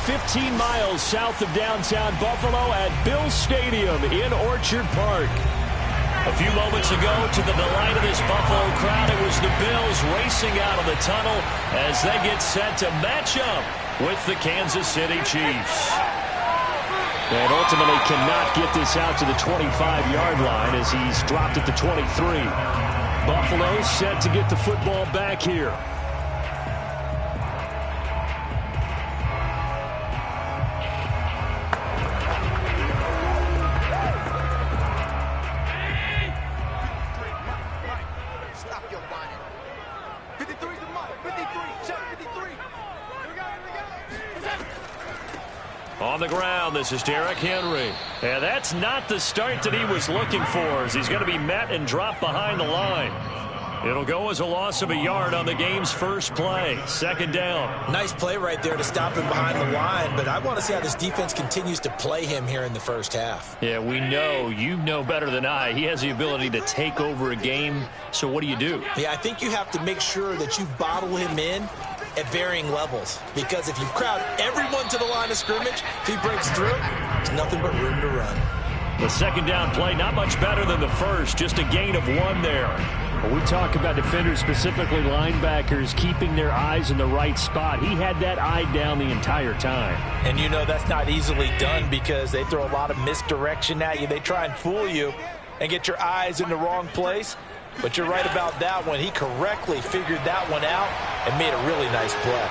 15 miles south of downtown Buffalo at Bill Stadium in Orchard Park. A few moments ago, to the delight of this Buffalo crowd, it was the Bills racing out of the tunnel as they get set to match up with the Kansas City Chiefs. And ultimately cannot get this out to the 25-yard line as he's dropped at the 23. Buffalo set to get the football back here. On the ground, this is Derrick Henry. And that's not the start that he was looking for, as he's going to be met and dropped behind the line. It'll go as a loss of a yard on the game's first play. Second down. Nice play right there to stop him behind the line, but I want to see how this defense continues to play him here in the first half. Yeah, we know, you know better than I, he has the ability to take over a game. So what do you do? Yeah, I think you have to make sure that you bottle him in at varying levels, because if you crowd everyone to the line of scrimmage, if he breaks through, there's nothing but room to run. The second down play, not much better than the first, just a gain of 1 there. When we talk about defenders, specifically linebackers, keeping their eyes in the right spot, he had that eye down the entire time. And you know that's not easily done because they throw a lot of misdirection at you. They try and fool you and get your eyes in the wrong place. But you're right about that one. He correctly figured that one out and made a really nice play.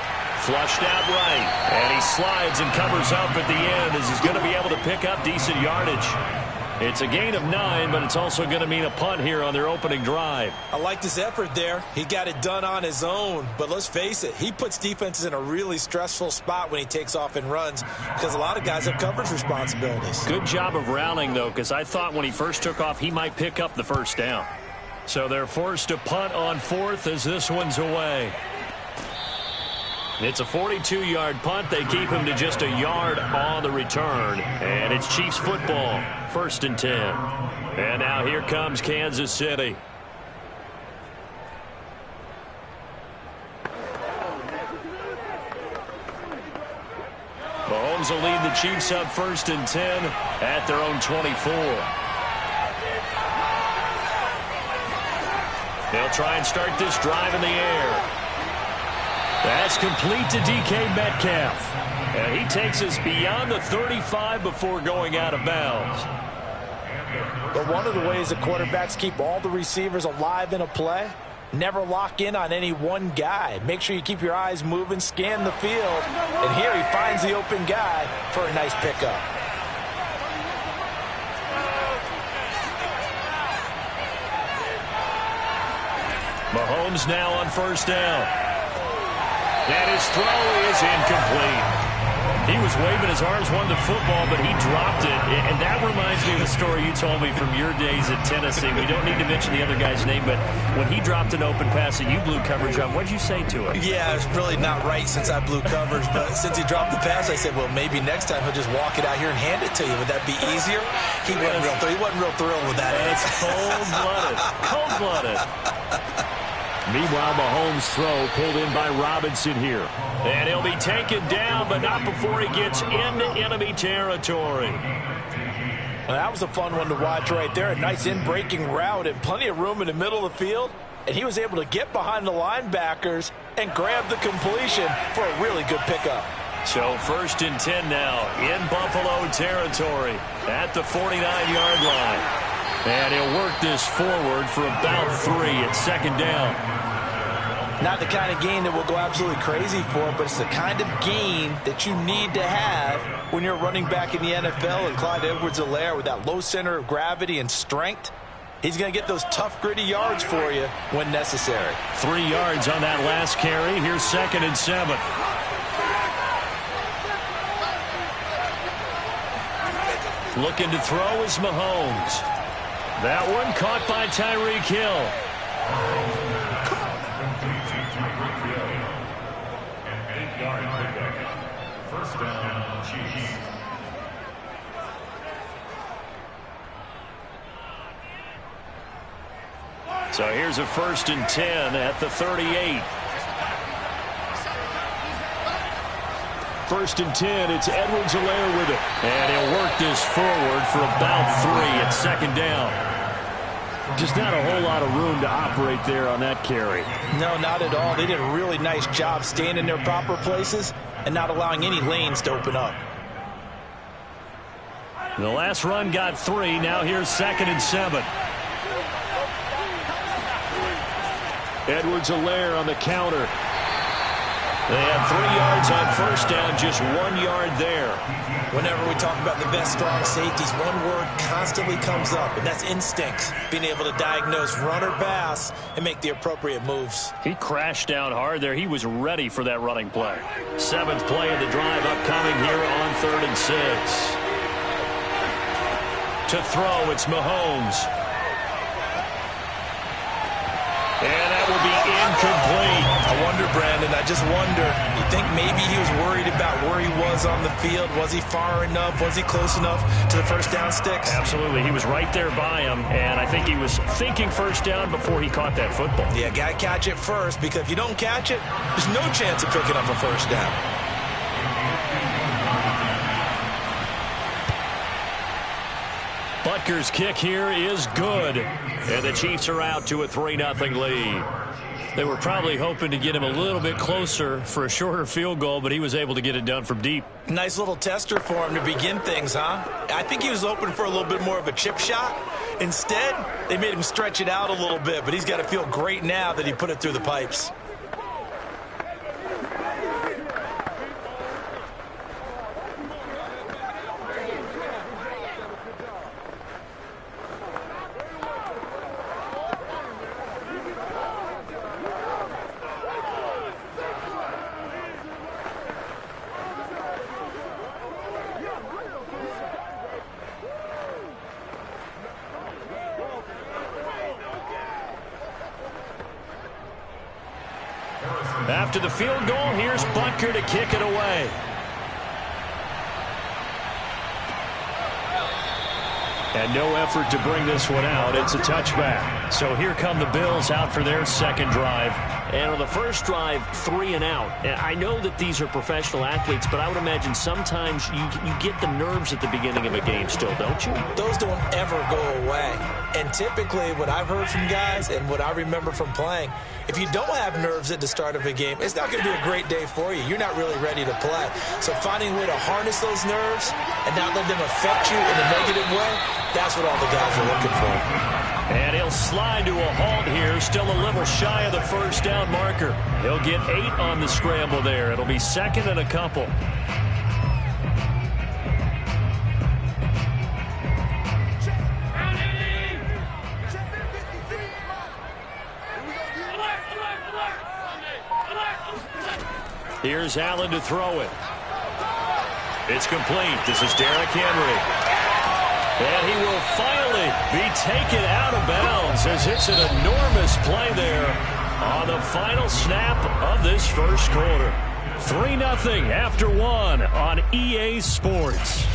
Flushed out right, and he slides and covers up at the end as he's going to be able to pick up decent yardage. It's a gain of 9, but it's also going to mean a punt here on their opening drive. I liked his effort there. He got it done on his own. But let's face it, he puts defenses in a really stressful spot when he takes off and runs because a lot of guys have coverage responsibilities. Good job of rallying, though, because I thought when he first took off, he might pick up the first down. So they're forced to punt on 4th as this one's away. It's a 42-yard punt. They keep him to just a yard on the return. And it's Chiefs football, 1st and 10. And now here comes Kansas City. Mahomes will lead the Chiefs up 1st and 10 at their own 24. They'll try and start this drive in the air. That's complete to DK Metcalf. And he takes us beyond the 35 before going out of bounds. But one of the ways that quarterbacks keep all the receivers alive in a play, never lock in on any one guy. Make sure you keep your eyes moving, scan the field. And here he finds the open guy for a nice pickup. Mahomes now on 1st down. And his throw is incomplete. He was waving his arms, wanted the football, but he dropped it. And that reminds me of the story you told me from your days at Tennessee. We don't need to mention the other guy's name, but when he dropped an open pass that you blew coverage on, what did you say to him? Yeah, it's really not right since I blew coverage, but since he dropped the pass, I said, well, maybe next time he'll just walk it out here and hand it to you. Would that be easier? He wasn't real thrilled with that. It's cold-blooded. Cold-blooded. Meanwhile, Mahomes' throw pulled in by Robinson here. And he'll be taken down, but not before he gets into enemy territory. Well, that was a fun one to watch right there. A nice in-breaking route and plenty of room in the middle of the field. And he was able to get behind the linebackers and grab the completion for a really good pickup. So 1st and 10 now in Buffalo territory at the 49-yard line. And he'll work this forward for about 3 at 2nd down. Not the kind of gain that will go absolutely crazy for, but it's the kind of gain that you need to have when you're running back in the NFL. And Clyde Edwards-Helaire with that low center of gravity and strength, he's going to get those tough, gritty yards for you when necessary. 3 yards on that last carry. Here's 2nd and 7. Looking to throw is Mahomes. That one caught by Tyreek Hill. First down, Chiefs. So here's a 1st and 10 at the 38. first and 10. It's Edwards-Helaire with it. And he'll work this forward for about 3 at second down. Just not a whole lot of room to operate there on that carry. No, not at all. They did a really nice job staying in their proper places and not allowing any lanes to open up. The last run got 3. Now here's 2nd and 7. Edwards-Helaire on the counter. They had 3 yards on first down, just 1 yard there. Whenever we talk about the best strong safeties, one word constantly comes up, and that's instincts. Being able to diagnose run or pass and make the appropriate moves. He crashed down hard there. He was ready for that running play. 7th play of the drive upcoming here on 3rd and 6. To throw, it's Mahomes. And that will be incomplete. I wonder, Brandon, I just wonder, you think maybe he was worried about where he was on the field? Was he far enough? Was he close enough to the first down sticks? Absolutely. He was right there by him, and I think he was thinking first down before he caught that football. Yeah, got to catch it first, because if you don't catch it, there's no chance of picking up a first down. Butker's kick here is good. And the Chiefs are out to a 3-0 lead. They were probably hoping to get him a little bit closer for a shorter field goal, but he was able to get it done from deep. Nice little tester for him to begin things, huh? I think he was hoping for a little bit more of a chip shot. Instead, they made him stretch it out a little bit, but he's got to feel great now that he put it through the pipes. After the field goal, here's Butker to kick it away. And no effort to bring this one out. It's a touchback. So here come the Bills out for their second drive. And on the first drive, 3 and out. And I know that these are professional athletes, but I would imagine sometimes you get the nerves at the beginning of a game still, don't you? Those don't ever go away. And typically what I've heard from guys and what I remember from playing, if you don't have nerves at the start of a game, it's not going to be a great day for you. You're not really ready to play. So finding a way to harness those nerves and not let them affect you in a negative way, that's what all the guys are looking for. And he'll slide to a halt here, still a little shy of the first down marker. He'll get 8 on the scramble there. It'll be 2nd and a couple. Here's Allen to throw it. It's complete. This is Derrick Henry. And he will finally be taken out of bounds as it's an enormous play there on the final snap of this first quarter. 3-0 after 1 on EA Sports.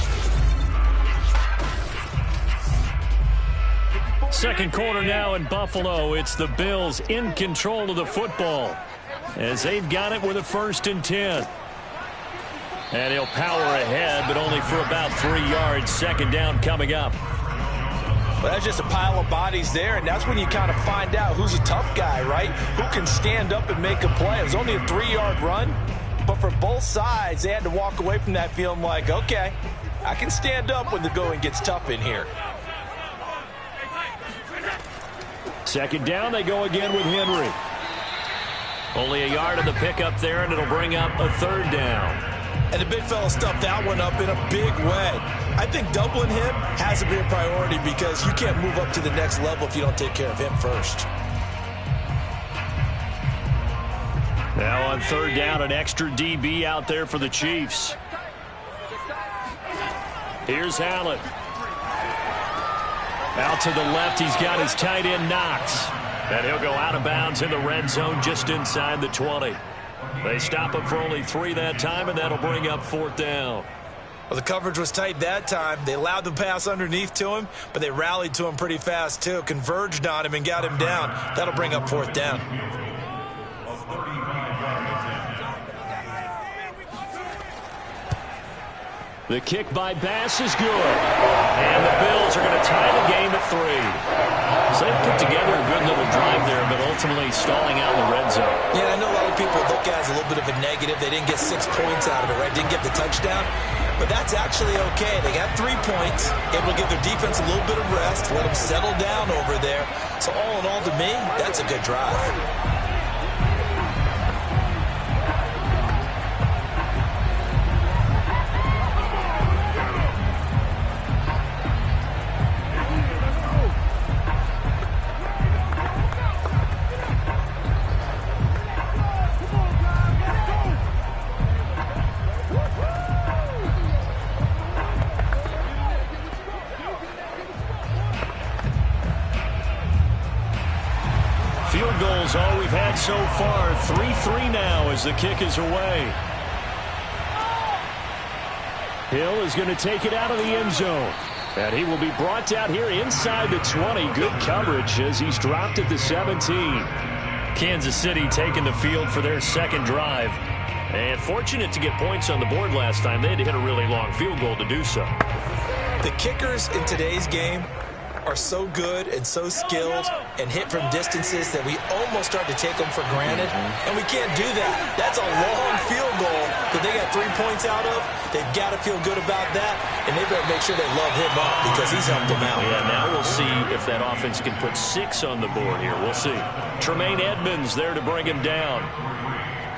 Second quarter now in Buffalo. It's the Bills in control of the football as they've got it with a 1st and 10. And he'll power ahead, but only for about 3 yards. Second down coming up. Well, that's just a pile of bodies there, and that's when you kind of find out who's a tough guy, right? Who can stand up and make a play. It was only a 3-yard run, but for both sides, they had to walk away from that feeling like, okay, I can stand up when the going gets tough in here. Second down, they go again with Henry. Only a yard on the pickup there, and it'll bring up a 3rd down. And the big fella stuffed that one up in a big way. I think doubling him has to be a priority because you can't move up to the next level if you don't take care of him first. Now on 3rd down, an extra DB out there for the Chiefs. Here's Allen. Out to the left, he's got his tight end Knox. And he'll go out of bounds in the red zone just inside the 20. They stop him for only 3 that time, and that'll bring up 4th down. Well, the coverage was tight that time. They allowed the pass underneath to him, but they rallied to him pretty fast, too. Converged on him and got him down. That'll bring up 4th down. The kick by Bass is good. And the Bills are going to tie the game at 3. So they put together a good little drive there, but ultimately stalling out in the red zone. Yeah, I know a lot of people look at it as a little bit of a negative. They didn't get 6 points out of it, right? Didn't get the touchdown. But that's actually okay. They got 3 points, able to give their defense a little bit of rest, let them settle down over there. So all in all, to me, that's a good drive. Field goals all we've had so far. 3-3 now as the kick is away. Hill is going to take it out of the end zone. And he will be brought down here inside the 20. Good coverage as he's dropped at the 17. Kansas City taking the field for their second drive. And fortunate to get points on the board last time. They had to hit a really long field goal to do so. The kickers in today's game are so good and so skilled and hit from distances that we almost start to take them for granted. And we can't do that. That's a long field goal that they got 3 points out of. They've got to feel good about that, and they better make sure they love him up because he's helped them out. Yeah, now we'll see if that offense can put 6 on the board here. We'll see. Tremaine Edmonds there to bring him down.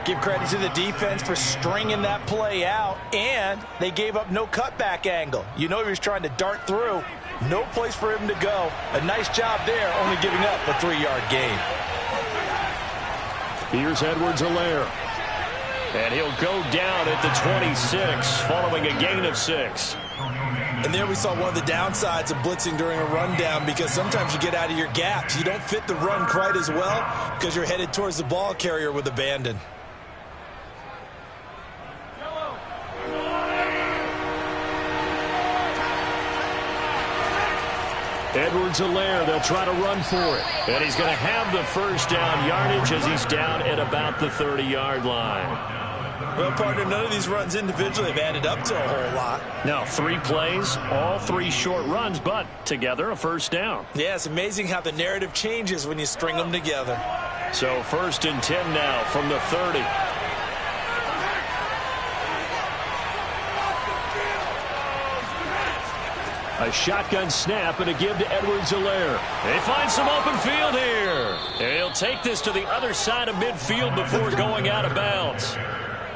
Give credit to the defense for stringing that play out, and they gave up no cutback angle. You know he was trying to dart through. No place for him to go. A nice job there, only giving up a 3-yard gain. Here's Edwards-Helaire. And he'll go down at the 26, following a gain of 6. And there we saw one of the downsides of blitzing during a rundown, because sometimes you get out of your gaps. You don't fit the run quite as well because you're headed towards the ball carrier with abandon. Edwards-Helaire, they'll try to run for it. And he's going to have the first down yardage as he's down at about the 30-yard line. Well, partner, none of these runs individually have added up to a whole lot. No, 3 plays, all 3 short runs, but together a first down. Yeah, it's amazing how the narrative changes when you string them together. So 1st and 10 now from the 30. A shotgun snap and a give to Edwards-Helaire. They find some open field here. And he'll take this to the other side of midfield before going out of bounds.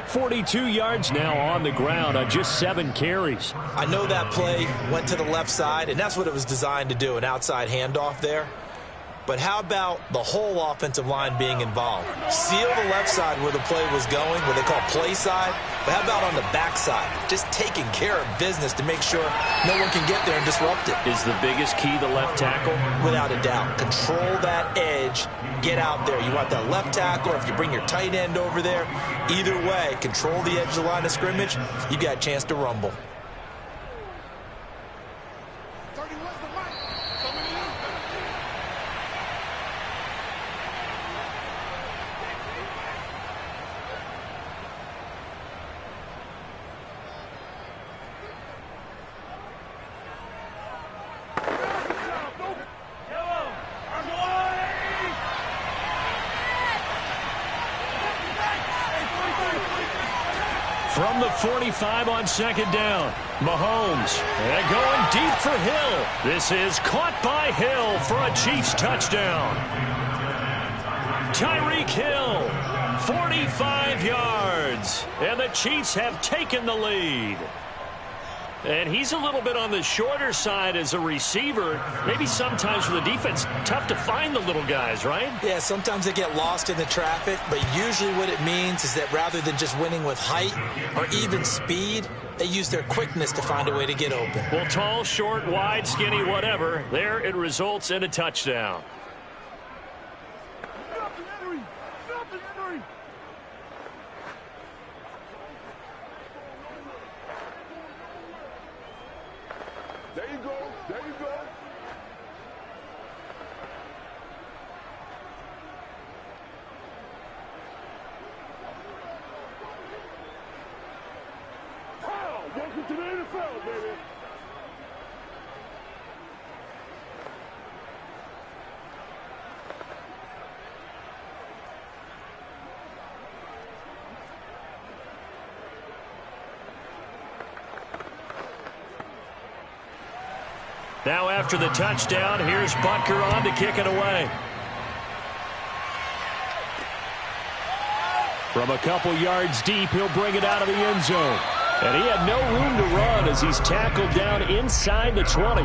42 yards now on the ground on just 7 carries. I know that play went to the left side, and that's what it was designed to do, an outside handoff there. But how about the whole offensive line being involved? Seal the left side where the play was going, what they call play side. But how about on the back side? Just taking care of business to make sure no one can get there and disrupt it. Is the biggest key the left tackle? Without a doubt. Control that edge. Get out there. You want that left tackle, or if you bring your tight end over there. Either way, control the edge of the line of scrimmage. You got a chance to rumble. From the 45 on 2nd down, Mahomes, and going deep for Hill. This is caught by Hill for a Chiefs touchdown. Tyreek Hill, 45 yards, and the Chiefs have taken the lead. And he's a little bit on the shorter side as a receiver. Maybe sometimes for the defense, tough to find the little guys, right? Yeah, sometimes they get lost in the traffic, but usually what it means is that rather than just winning with height or even speed, they use their quickness to find a way to get open. Well, tall, short, wide, skinny, whatever, there it results in a touchdown. There you go. There you go. Pow! Welcome to the NFL, baby. Now after the touchdown, here's Butker on to kick it away. From a couple yards deep, he'll bring it out of the end zone. And he had no room to run as he's tackled down inside the 20.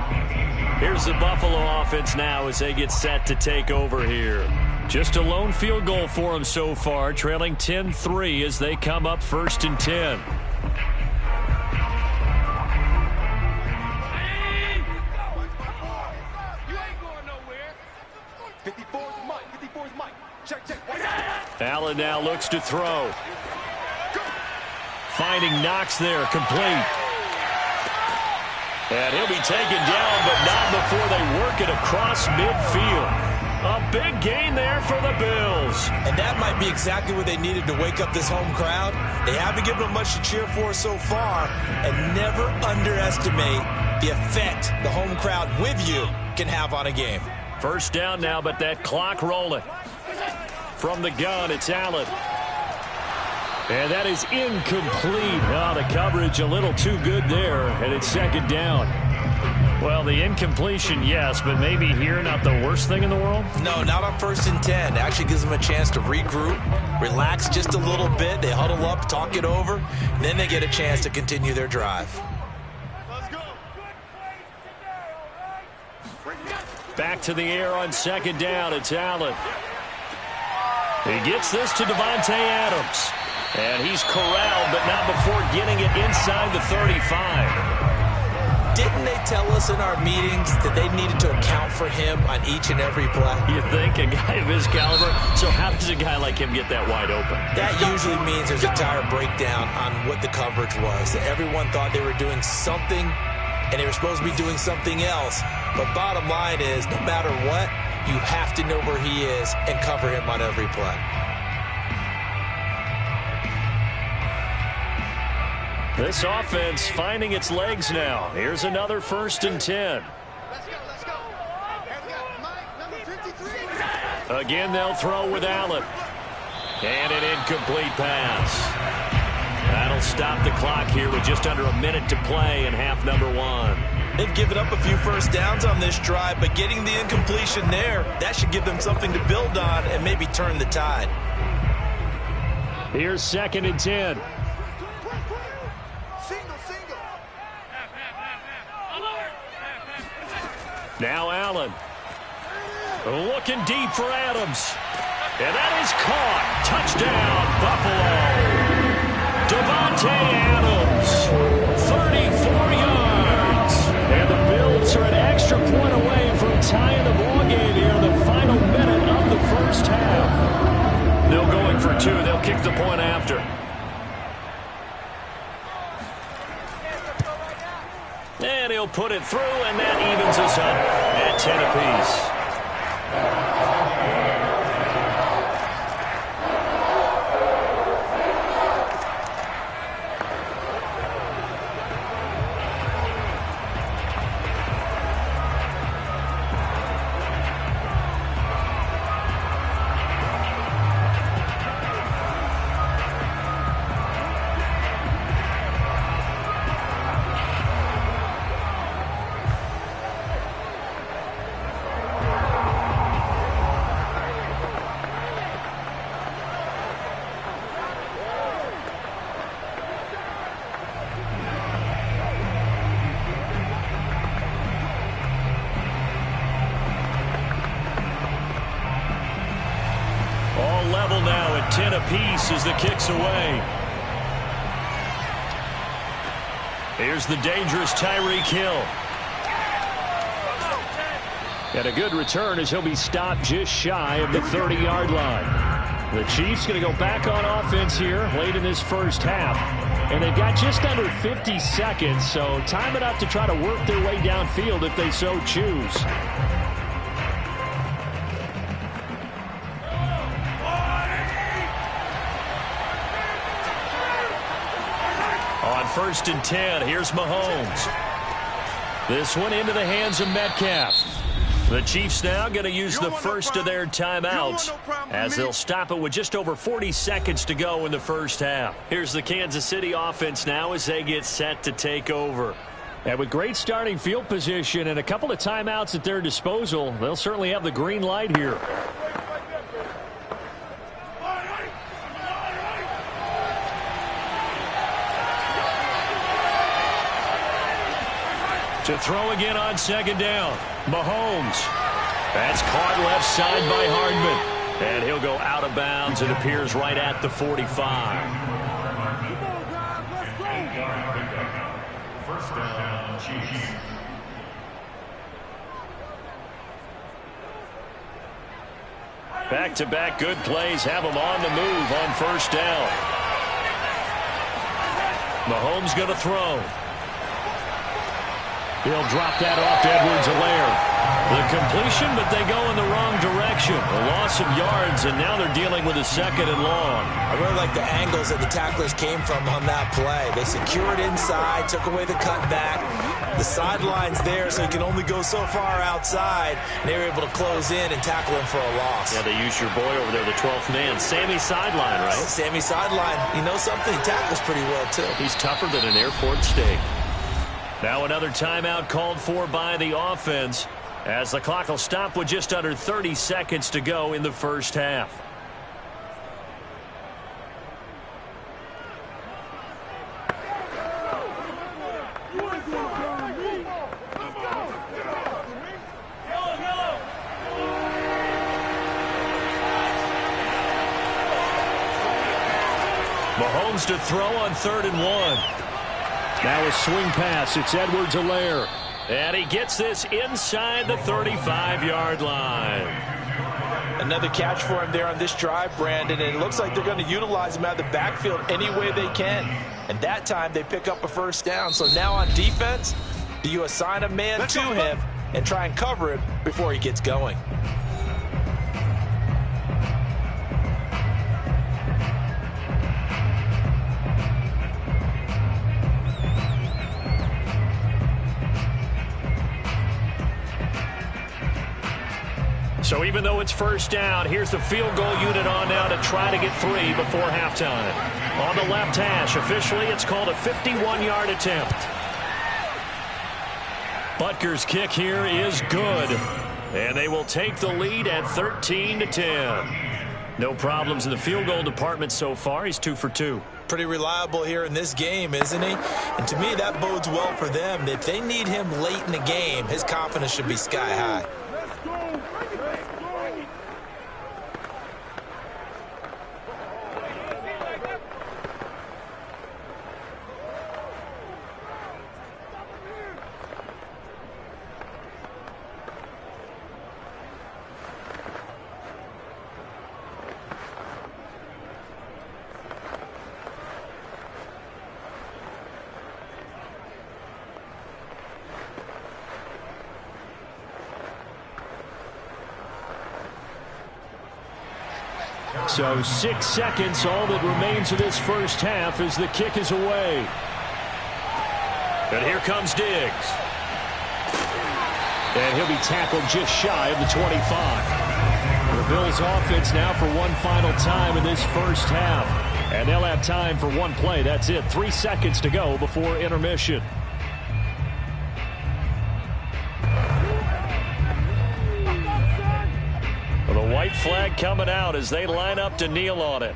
Here's the Buffalo offense now as they get set to take over here. Just a lone field goal for them so far, trailing 10-3 as they come up 1st and 10. Allen now looks to throw. Finding Knox there, complete. And he'll be taken down, but not before they work it across midfield. A big gain there for the Bills. And that might be exactly what they needed to wake up this home crowd. They haven't given them much to cheer for so far, and never underestimate the effect the home crowd with you can have on a game. First down now, but that clock rolling. From the gun, it's Allen. And that is incomplete. Oh, the coverage a little too good there, and it's 2nd down. Well, the incompletion, yes, but maybe here not the worst thing in the world? No, not on 1st and 10. It actually gives them a chance to regroup, relax just a little bit. They huddle up, talk it over, and then they get a chance to continue their drive. Back to the air on 2nd down. It's Allen. He gets this to Davante Adams. And he's corralled, but not before getting it inside the 35. Didn't they tell us in our meetings that they needed to account for him on each and every play? You think? A guy of his caliber? So how does a guy like him get that wide open? That usually means there's a entire breakdown on what the coverage was. That everyone thought they were doing something, and they were supposed to be doing something else. But bottom line is, no matter what, you have to know where he is and cover him on every play. This offense finding its legs now. Here's another 1st and 10. Let's go. Mike, number 53. Again, they'll throw with Allen. And an incomplete pass. That'll stop the clock here with just under a minute to play in half number 1. They've given up a few first downs on this drive, but getting the incompletion there, that should give them something to build on and maybe turn the tide. Here's 2nd and 10. Now Allen. Looking deep for Adams. And that is caught. Touchdown, Buffalo. Davante Adams, 34 yards. And the Bills are an extra point away from tying the ballgame here in the final minute of the first half. No going for 2. They'll kick the point after. And he'll put it through, and that evens us up at 10 apiece. Level now at 10 apiece as the kick's away. Here's the dangerous Tyreek Hill. And a good return as he'll be stopped just shy of the 30-yard line. The Chiefs going to go back on offense here late in this first half. And they've got just under 50 seconds, so time enough to try to work their way downfield if they so choose. 1st and 10. Here's Mahomes. This one into the hands of Metcalf. The Chiefs now going to use the first of their timeouts as they'll stop it with just over 40 seconds to go in the first half. Here's the Kansas City offense now as they get set to take over. And with great starting field position and a couple of timeouts at their disposal, they'll certainly have the green light here. To throw again on 2nd down. Mahomes. That's caught left side by Hardman. And he'll go out of bounds and appears right at the 45. First down, Chiefs. Back-to-back good plays have them on the move on 1st down. Mahomes going to throw. He'll drop that off to Edwards-Helaire. The completion, but they go in the wrong direction. A loss of yards, and now they're dealing with a 2nd and long. I really like the angles that the tacklers came from on that play. They secured inside, took away the cutback. The sideline's there, so you can only go so far outside. And they were able to close in and tackle him for a loss. Yeah, they used your boy over there, the 12th man. Sammy Sideline, right? Sammy Sideline. You know something? He tackles pretty well, too. He's tougher than an airport steak. Now another timeout called for by the offense as the clock will stop with just under 30 seconds to go in the first half. Mahomes to throw on 3rd and 1. Now a swing pass. It's Edwards-Helaire. And he gets this inside the 35-yard line. Another catch for him there on this drive, Brandon. And it looks like they're going to utilize him out of the backfield any way they can. And that time they pick up a 1st down. So now on defense, do you assign a man to him and try and cover him before he gets going? So even though it's 1st down, here's the field goal unit on now to try to get 3 before halftime. On the left hash, officially it's called a 51-yard attempt. Butker's kick here is good. And they will take the lead at 13-10. No problems in the field goal department so far. He's 2 for 2. Pretty reliable here in this game, isn't he? And to me, that bodes well for them. If they need him late in the game, his confidence should be sky high. So 6 seconds, all that remains of this first half as the kick is away. And here comes Diggs. And he'll be tackled just shy of the 25. The Bills offense now for one final time in this first half. And they'll have time for one play. That's it. 3 seconds to go before intermission. The white flag coming out as they line up to kneel on it.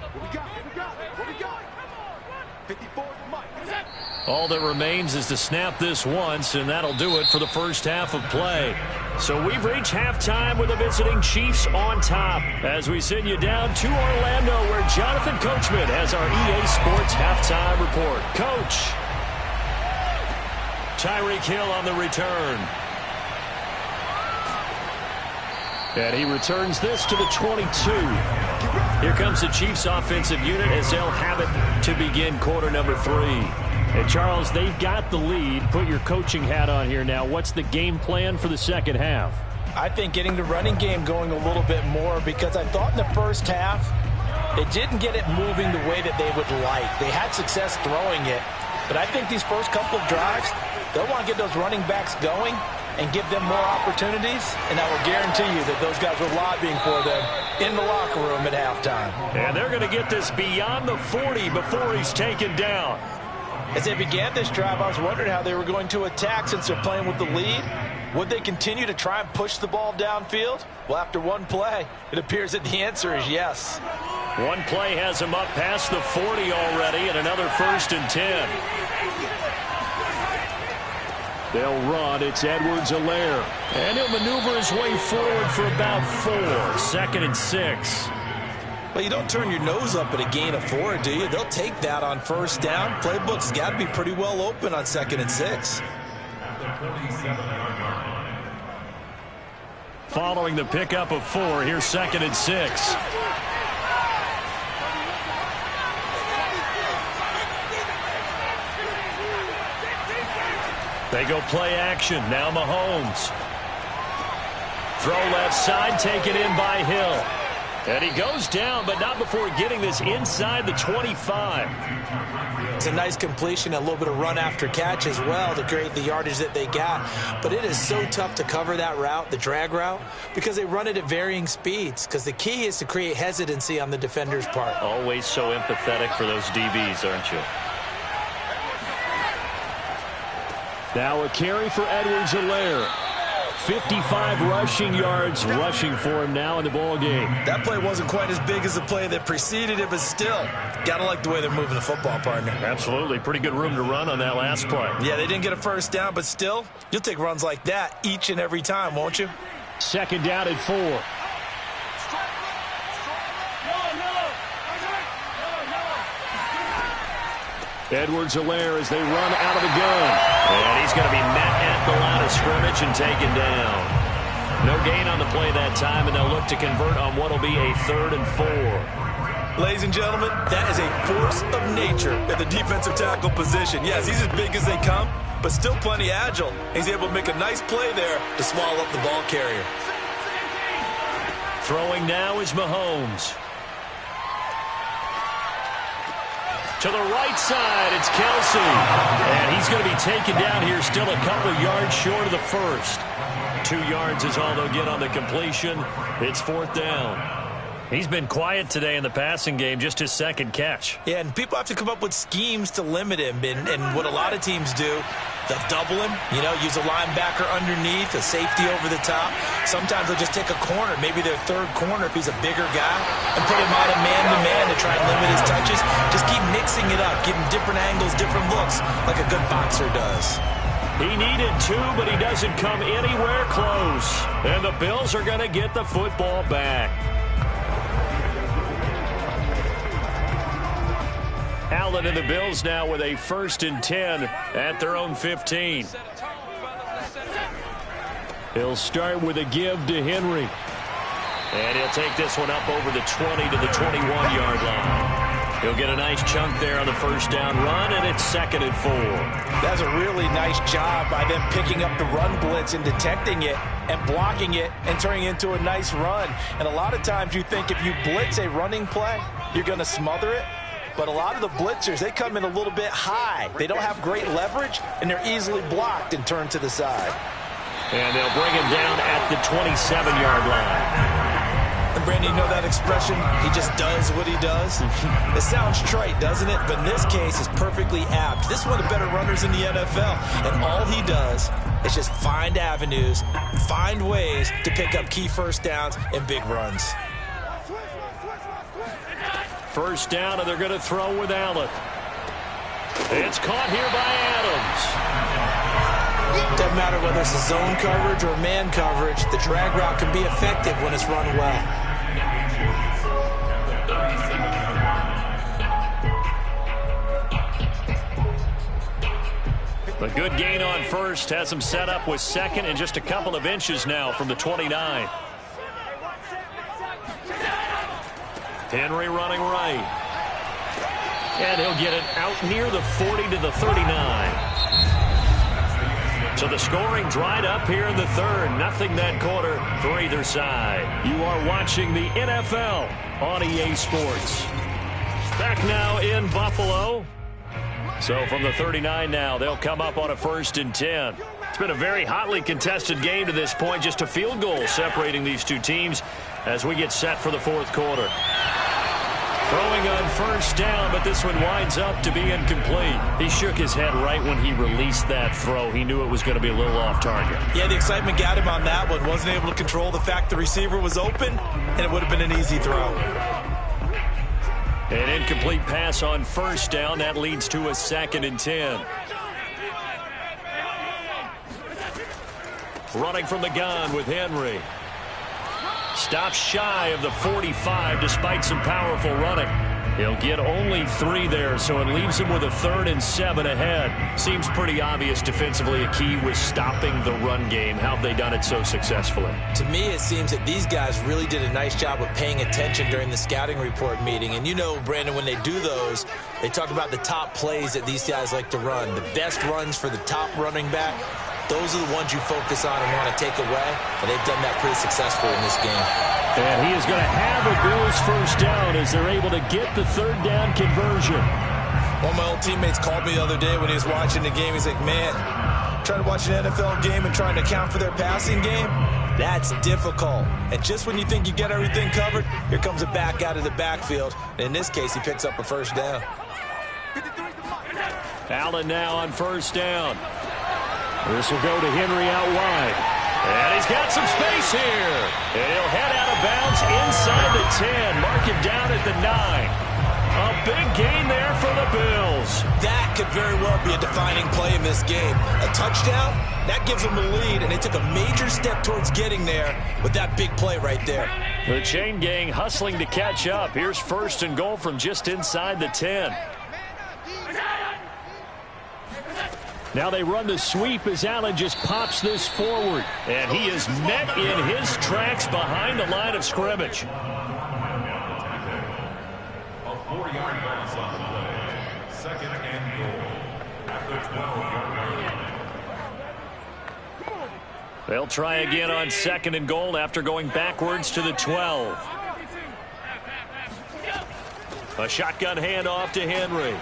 All that remains is to snap this once, and that'll do it for the first half of play. So we've reached halftime with the visiting Chiefs on top as we send you down to Orlando where Jonathan Coachman has our EA Sports halftime report. Coach. Tyreek Hill on the return. And he returns this to the 22. Here comes the Chiefs offensive unit as they'll have it to begin quarter number 3. And Charles, they've got the lead. Put your coaching hat on here now. What's the game plan for the second half? I think getting the running game going a little bit more because I thought in the first half they didn't get it moving the way that they would like. They had success throwing it, But I think these first couple of drives, they'll want to get those running backs going and give them more opportunities, and I will guarantee you that those guys were lobbying for them in the locker room at halftime. And they're going to get this beyond the 40 before he's taken down. As they began this drive, I was wondering how they were going to attack since they're playing with the lead. Would they continue to try and push the ball downfield? Well, after one play, it appears that the answer is yes. One play has him up past the 40 already, and another 1st and 10. They'll run. It's Edwards-Helaire. And he'll maneuver his way forward for about 4. 2nd and 6. Well, you don't turn your nose up at a gain of 4, do you? They'll take that on 1st down. Playbook's got to be pretty well open on 2nd and 6. Following the pickup of 4, here's 2nd and 6. They go play action. Now Mahomes. Throw left side, taken in by Hill. And he goes down, but not before getting this inside the 25. It's a nice completion, a little bit of run after catch as well to create the yardage that they got. But it is so tough to cover that route, the drag route, because they run it at varying speeds. Because the key is to create hesitancy on the defender's part. Always so empathetic for those DBs, aren't you? Now a carry for Edwards-Helaire. 55 rushing yards rushing for him now in the ball game. That play wasn't quite as big as the play that preceded it, but still, gotta like the way they're moving the football, partner. Absolutely. Pretty good room to run on that last play. Yeah, they didn't get a 1st down, but still, you'll take runs like that each and every time, won't you? 2nd down at 4. Edwards-Helaire as they run out of the gun. And he's going to be met at the line of scrimmage and taken down. No gain on the play that time, and they'll look to convert on what will be a 3rd and 4. Ladies and gentlemen, that is a force of nature at the defensive tackle position. Yes, he's as big as they come, but still plenty agile. He's able to make a nice play there to swallow up the ball carrier. Throwing now is Mahomes. To the right side, it's Kelsey. And he's going to be taken down here, still a couple of yards short of the 1st. 2 yards is all they'll get on the completion. It's 4th down. He's been quiet today in the passing game, just his 2nd catch. Yeah, and people have to come up with schemes to limit him. And what a lot of teams do, they'll double him, use a linebacker underneath, a safety over the top. Sometimes they'll just take a corner, maybe their 3rd corner if he's a bigger guy, and put him out of man-to-man to try and limit his touches. Just keep mixing it up, give him different angles, different looks, like a good boxer does. He needed 2, but he doesn't come anywhere close. And the Bills are going to get the football back. Allen and the Bills now with a 1st and 10 at their own 15. He'll start with a give to Henry. And he'll take this one up over the 20 to the 21-yard line. He'll get a nice chunk there on the 1st down run, and it's 2nd and 4. That's a really nice job by them picking up the run blitz and detecting it and blocking it and turning it into a nice run. And a lot of times you think if you blitz a running play, you're going to smother it. But a lot of the blitzers, they come in a little bit high. They don't have great leverage, and they're easily blocked and turned to the side. And they'll bring him down at the 27-yard line. And Brandon, you know that expression? He just does what he does. It sounds trite, doesn't it? But in this case, it's perfectly apt. This is one of the better runners in the NFL. And all he does is just find avenues, find ways to pick up key 1st downs and big runs. 1st down, and they're going to throw with Allen. It's caught here by Adams. Doesn't matter whether it's a zone coverage or man coverage, the drag route can be effective when it's run well. The good gain on 1st has him set up with 2nd and just a couple of inches now from the 29. Henry running right. And he'll get it out near the 40 to the 39. So the scoring dried up here in the 3rd. Nothing that quarter for either side. You are watching the NFL on EA Sports. Back now in Buffalo. So from the 39 now, they'll come up on a 1st and 10. It's been a very hotly contested game to this point. Just a field goal separating these two teams as we get set for the 4th quarter. Throwing on 1st down, but this one winds up to be incomplete. He shook his head right when he released that throw. He knew it was going to be a little off target. Yeah, the excitement got him on that one. Wasn't able to control the fact the receiver was open, and it would have been an easy throw. An incomplete pass on 1st down. That leads to a 2nd and 10. Running from the gun with Henry. Stops shy of the 45 despite some powerful running. He'll get only 3 there, so it leaves him with a 3rd and 7 ahead. Seems pretty obvious defensively a key was stopping the run game. How have they done it so successfully? To me, it seems that these guys really did a nice job of paying attention during the scouting report meeting. And you know, Brandon, when they do those, they talk about the top plays that these guys like to run. The best runs for the top running back. Those are the ones you focus on and want to take away, and they've done that pretty successfully in this game. And he is going to have a Bills 1st down as they're able to get the 3rd down conversion. One of my old teammates called me the other day when he was watching the game. He's like, man, trying to watch an NFL game and trying to account for their passing game, that's difficult. And just when you think you get everything covered, here comes a back out of the backfield. And in this case, he picks up a 1st down. Allen now on 1st down. This will go to Henry out wide. And he's got some space here. And he'll head out of bounds inside the 10. Mark him down at the 9. A big gain there for the Bills. That could very well be a defining play in this game. A touchdown, that gives them the lead, and they took a major step towards getting there with that big play right there. The chain gang hustling to catch up. Here's 1st and goal from just inside the 10. Now they run the sweep as Allen just pops this forward. And he is met in his tracks behind the line of scrimmage. A 4-yard loss on the play. 2nd and goal. At the 12-yard line. They'll try again on 2nd and goal after going backwards to the 12. A shotgun handoff to Henry.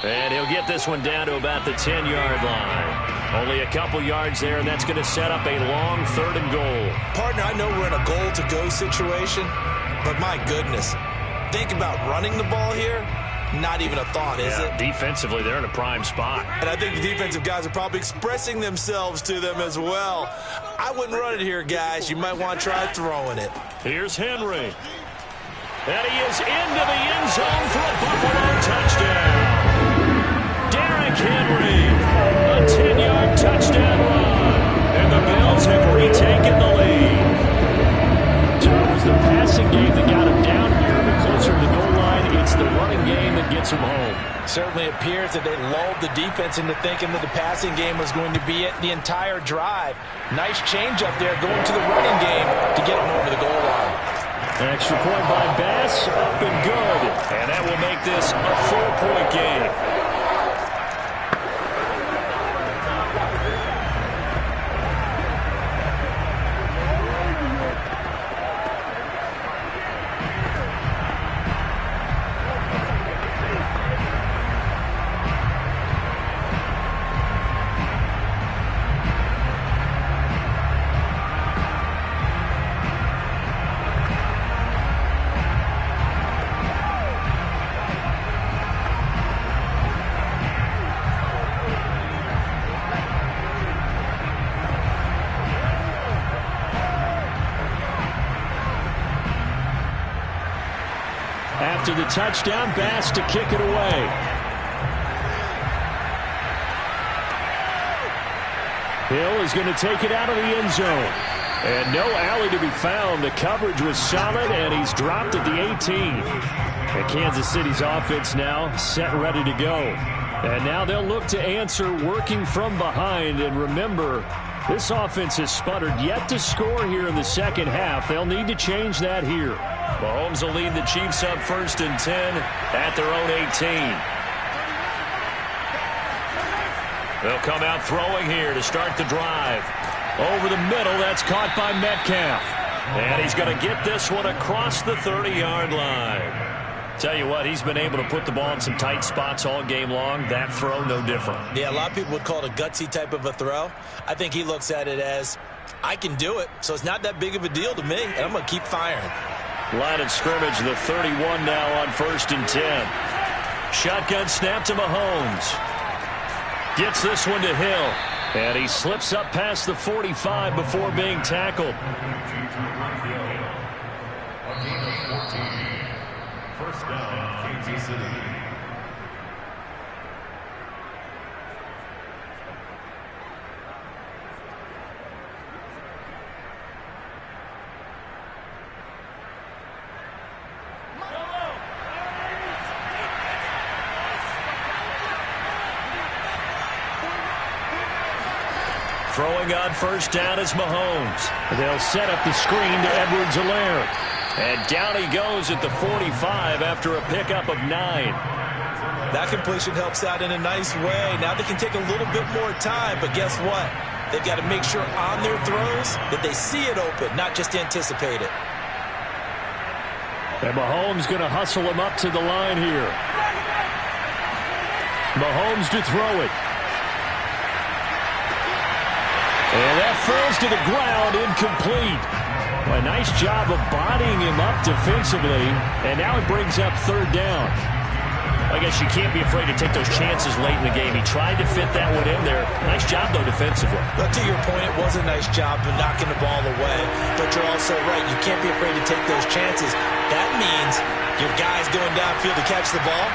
And he'll get this one down to about the 10-yard line. Only a couple yards there, and that's going to set up a long 3rd and goal. Partner, I know we're in a goal-to-go situation, but my goodness, think about running the ball here. Not even a thought, is it? Defensively, they're in a prime spot. And I think the defensive guys are probably expressing themselves to them as well. I wouldn't run it here, guys. You might want to try throwing it. Here's Henry. And he is into the end zone for a Buffalo touchdown. Henry, a 10-yard touchdown run, and the Bills have retaken the lead. So it was the passing game that got him down here, but closer to the goal line, it's the running game that gets him home. Certainly appears that they lulled the defense into thinking that the passing game was going to be it the entire drive. Nice change up there going to the running game to get him over the goal line. An extra point by Bass, up and good, and that will make this a 4-point game. After the touchdown, Bass to kick it away. Hill is going to take it out of the end zone. And no alley to be found. The coverage was solid, and he's dropped at the 18. And Kansas City's offense now set ready to go. And now they'll look to answer working from behind. And remember, this offense has sputtered yet to score here in the second half. They'll need to change that here. Mahomes will lead the Chiefs up 1st and 10 at their own 18. They'll come out throwing here to start the drive. Over the middle, that's caught by Metcalf. And he's going to get this one across the 30-yard line. Tell you what, he's been able to put the ball in some tight spots all game long. That throw, no different. Yeah, a lot of people would call it a gutsy type of a throw. I think he looks at it as, I can do it, so it's not that big of a deal to me, and I'm going to keep firing. Line of scrimmage, the 31 now on 1st and 10. Shotgun snap to Mahomes. Gets this one to Hill. And he slips up past the 45 before being tackled. First down, Kansas City. Throwing on 1st down is Mahomes. They'll set up the screen to Edwards-Helaire. And down he goes at the 45 after a pickup of 9. That completion helps out in a nice way. Now they can take a little bit more time, but guess what? They've got to make sure on their throws that they see it open, not just anticipate it. And Mahomes going to hustle him up to the line here. Mahomes to throw it. And that falls to the ground, incomplete. A nice job of bodying him up defensively, and now it brings up 3rd down. I guess you can't be afraid to take those chances late in the game. He tried to fit that one in there. Nice job, though, defensively. But to your point, it was a nice job of knocking the ball away. But you're also right. You can't be afraid to take those chances. That means your guys going downfield to catch the ball,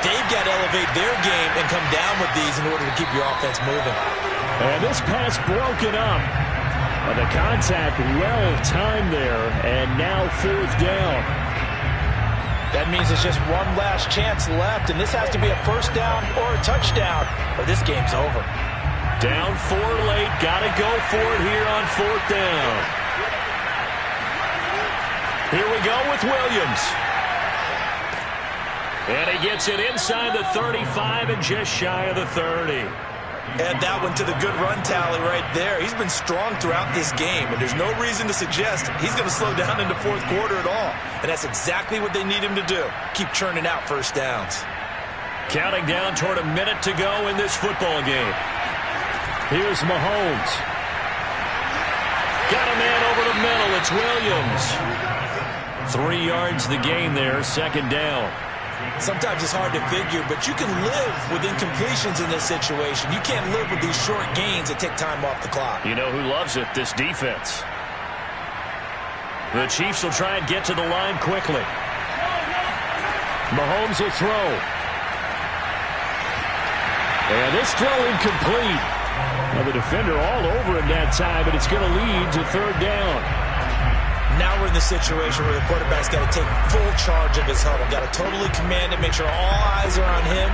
they've got to elevate their game and come down with these in order to keep your offense moving. And this pass broken up. The contact well-timed there, and now 4th down. That means it's just one last chance left, and this has to be a 1st down or a touchdown, or this game's over. Down 4 late, got to go for it here on 4th down. Here we go with Williams. And he gets it inside the 35 and just shy of the 30. Add that one to the good run tally right there. He's been strong throughout this game, and there's no reason to suggest he's going to slow down in the 4th quarter at all. And that's exactly what they need him to do. Keep churning out 1st downs. Counting down toward a minute to go in this football game. Here's Mahomes. Got a man over the middle. It's Williams. 3 yards the gain there, 2nd down. Sometimes it's hard to figure, but you can live with incompletions in this situation. You can't live with these short gains that take time off the clock. You know who loves it? This defense. The Chiefs will try and get to the line quickly. Mahomes will throw. And this throw incomplete. Now the defender all over him that time, but it's going to lead to 3rd down. Now we're in the situation where the quarterback's got to take full charge of his huddle. Got to totally command it, make sure all eyes are on him.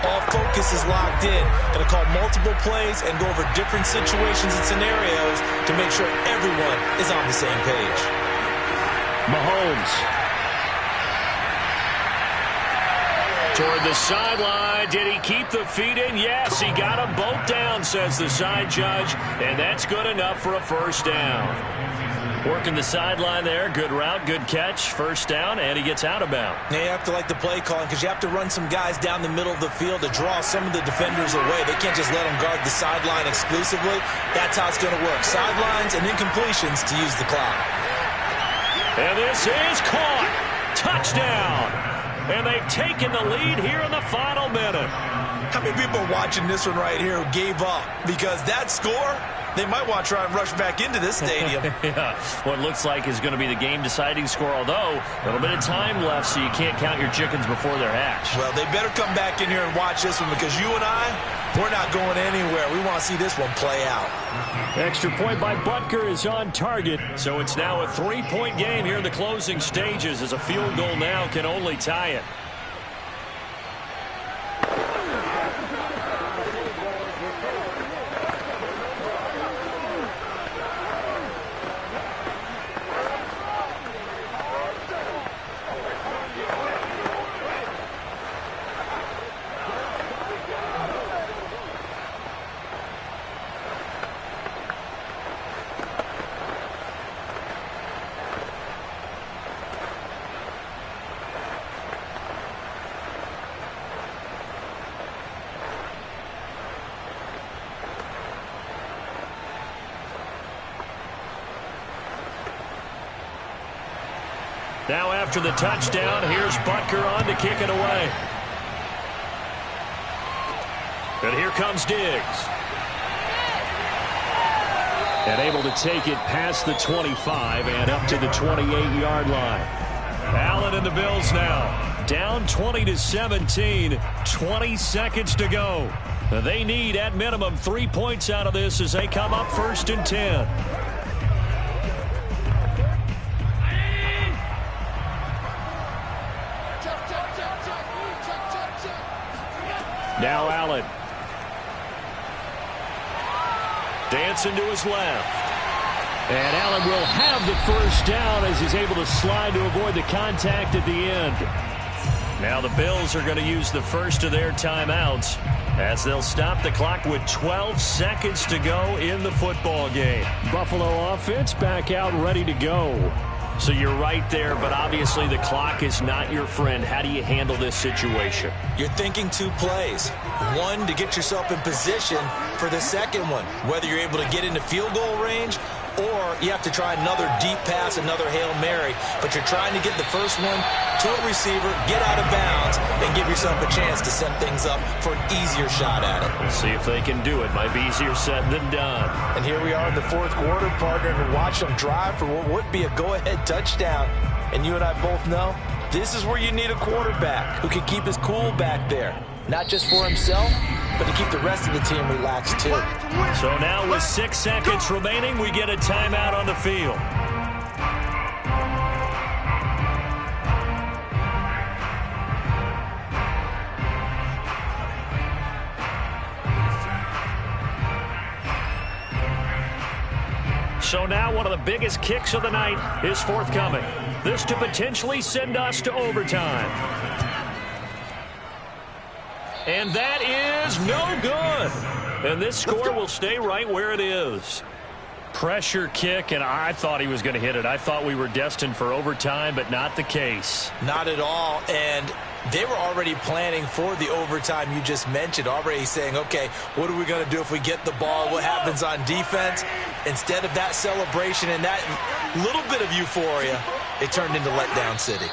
All focus is locked in. Got to call multiple plays and go over different situations and scenarios to make sure everyone is on the same page. Mahomes. Toward the sideline. Did he keep the feet in? Yes, he got them both down, says the side judge. And that's good enough for a 1st down. Working the sideline there. Good route, good catch. 1st down, and he gets out of bounds. Yeah, you have to like the play calling because you have to run some guys down the middle of the field to draw some of the defenders away. They can't just let them guard the sideline exclusively. That's how it's going to work. Sidelines and incompletions to use the clock. And this is caught. Touchdown. And they've taken the lead here in the final minute. How many people are watching this one right here who gave up? Because that score, they might want to try and rush back into this stadium. Yeah, what looks like is going to be the game-deciding score, although a little bit of time left, so you can't count your chickens before they're hatched. Well, they better come back in here and watch this one because you and I, we're not going anywhere. We want to see this one play out. Extra point by Butker is on target, so it's now a 3-point game here in the closing stages as a field goal now can only tie it. Now after the touchdown, here's Butker on to kick it away. And here comes Diggs. And able to take it past the 25 and up to the 28-yard line. Allen and the Bills now down 20-17, 20 seconds to go. They need at minimum 3 points out of this as they come up 1st and 10. Now Allen. Dancing to his left. And Allen will have the first down as he's able to slide to avoid the contact at the end. Now the Bills are going to use the first of their timeouts as they'll stop the clock with 12 seconds to go in the football game. Buffalo offense back out ready to go. So you're right there, but obviously the clock is not your friend. How do you handle this situation? You're thinking 2 plays. One, to get yourself in position for the second one, whether you're able to get into field goal range or you have to try another deep pass, another Hail Mary, but you're trying to get the first one to a receiver, get out of bounds, and give yourself a chance to set things up for an easier shot at it. See if they can do it. Might be easier said than done. And here we are in the 4th quarter, partner, and watch them drive for what would be a go-ahead touchdown. And you and I both know this is where you need a quarterback who can keep his cool back there. Not just for himself, but to keep the rest of the team relaxed too. So now with 6 seconds remaining, we get a timeout on the field. So now one of the biggest kicks of the night is forthcoming. This to potentially send us to overtime. And that is no good. And this score will stay right where it is. Pressure kick, and I thought he was going to hit it. I thought we were destined for overtime, but not the case. Not at all. And they were already planning for the overtime you just mentioned, already saying, okay, what are we going to do if we get the ball? What happens on defense? Instead of that celebration and that little bit of euphoria, it turned into letdown city.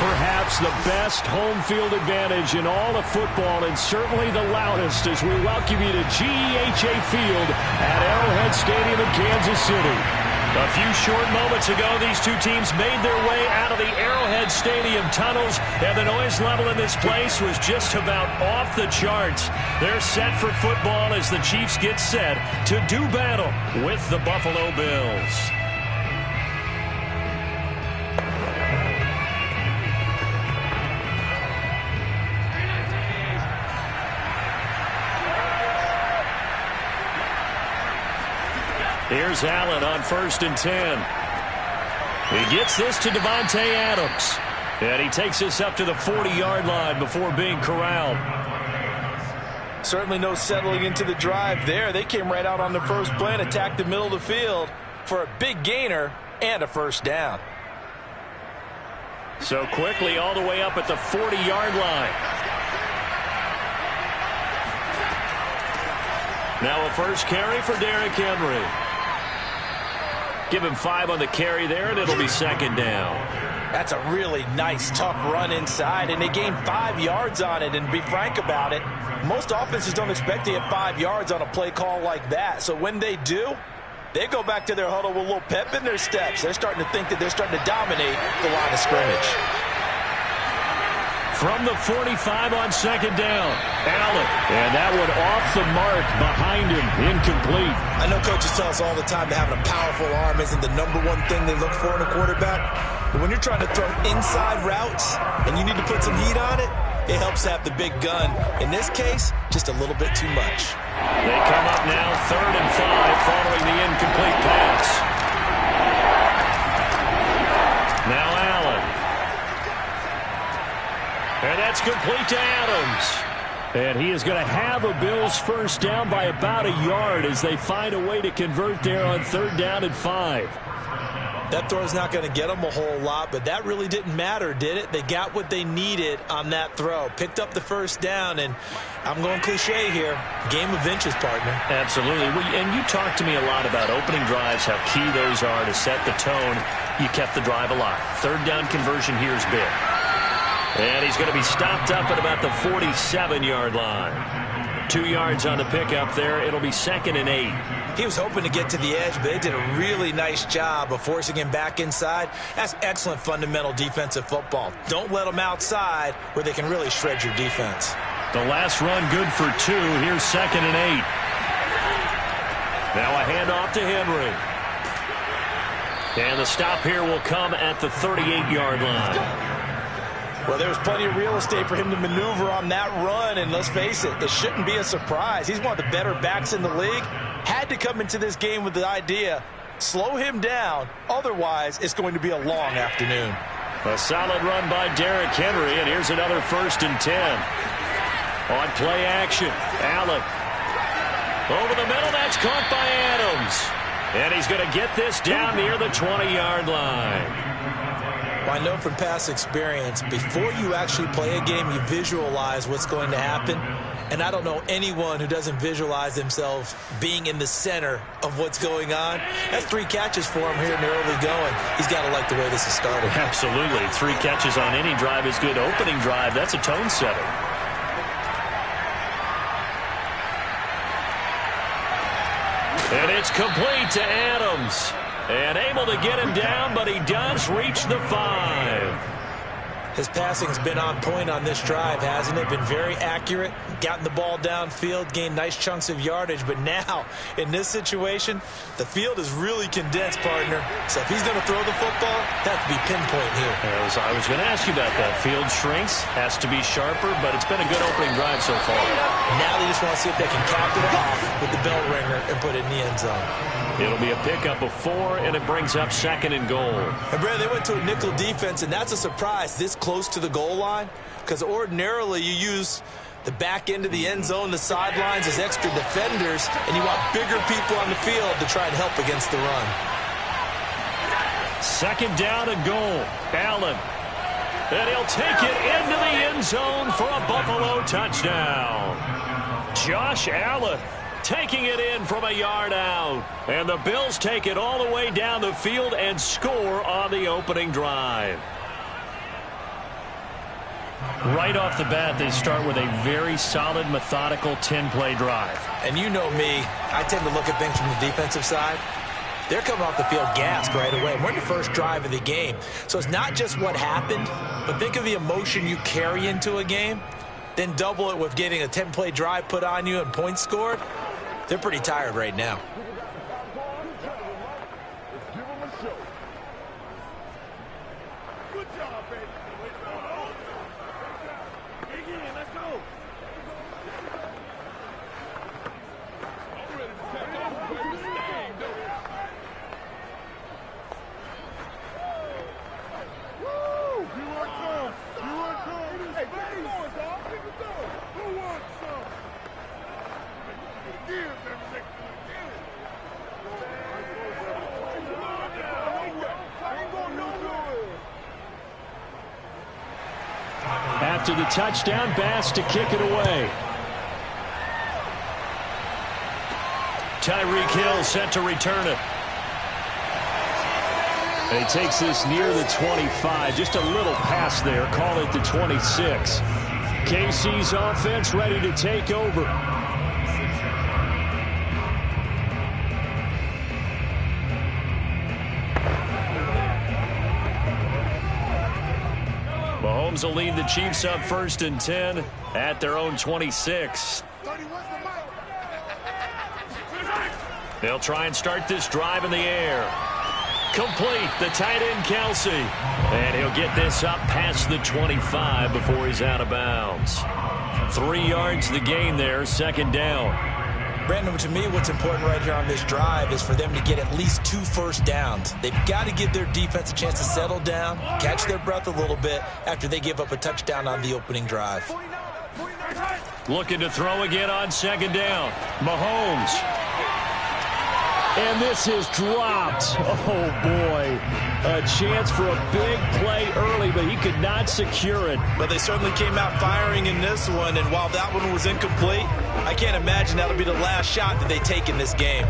Perhaps the best home field advantage in all of football, and certainly the loudest, as we welcome you to GEHA Field at Arrowhead Stadium in Kansas City. A few short moments ago, these two teams made their way out of the Arrowhead Stadium tunnels, and the noise level in this place was just about off the charts. They're set for football as the Chiefs get set to do battle with the Buffalo Bills. Here's Allen on 1st and 10. He gets this to Davante Adams. And he takes us up to the 40-yard line before being corralled. Certainly no settling into the drive there. They came right out on the first play and attacked the middle of the field for a big gainer and a first down. So quickly all the way up at the 40-yard line. Now a first carry for Derrick Henry. Give him 5 on the carry there, and it'll be 2nd down. That's a really nice, tough run inside, and they gained 5 yards on it. And to be frank about it, most offenses don't expect to get 5 yards on a play call like that. So when they do, they go back to their huddle with a little pep in their steps. They're starting to think that they're starting to dominate the line of scrimmage. From the 45 on 2nd down, Allen. And that one off the mark behind him, incomplete. I know coaches tell us all the time that having a powerful arm isn't the #1 thing they look for in a quarterback. But when you're trying to throw inside routes and you need to put some heat on it, it helps have the big gun. In this case, just a little bit too much. They come up now 3rd and 5 following the incomplete pass. Now Allen. And that's complete to Adams. And he is going to have a Bills first down by about a yard as they find a way to convert there on 3rd down and 5. That throw's not going to get them a whole lot, but that really didn't matter, did it? They got what they needed on that throw. Picked up the first down, and I'm going cliche here. Game of inches, partner. Absolutely. And you talked to me a lot about opening drives, how key those are to set the tone. You kept the drive alive. 3rd down conversion here is big. And he's going to be stopped up at about the 47-yard line. 2 yards on the pickup there. It'll be 2nd and 8. He was hoping to get to the edge, but they did a really nice job of forcing him back inside. That's excellent fundamental defensive football. Don't let them outside where they can really shred your defense. The last run good for 2. Here's 2nd and 8. Now a handoff to Henry. And the stop here will come at the 38-yard line. Well, there's plenty of real estate for him to maneuver on that run, and let's face it, it shouldn't be a surprise. He's one of the better backs in the league. Had to come into this game with the idea, slow him down, otherwise it's going to be a long afternoon. A solid run by Derrick Henry, and here's another 1st and 10. On play action, Allen. Over the middle, that's caught by Adams. And he's going to get this down near the 20-yard line. Well, I know from past experience, before you actually play a game, you visualize what's going to happen. And I don't know anyone who doesn't visualize themselves being in the center of what's going on. That's 3 catches for him here in the early going. He's got to like the way this is started. Absolutely. 3 catches on any drive is good. Opening drive, that's a tone setter. And it's complete to Adams. And able to get him down, but he does reach the 5. His passing's been on point on this drive, hasn't it? Been very accurate, gotten the ball downfield, gained nice chunks of yardage. But now, in this situation, the field is really condensed, partner. So if he's going to throw the football, that could be pinpoint here. I was going to ask you about that. Field shrinks, has to be sharper, but it's been a good opening drive so far. Now they just want to see if they can cap it off with the bell ringer and put it in the end zone. It'll be a pickup of 4, and it brings up 2nd and goal. And, Brad, they went to a nickel defense, and that's a surprise this close to the goal line, because ordinarily you use the back end of the end zone, the sidelines as extra defenders, and you want bigger people on the field to try and help against the run. 2nd down and goal. Allen. And he'll take it into the end zone for a Buffalo touchdown. Josh Allen taking it in from a yard out. And the Bills take it all the way down the field and score on the opening drive. Right off the bat, they start with a very solid, methodical 10-play drive. And you know me, I tend to look at things from the defensive side. they're coming off the field gassed right away. We're in the first drive of the game. So it's not just what happened, but think of the emotion you carry into a game, then double it with getting a 10-play drive put on you and points scored. They're pretty tired right now. After the touchdown, Bass to kick it away. Tyreek Hill set to return it. And he takes this near the 25. Just a little pass there. Call it the 26. KC's offense ready to take over. Mahomes will lead the Chiefs up 1st and 10 at their own 26. They'll try and start this drive in the air. Complete, the tight end Kelsey. And he'll get this up past the 25 before he's out of bounds. 3 yards the gain there, 2nd down. Brandon, to me, what's important right here on this drive is for them to get at least 2 first downs. They've got to give their defense a chance to settle down, catch their breath a little bit after they give up a touchdown on the opening drive. Looking to throw again on 2nd down. Mahomes. And this is dropped. Oh, boy. A chance for a big play early, but he could not secure it. But they certainly came out firing in this one, and while that one was incomplete, I can't imagine that'll be the last shot that they take in this game.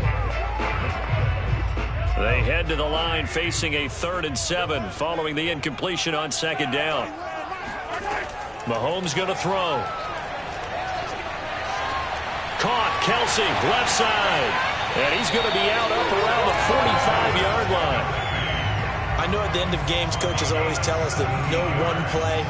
They head to the line facing a 3rd and 7 following the incompletion on 2nd down. Mahomes going to throw. Caught. Kelsey, left side. And he's going to be out up around the 45-yard line. I know at the end of games, coaches always tell us that no one play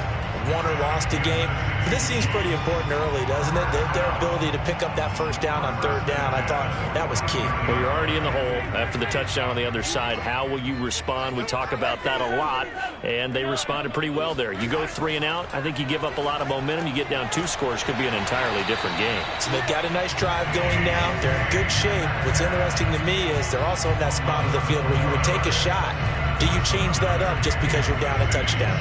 won or lost a game. But this seems pretty important early, doesn't it? Their ability to pick up that first down on 3rd down, I thought that was key. Well, you're already in the hole after the touchdown on the other side. How will you respond? We talk about that a lot, and they responded pretty well there. You go 3 and out, I think you give up a lot of momentum. You get down 2 scores, could be an entirely different game. So they've got a nice drive going now. They're in good shape. What's interesting to me is they're also in that spot of the field where you would take a shot. Do you change that up just because you're down a touchdown?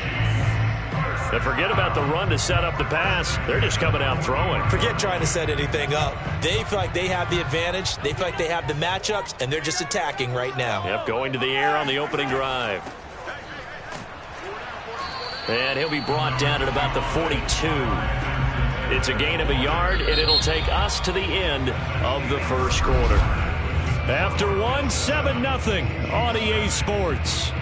But forget about the run to set up the pass. They're just coming out throwing. Forget trying to set anything up. They feel like they have the advantage. They feel like they have the matchups, and they're just attacking right now. Yep, going to the air on the opening drive. And he'll be brought down at about the 42. It's a gain of a yard, and it'll take us to the end of the first quarter. After 1, 7-0 on EA Sports.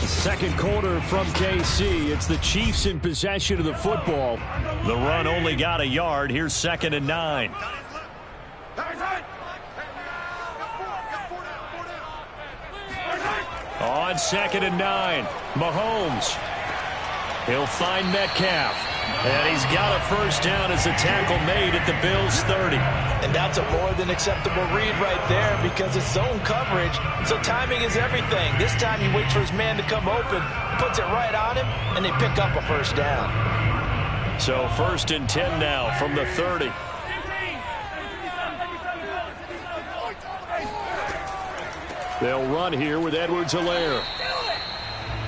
Second quarter from KC. It's the Chiefs in possession of the football. The run only got a yard. Here's 2nd and 9. On 2nd and 9, Mahomes. He'll find Metcalf. And he's got a first down as a tackle made at the Bills' 30. And that's a more than acceptable read right there because it's zone coverage, so timing is everything. This time he waits for his man to come open, puts it right on him, and they pick up a first down. So 1st and 10 now from the 30. They'll run here with Edwards-Helaire.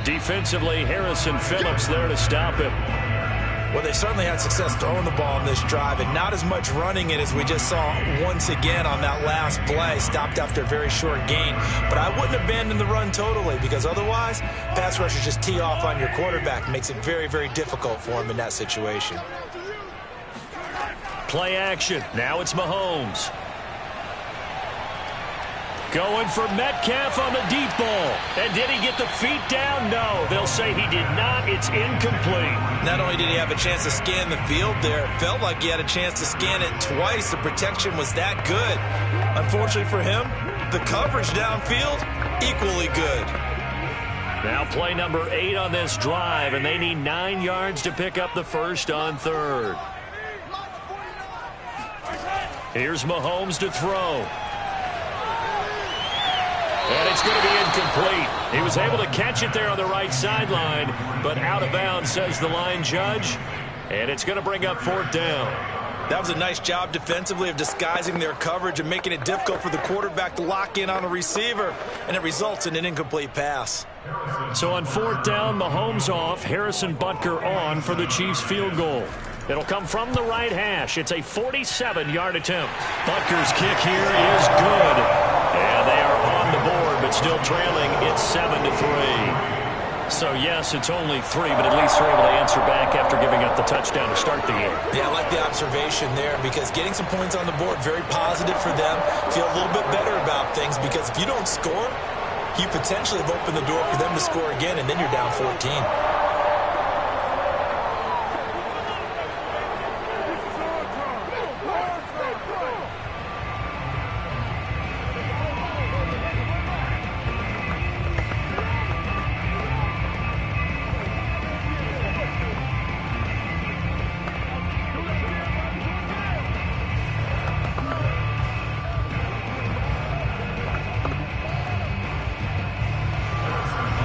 Defensively, Harrison Phillips there to stop it. Well, they certainly had success throwing the ball in this drive, and not as much running it as we just saw once again on that last play. Stopped after a very short gain. But I wouldn't abandon the run totally, because otherwise, pass rushers just tee off on your quarterback. Makes it very, very difficult for him in that situation. Play action. Now it's Mahomes. Going for Metcalf on the deep ball. And did he get the feet down? No. They'll say he did not. It's incomplete. Not only did he have a chance to scan the field there, it felt like he had a chance to scan it twice. The protection was that good. Unfortunately for him, the coverage downfield, equally good. Now play number 8 on this drive, and they need 9 yards to pick up the first on third. Here's Mahomes to throw. And it's going to be incomplete. He was able to catch it there on the right sideline, but out of bounds, says the line judge. And it's going to bring up 4th down. That was a nice job defensively of disguising their coverage and making it difficult for the quarterback to lock in on a receiver, and it results in an incomplete pass. So on 4th down, Mahomes off, Harrison Butker on for the Chiefs field goal. It'll come from the right hash. It's a 47-yard attempt. Butker's kick here is good. And they are on the board, but still trailing. It's 7-3. So, yes, it's only 3, but at least they're able to answer back after giving up the touchdown to start the game. Yeah, I like the observation there because getting some points on the board, very positive for them. Feel a little bit better about things because if you don't score, you potentially have opened the door for them to score again, and then you're down 14.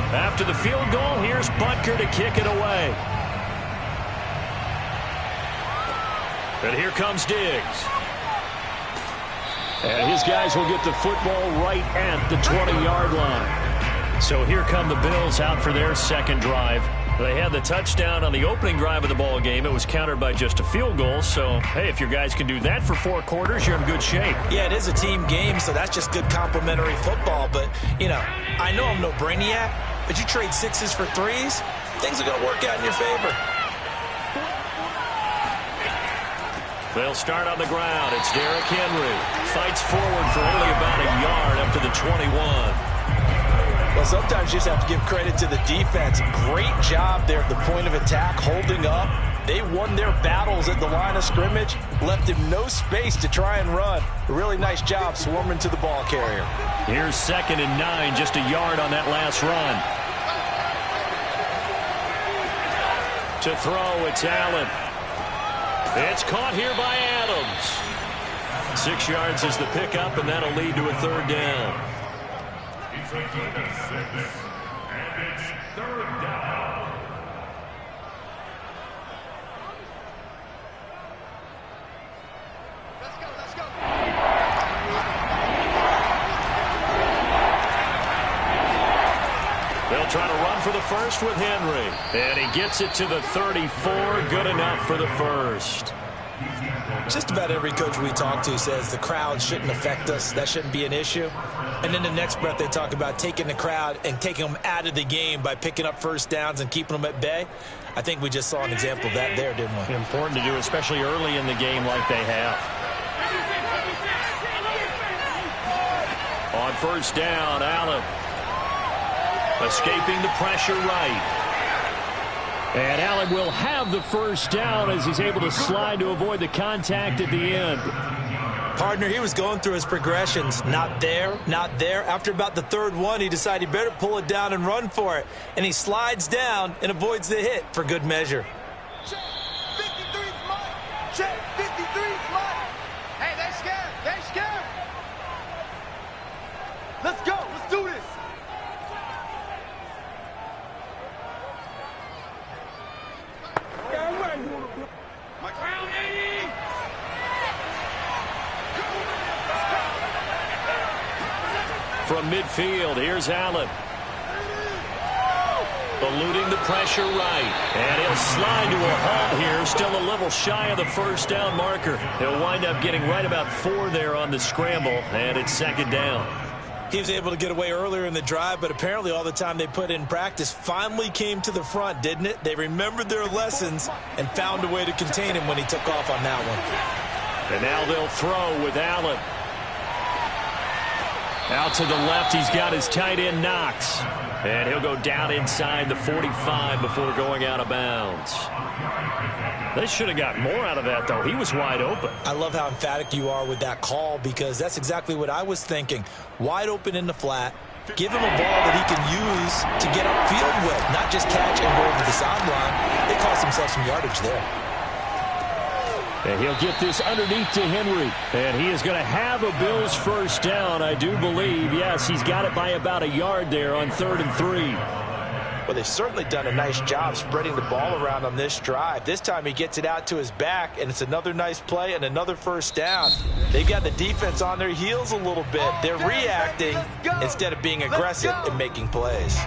After the field goal, here's Butker to kick it away. And here comes Diggs. And his guys will get the football right at the 20-yard line. So here come the Bills out for their second drive. They had the touchdown on the opening drive of the ball game. It was countered by just a field goal. So, hey, if your guys can do that for 4 quarters, you're in good shape. Yeah, it is a team game, so that's just good complimentary football. But, you know, I know I'm no brainiac, but you trade 6s for 3s, things are going to work out in your favor. They'll start on the ground. It's Derrick Henry. Fights forward for only about a yard up to the 21. Well, sometimes you just have to give credit to the defense. Great job there at the point of attack, holding up. They won their battles at the line of scrimmage, left him no space to try and run. A really nice job swarming to the ball carrier. Here's 2nd and 9, just a yard on that last run. To throw, it's Allen. It's caught here by Adams. 6 yards is the pickup, and that'll lead to a 3rd down. He's a gain of 6, and it's 3rd down. Let's go. They'll try to run for the first with Henry. And he gets it to the 34. Good enough for the first. Just about every coach we talk to says the crowd shouldn't affect us. That shouldn't be an issue. And in the next breath, they talk about taking the crowd and taking them out of the game by picking up first downs and keeping them at bay. I think we just saw an example of that there, didn't we? Important to do, especially early in the game like they have. On 1st down, Allen. Escaping the pressure right. And Allen will have the first down as he's able to slide to avoid the contact at the end. Partner, he was going through his progressions. Not there, not there. After about the 3rd one, he decided he better pull it down and run for it. And he slides down and avoids the hit for good measure. Check 53's mine. Check 53's mine. Hey, they scared. They scared. Let's go. Let's do this. From midfield, here's Allen. Eluding the pressure right. And he'll slide to a halt here. Still a little shy of the first down marker. He'll wind up getting right about 4 there on the scramble. And it's 2nd down. He was able to get away earlier in the drive, but apparently all the time they put in practice finally came to the front, didn't it? They remembered their lessons and found a way to contain him when he took off on that one. And now they'll throw with Allen. Out to the left, he's got his tight end Knox. And he'll go down inside the 45 before going out of bounds. They should have got more out of that, though. He was wide open. I love how emphatic you are with that call, because that's exactly what I was thinking. Wide open in the flat. Give him a ball that he can use to get upfield with, not just catch and go over the sideline. They cost themselves some yardage there. And he'll get this underneath to Henry. And he is going to have a Bills first down, I do believe. Yes, he's got it by about a yard there on 3rd and 3. Well, they've certainly done a nice job spreading the ball around on this drive. This time he gets it out to his back, and it's another nice play and another first down. They've got the defense on their heels a little bit. They're reacting instead of being aggressive and making plays.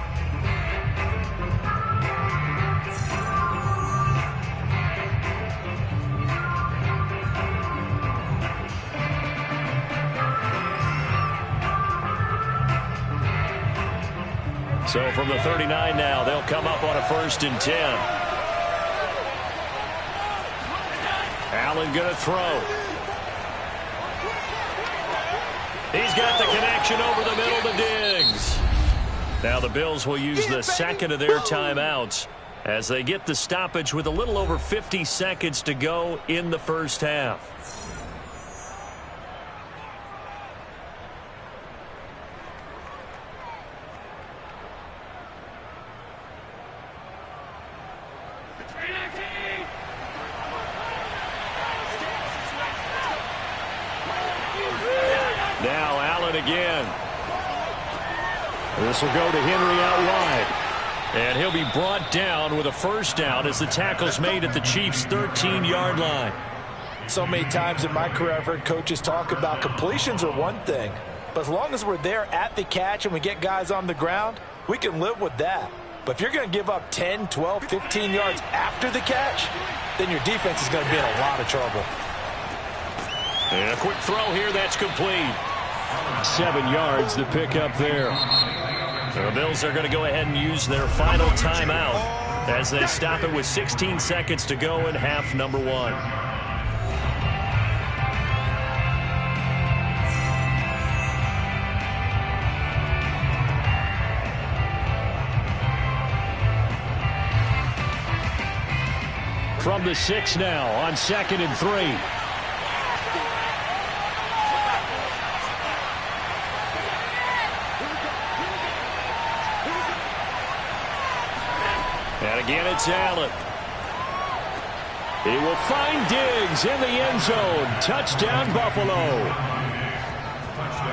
So from the 39 now, they'll come up on a 1st and 10. Allen going to throw. He's got the connection over the middle to Diggs. Now the Bills will use the second of their timeouts as they get the stoppage with a little over 50 seconds to go in the first half. Now Allen again. This will go to Henry out wide. And he'll be brought down with a first down as the tackle's made at the Chiefs' 13-yard line. So many times in my career I've heard coaches talk about completions are one thing, but as long as we're there at the catch and we get guys on the ground, we can live with that. But if you're going to give up 10, 12, 15 yards after the catch, then your defense is going to be in a lot of trouble. And a quick throw here, that's complete. 7 yards to pick up there. The Bills are going to go ahead and use their final timeout as they stop it with 16 seconds to go in half number 1. From the 6 now on 2nd and 3. And again, it's Allen. He will find Diggs in the end zone. Touchdown, Buffalo.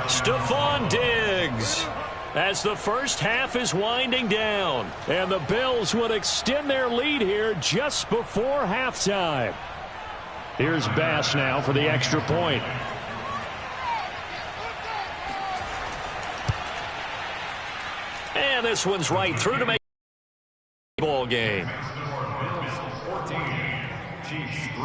Stephon Diggs. As the first half is winding down. And the Bills would extend their lead here just before halftime. Here's Bass now for the extra point. And this one's right through to make ball game. 14, Chiefs 3.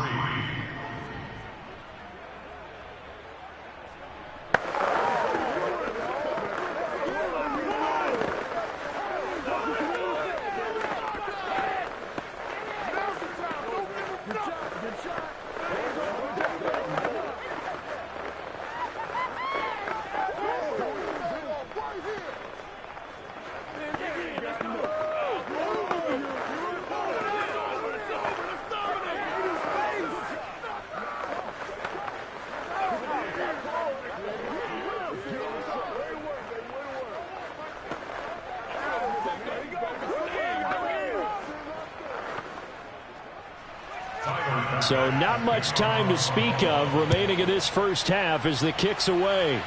So not much time to speak of remaining in this first half as the kick's away.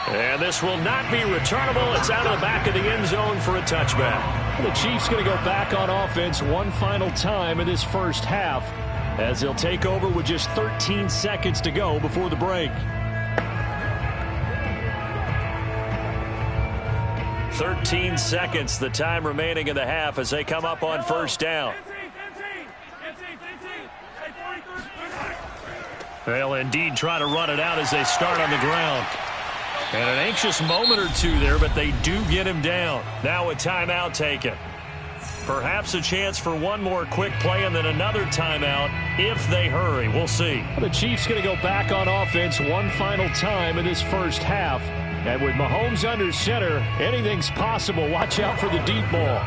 And this will not be returnable. It's out of the back of the end zone for a touchback. The Chiefs going to go back on offense one final time in this first half as they'll take over with just 13 seconds to go before the break. 13 seconds, the time remaining in the half as they come up on first down. They'll indeed try to run it out as they start on the ground. And an anxious moment or two there, but they do get him down. Now a timeout taken. Perhaps a chance for one more quick play and then another timeout if they hurry. We'll see. The Chiefs going to go back on offense one final time in this first half. And with Mahomes under center, anything's possible. Watch out for the deep ball.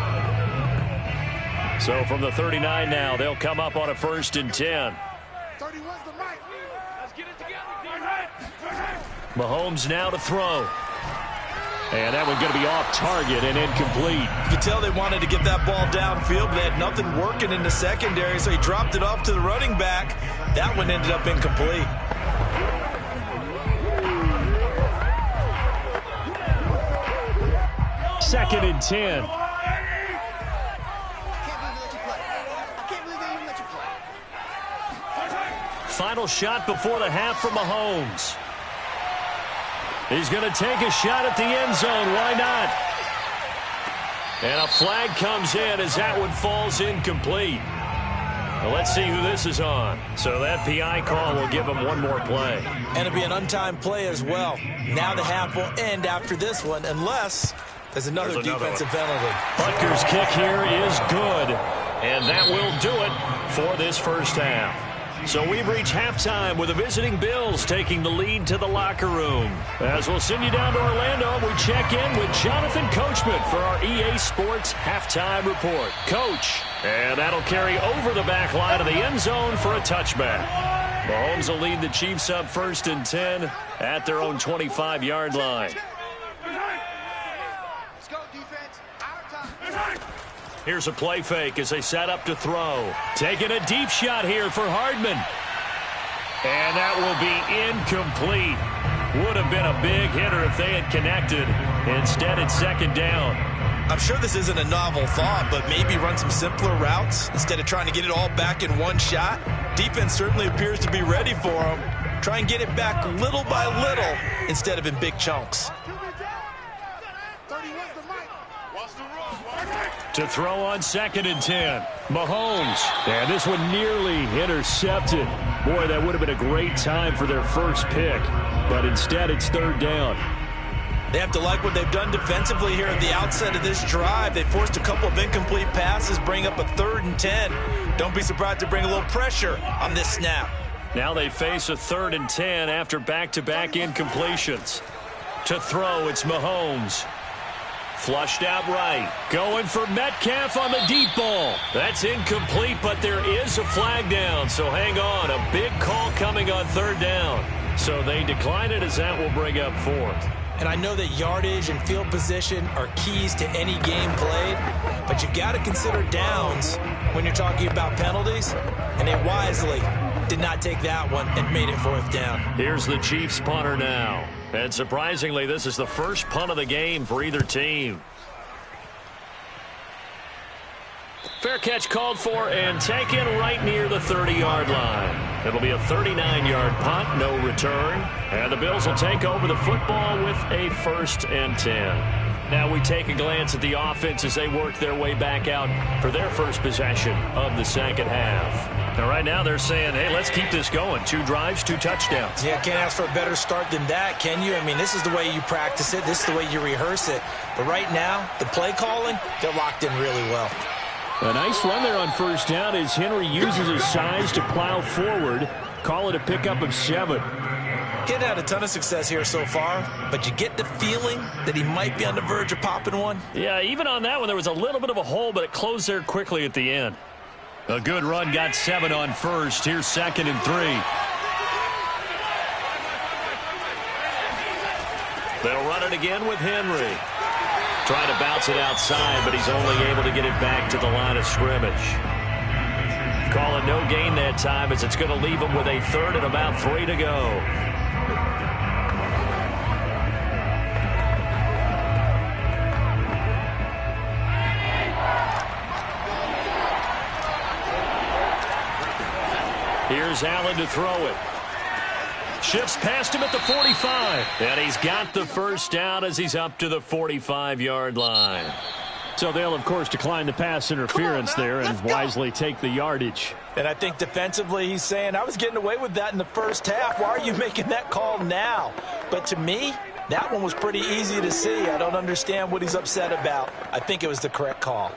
So from the 39 now, they'll come up on a 1st and 10. 31's the mic. Let's get it together. Mahomes now to throw. And that one going to be off target and incomplete. You can tell they wanted to get that ball downfield, but they had nothing working in the secondary, so he dropped it off to the running back. That one ended up incomplete. Second and 10. Final shot before the half for Mahomes. He's going to take a shot at the end zone. Why not? And a flag comes in as that one falls incomplete. Well, let's see who this is on. So that PI call will give him one more play. And it'll be an untimed play as well. Now the half will end after this one unless there's another defensive penalty. Butker's kick here is good. And that will do it for this first half. So we've reached halftime with the visiting Bills taking the lead to the locker room. As we'll send you down to Orlando, we check in with Jonathan Coachman for our EA Sports Halftime Report. Coach, and that'll carry over the back line of the end zone for a touchback. Mahomes will lead the Chiefs up 1st and 10 at their own 25-yard line. Let's go, defense. Our time. Here's a play fake as they set up to throw. Taking a deep shot here for Hardman. And that will be incomplete. Would have been a big hitter if they had connected. Instead, it's 2nd down. I'm sure this isn't a novel thought, but maybe run some simpler routes instead of trying to get it all back in one shot. Defense certainly appears to be ready for him. Try and get it back little by little instead of in big chunks. To throw on 2nd and 10. Mahomes. And this one nearly intercepted. Boy, that would have been a great time for their first pick. But instead, it's 3rd down. They have to like what they've done defensively here at the outset of this drive. They forced a couple of incomplete passes, bring up a 3rd and 10. Don't be surprised to bring a little pressure on this snap. Now they face a 3rd and 10 after back-to-back incompletions. To throw, it's Mahomes. Flushed out right. Going for Metcalf on the deep ball. That's incomplete, but there is a flag down, so hang on. A big call coming on 3rd down. So they decline it as that will bring up 4th. And I know that yardage and field position are keys to any game played, but you've got to consider downs when you're talking about penalties, and they wisely did not take that one and made it 4th down. Here's the Chiefs punter now. And surprisingly, this is the first punt of the game for either team. Fair catch called for and taken right near the 30-yard line. It'll be a 39-yard punt, no return. And the Bills will take over the football with a 1st and 10. Now we take a glance at the offense as they work their way back out for their first possession of the second half. Now right now they're saying, hey, let's keep this going. 2 drives, 2 touchdowns. Yeah, can't ask for a better start than that, can you? I mean, this is the way you practice it. This is the way you rehearse it. But right now, the play calling, they're locked in really well. A nice run there on 1st down as Henry uses his size to plow forward. Call it a pickup of 7. He hadn't had a ton of success here so far, but you get the feeling that he might be on the verge of popping one. Yeah, even on that one, there was a little bit of a hole, but it closed there quickly at the end. A good run, got 7 on 1st. Here's 2nd and 3. They'll run it again with Henry. Trying to bounce it outside, but he's only able to get it back to the line of scrimmage. Call it no gain that time as it's going to leave him with a 3rd and about 3 to go. Here's Allen to throw it. Shifts past him at the 45. And he's got the 1st down as he's up to the 45-yard line. So they'll, of course, decline the pass interference there and wisely take the yardage. And I think defensively he's saying, I was getting away with that in the first half. Why are you making that call now? But to me, that one was pretty easy to see. I don't understand what he's upset about. I think it was the correct call.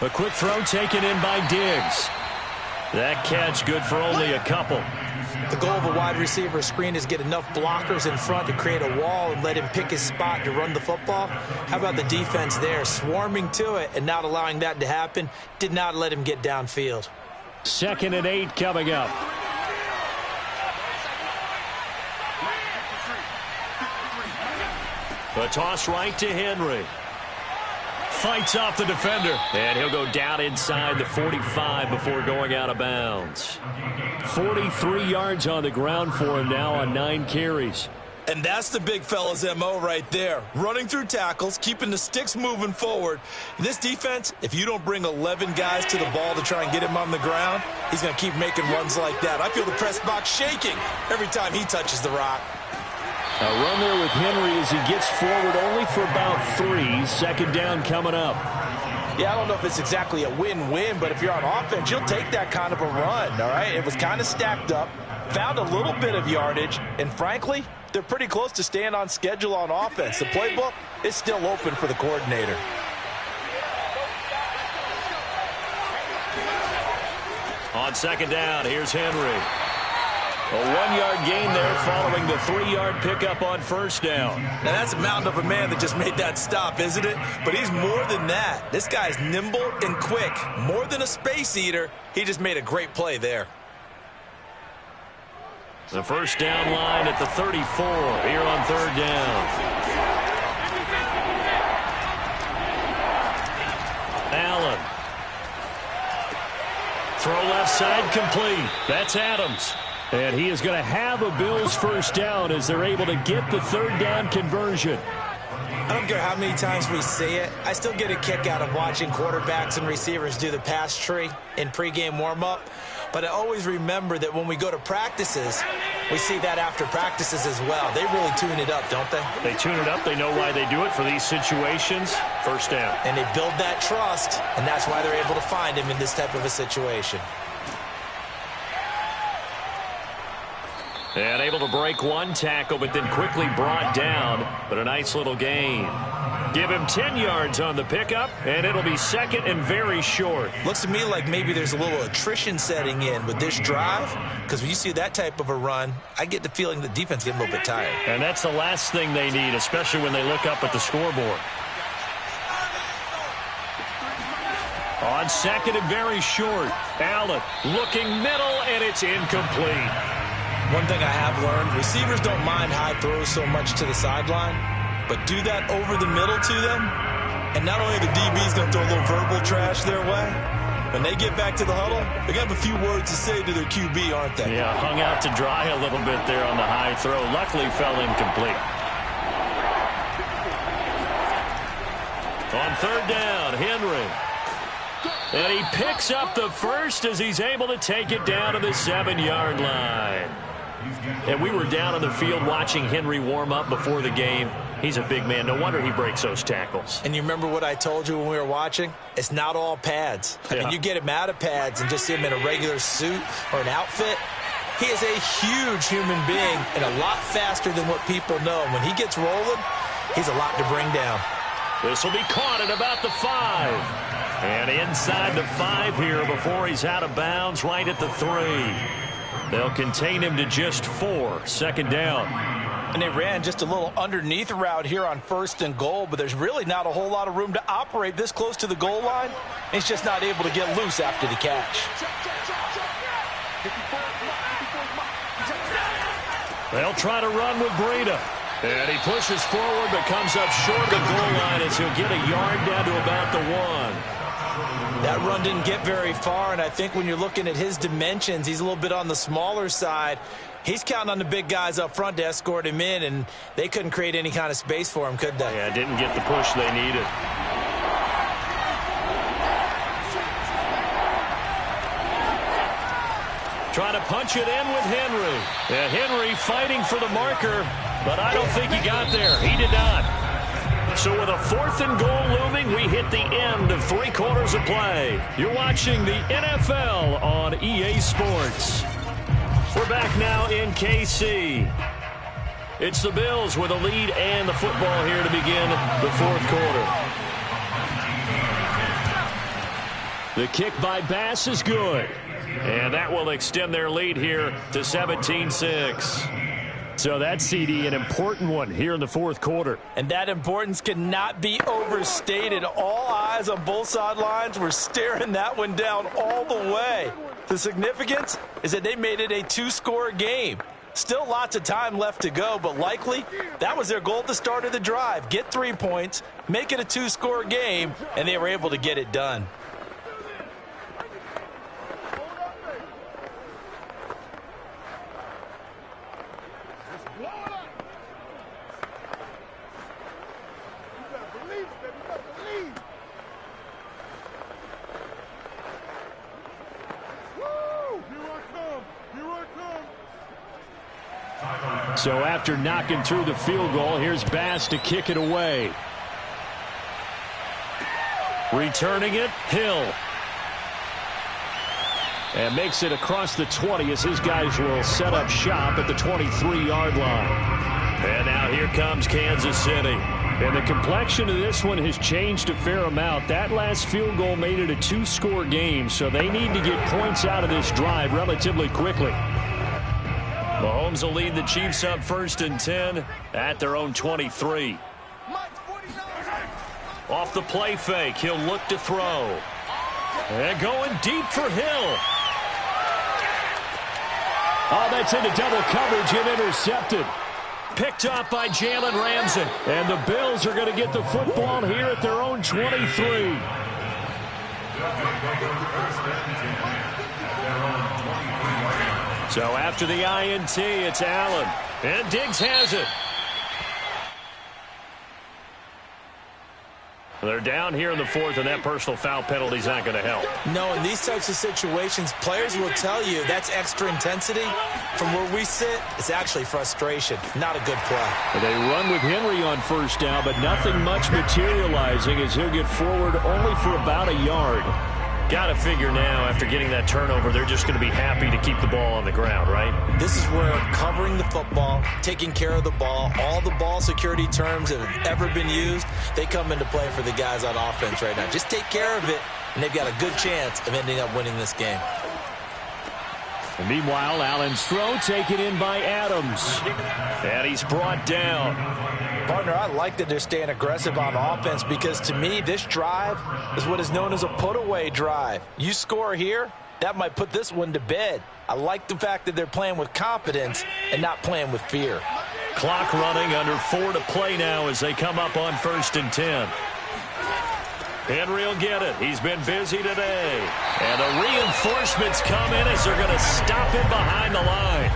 A quick throw taken in by Diggs. That catch good for only a couple. The goal of a wide receiver screen is get enough blockers in front to create a wall and let him pick his spot to run the football. How about the defense there, swarming to it and not allowing that to happen? Did not let him get downfield. 2nd and 8 coming up. A toss right to Henry. Fights off the defender, and he'll go down inside the 45 before going out of bounds. 43 yards on the ground for him now on 9 carries. And that's the big fella's MO right there. Running through tackles, keeping the sticks moving forward. This defense, if you don't bring 11 guys to the ball to try and get him on the ground, he's going to keep making runs like that. I feel the press box shaking every time he touches the rock. A run there with Henry as he gets forward only for about 3. 2nd down coming up. Yeah, I don't know if it's exactly a win-win, but if you're on offense, you'll take that kind of a run, all right? It was kind of stacked up, found a little bit of yardage, and frankly, they're pretty close to staying on schedule on offense. The playbook is still open for the coordinator. On 2nd down, here's Henry. A 1-yard gain there following the 3-yard pickup on 1st down. Now, that's a mountain of a man that just made that stop, isn't it? But he's more than that. This guy's nimble and quick. More than a space eater, he just made a great play there. The 1st down line at the 34 here on 3rd down. Allen. Throw left side complete. That's Adams. And he is going to have a Bills 1st down as they're able to get the 3rd down conversion. I don't care how many times we say it, I still get a kick out of watching quarterbacks and receivers do the pass tree in pregame warm-up. But I always remember that when we go to practices, we see that after practices as well. They really tune it up, don't they? They tune it up. They know why they do it for these situations. 1st down. And they build that trust, and that's why they're able to find him in this type of a situation. And able to break 1 tackle, but then quickly brought down. But a nice little gain. Give him 10 yards on the pickup, and it'll be 2nd and very short. Looks to me like maybe there's a little attrition setting in with this drive, because when you see that type of a run, I get the feeling the defense getting a little bit tired. And that's the last thing they need, especially when they look up at the scoreboard. On 2nd and very short, Allen looking middle, and it's incomplete. One thing I have learned, receivers don't mind high throws so much to the sideline, but do that over the middle to them, and not only the DB's going to throw a little verbal trash their way, when they get back to the huddle, they're going to have a few words to say to their QB, aren't they? Yeah, hung out to dry a little bit there on the high throw. Luckily fell incomplete. On 3rd down, Henry. And he picks up the 1st as he's able to take it down to the 7-yard line. And we were down on the field watching Henry warm up before the game. He's a big man. No wonder he breaks those tackles. And you remember what I told you when we were watching? It's not all pads. I mean, you get him out of pads and just see him in a regular suit or an outfit. He is a huge human being and a lot faster than what people know. When he gets rolling, he's a lot to bring down. This will be caught at about the 5. And inside the 5 here before he's out of bounds right at the 3. They'll contain him to just 4. 2nd down. And they ran just a little underneath route here on 1st and goal, but there's really not a whole lot of room to operate this close to the goal line. He's just not able to get loose after the catch. They'll try to run with Breida. And he pushes forward but comes up short of the goal line as he'll get a yard down to about the 1. That run didn't get very far, and I think when you're looking at his dimensions, he's a little bit on the smaller side. He's counting on the big guys up front to escort him in, and they couldn't create any kind of space for him, could they? Yeah, didn't get the push they needed. Trying to punch it in with Henry. And Henry fighting for the marker, but I don't think he got there. He did not. So with a 4th and goal looming, we hit the end of 3 quarters of play. You're watching the NFL on EA Sports. We're back now in KC. It's the Bills with a lead and the football here to begin the 4th quarter. The kick by Bass is good. And that will extend their lead here to 17-6. So that CD, an important one here in the fourth quarter. And that importance cannot be overstated. All eyes on both sidelines were staring that one down all the way. The significance is that they made it a two-score game. Still lots of time left to go, but likely that was their goal at the start of the drive. Get 3 points, make it a two-score game, and they were able to get it done. So after knocking through the field goal, here's Bass to kick it away. Returning it, Hill. And makes it across the 20 as his guys will set up shop at the 23-yard line. And now here comes Kansas City. And the complexion of this one has changed a fair amount. That last field goal made it a two-score game, so they need to get points out of this drive relatively quickly. Mahomes will lead the Chiefs up 1st and 10 at their own 23. Off the play fake, he'll look to throw. And going deep for Hill. Oh, that's into double coverage and intercepted. Picked off by Jalen Ramsey. And the Bills are going to get the football here at their own 23. So after the INT, it's Allen. And Diggs has it. They're down here in the fourth, and that personal foul penalty is not going to help. No, in these types of situations, players will tell you that's extra intensity. From where we sit, it's actually frustration. Not a good play. They run with Henry on first down, but nothing much materializing as he'll get forward only for about a yard. Got to figure now, after getting that turnover, they're just going to be happy to keep the ball on the ground, right? This is where covering the football, taking care of the ball, all the ball security terms that have ever been used, they come into play for the guys on offense right now. Just take care of it, and they've got a good chance of ending up winning this game. And meanwhile, Allen's throw taken in by Adams. And he's brought down. Partner, I like that they're staying aggressive on offense because, to me, this drive is what is known as a put-away drive. You score here, that might put this one to bed. I like the fact that they're playing with confidence and not playing with fear. Clock running, under 4 to play now as they come up on 1st and 10. Henry will get it. He's been busy today. And the reinforcements come in as they're going to stop him behind the line.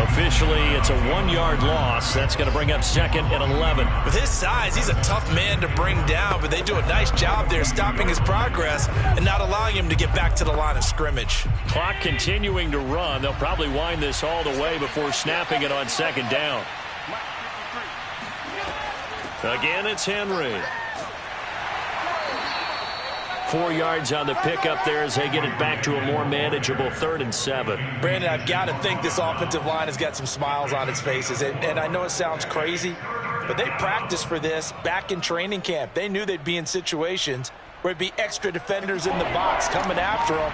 Officially, it's a 1-yard loss. That's going to bring up 2nd and 11. With his size, he's a tough man to bring down, but they do a nice job there stopping his progress and not allowing him to get back to the line of scrimmage. Clock continuing to run. They'll probably wind this all the way before snapping it on 2nd down. Again, it's Henry. 4 yards on the pickup there as they get it back to a more manageable 3rd and 7. Brandon, I've got to think this offensive line has got some smiles on its faces. And I know it sounds crazy, but they practiced for this back in training camp. They knew they'd be in situations where it'd be extra defenders in the box coming after them,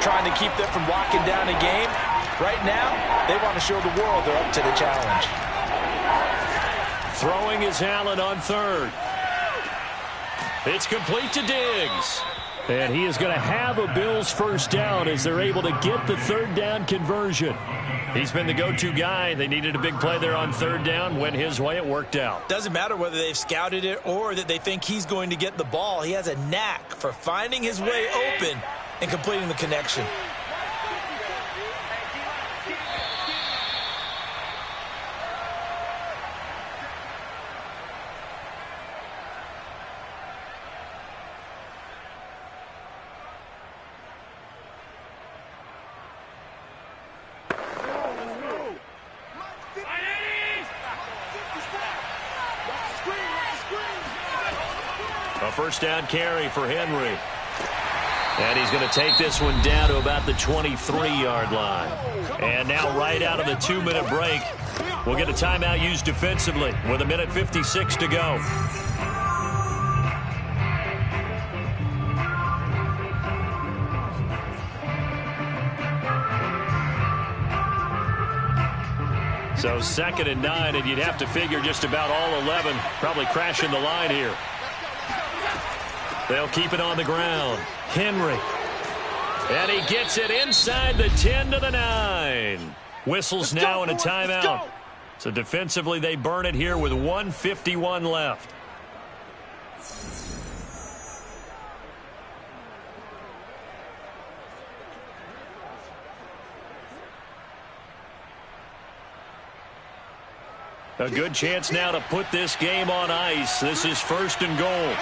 trying to keep them from locking down a game. Right now, they want to show the world they're up to the challenge. Throwing is Allen on 3rd. It's complete to Diggs. And he is going to have a Bills first down as they're able to get the 3rd down conversion. He's been the go-to guy. They needed a big play there on 3rd down. Went his way. It worked out. Doesn't matter whether they've scouted it or that they think he's going to get the ball. He has a knack for finding his way open and completing the connection. First down carry for Henry. And he's going to take this one down to about the 23-yard line. And now right out of the 2-minute break, we'll get a timeout used defensively with 1:56 to go. So 2nd and 9, and you'd have to figure just about all 11 probably crashing the line here. They'll keep it on the ground. Henry. And he gets it inside the 10 to the 9. Whistles now in a timeout. So defensively, they burn it here with 1:51 left. A good chance now to put this game on ice. This is 1st and goal.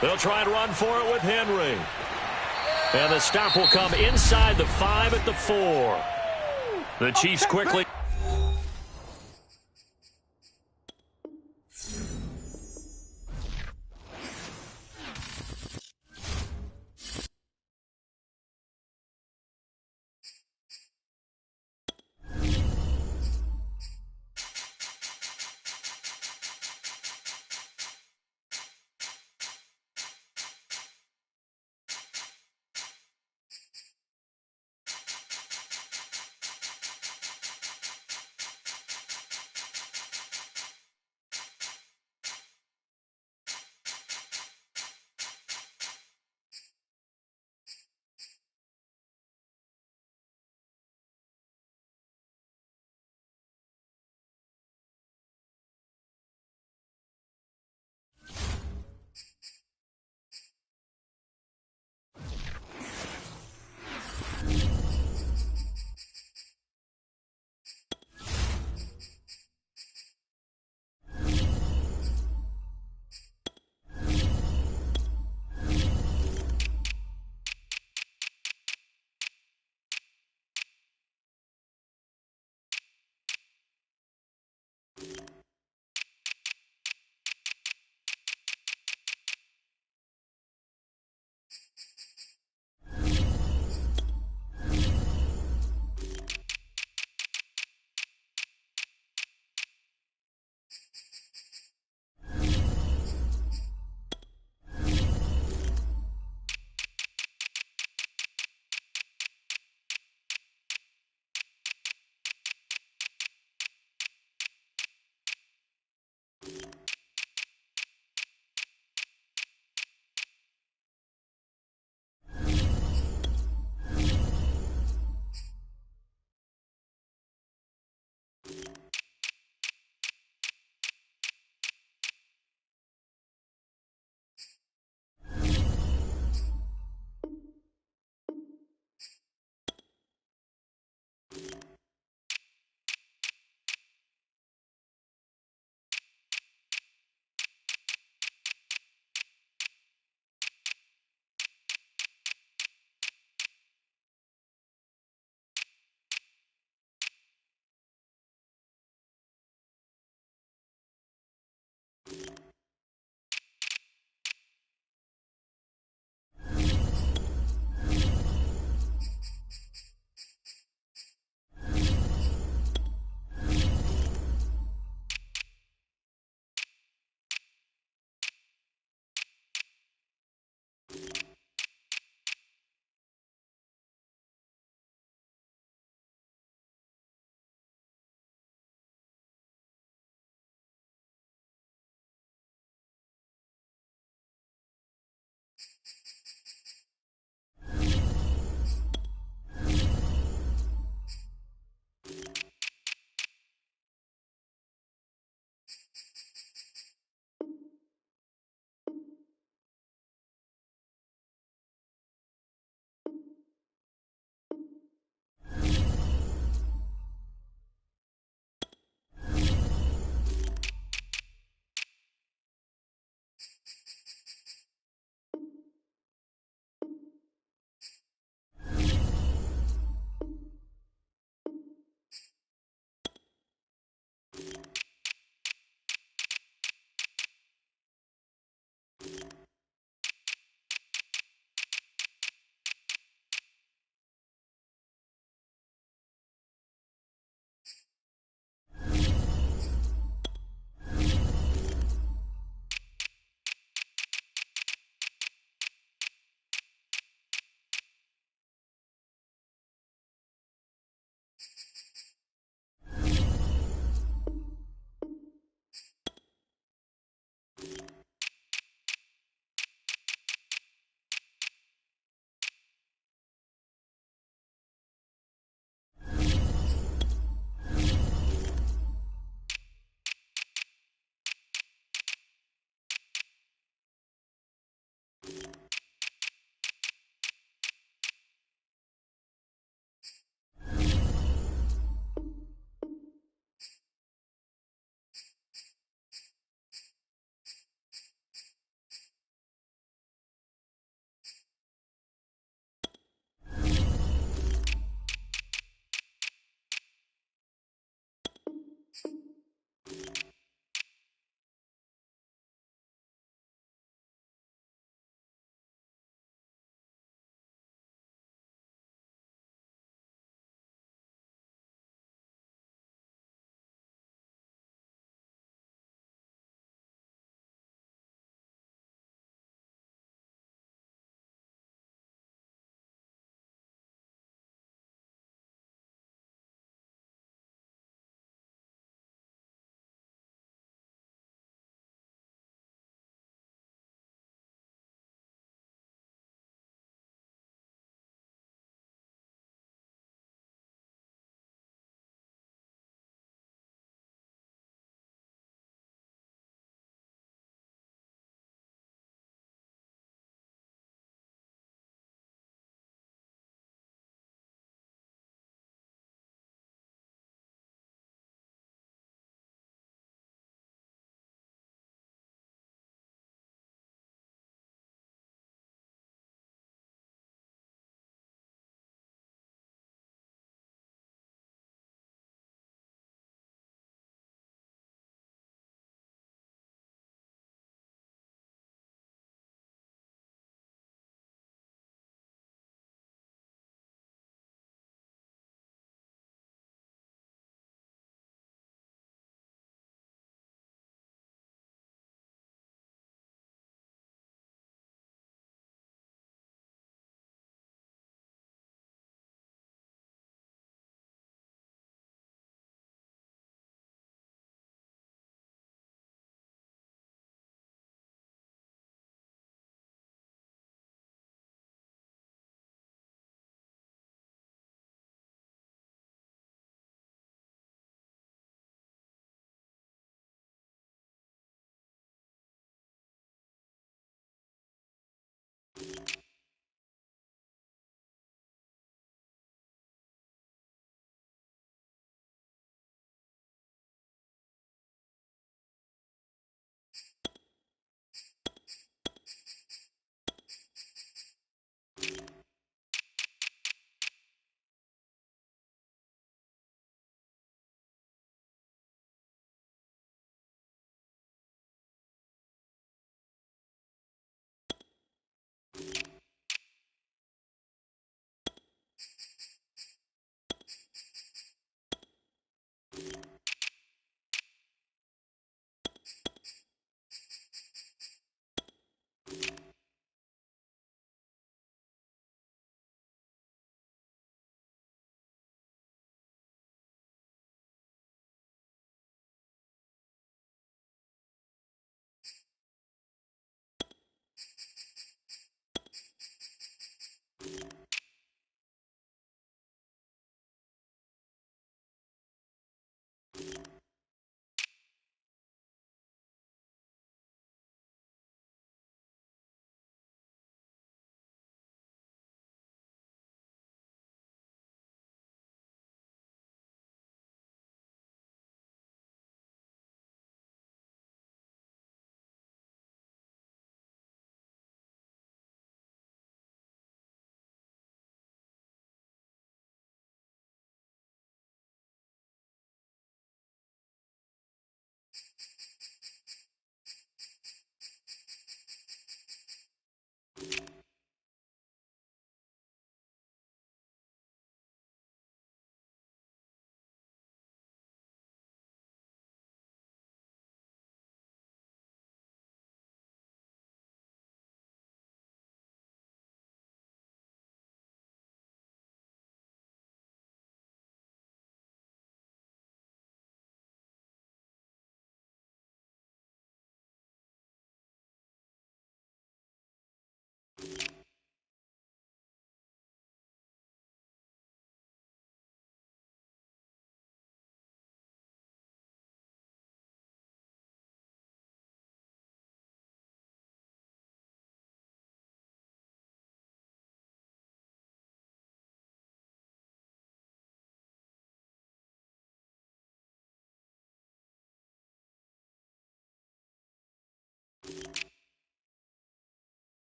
They'll try and run for it with Henry. And the stop will come inside the 5 at the 4. The Chiefs quickly.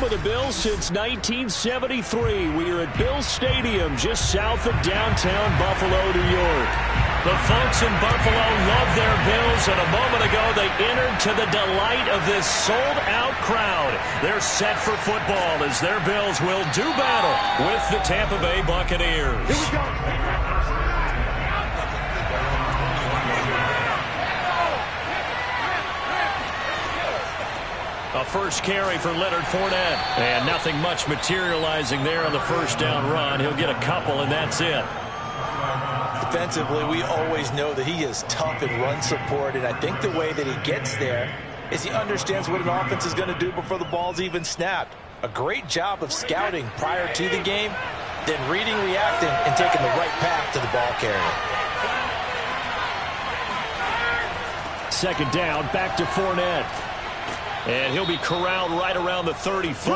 home of the Bills since 1973. We are at Bills Stadium just south of downtown Buffalo, New York. The folks in Buffalo love their Bills, and a moment ago they entered to the delight of this sold-out crowd. They're set for football as their Bills will do battle with the Tampa Bay Buccaneers. Here we go. A first carry for Leonard Fournette. And nothing much materializing there on the first down run. He'll get a couple, and that's it. Defensively, we always know that he is tough in run support, and I think the way that he gets there is he understands what an offense is going to do before the ball's even snapped. A great job of scouting prior to the game, then reading, reacting, and taking the right path to the ball carrier. Second down, back to Fournette. And he'll be corralled right around the 34.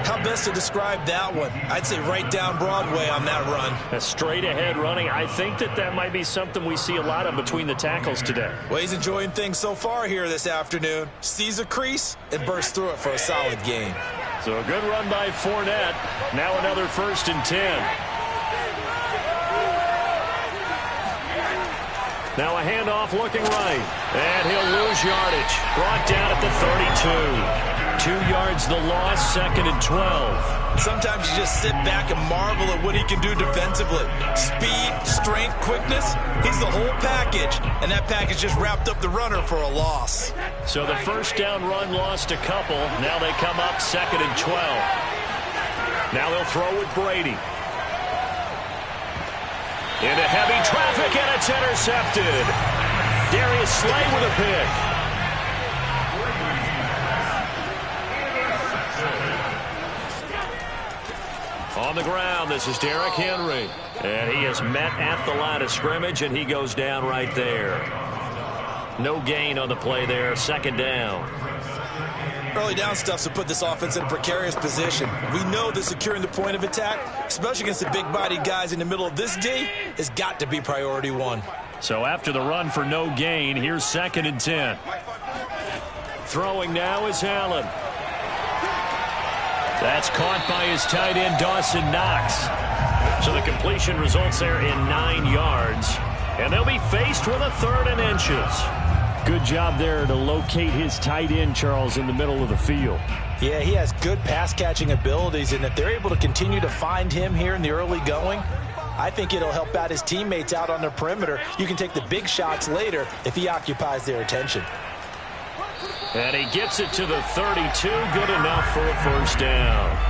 How best to describe that one? I'd say right down Broadway on that run. A straight ahead running. I think that might be something we see a lot of between the tackles today. Well, he's enjoying things so far here this afternoon. Sees a crease and bursts through it for a solid gain. So a good run by Fournette. Now another 1st and 10. Now a handoff looking right. And he'll lose yardage. Brought down at the 32. 2 yards the loss, 2nd and 12. Sometimes you just sit back and marvel at what he can do defensively. Speed, strength, quickness. He's the whole package. And that package just wrapped up the runner for a loss. So the first down run lost a couple. Now they come up 2nd and 12. Now they'll throw with Brady. Into heavy traffic, and it's intercepted. Darius Slay with a pick. On the ground, this is Derrick Henry. And he is met at the line of scrimmage, and he goes down right there. No gain on the play there, 2nd down. Early down stuff's to put this offense in a precarious position. We know that securing the point of attack, especially against the big-bodied guys in the middle of this D, has got to be priority one. So after the run for no gain, here's 2nd and 10. Throwing now is Allen. That's caught by his tight end, Dawson Knox. So the completion results there in 9 yards. And they'll be faced with a 3rd and inches. Good job there to locate his tight end, Charles, in the middle of the field. Yeah, he has good pass-catching abilities, and if they're able to continue to find him here in the early going, I think it'll help out his teammates out on their perimeter. You can take the big shots later if he occupies their attention. And he gets it to the 32, good enough for a 1st down.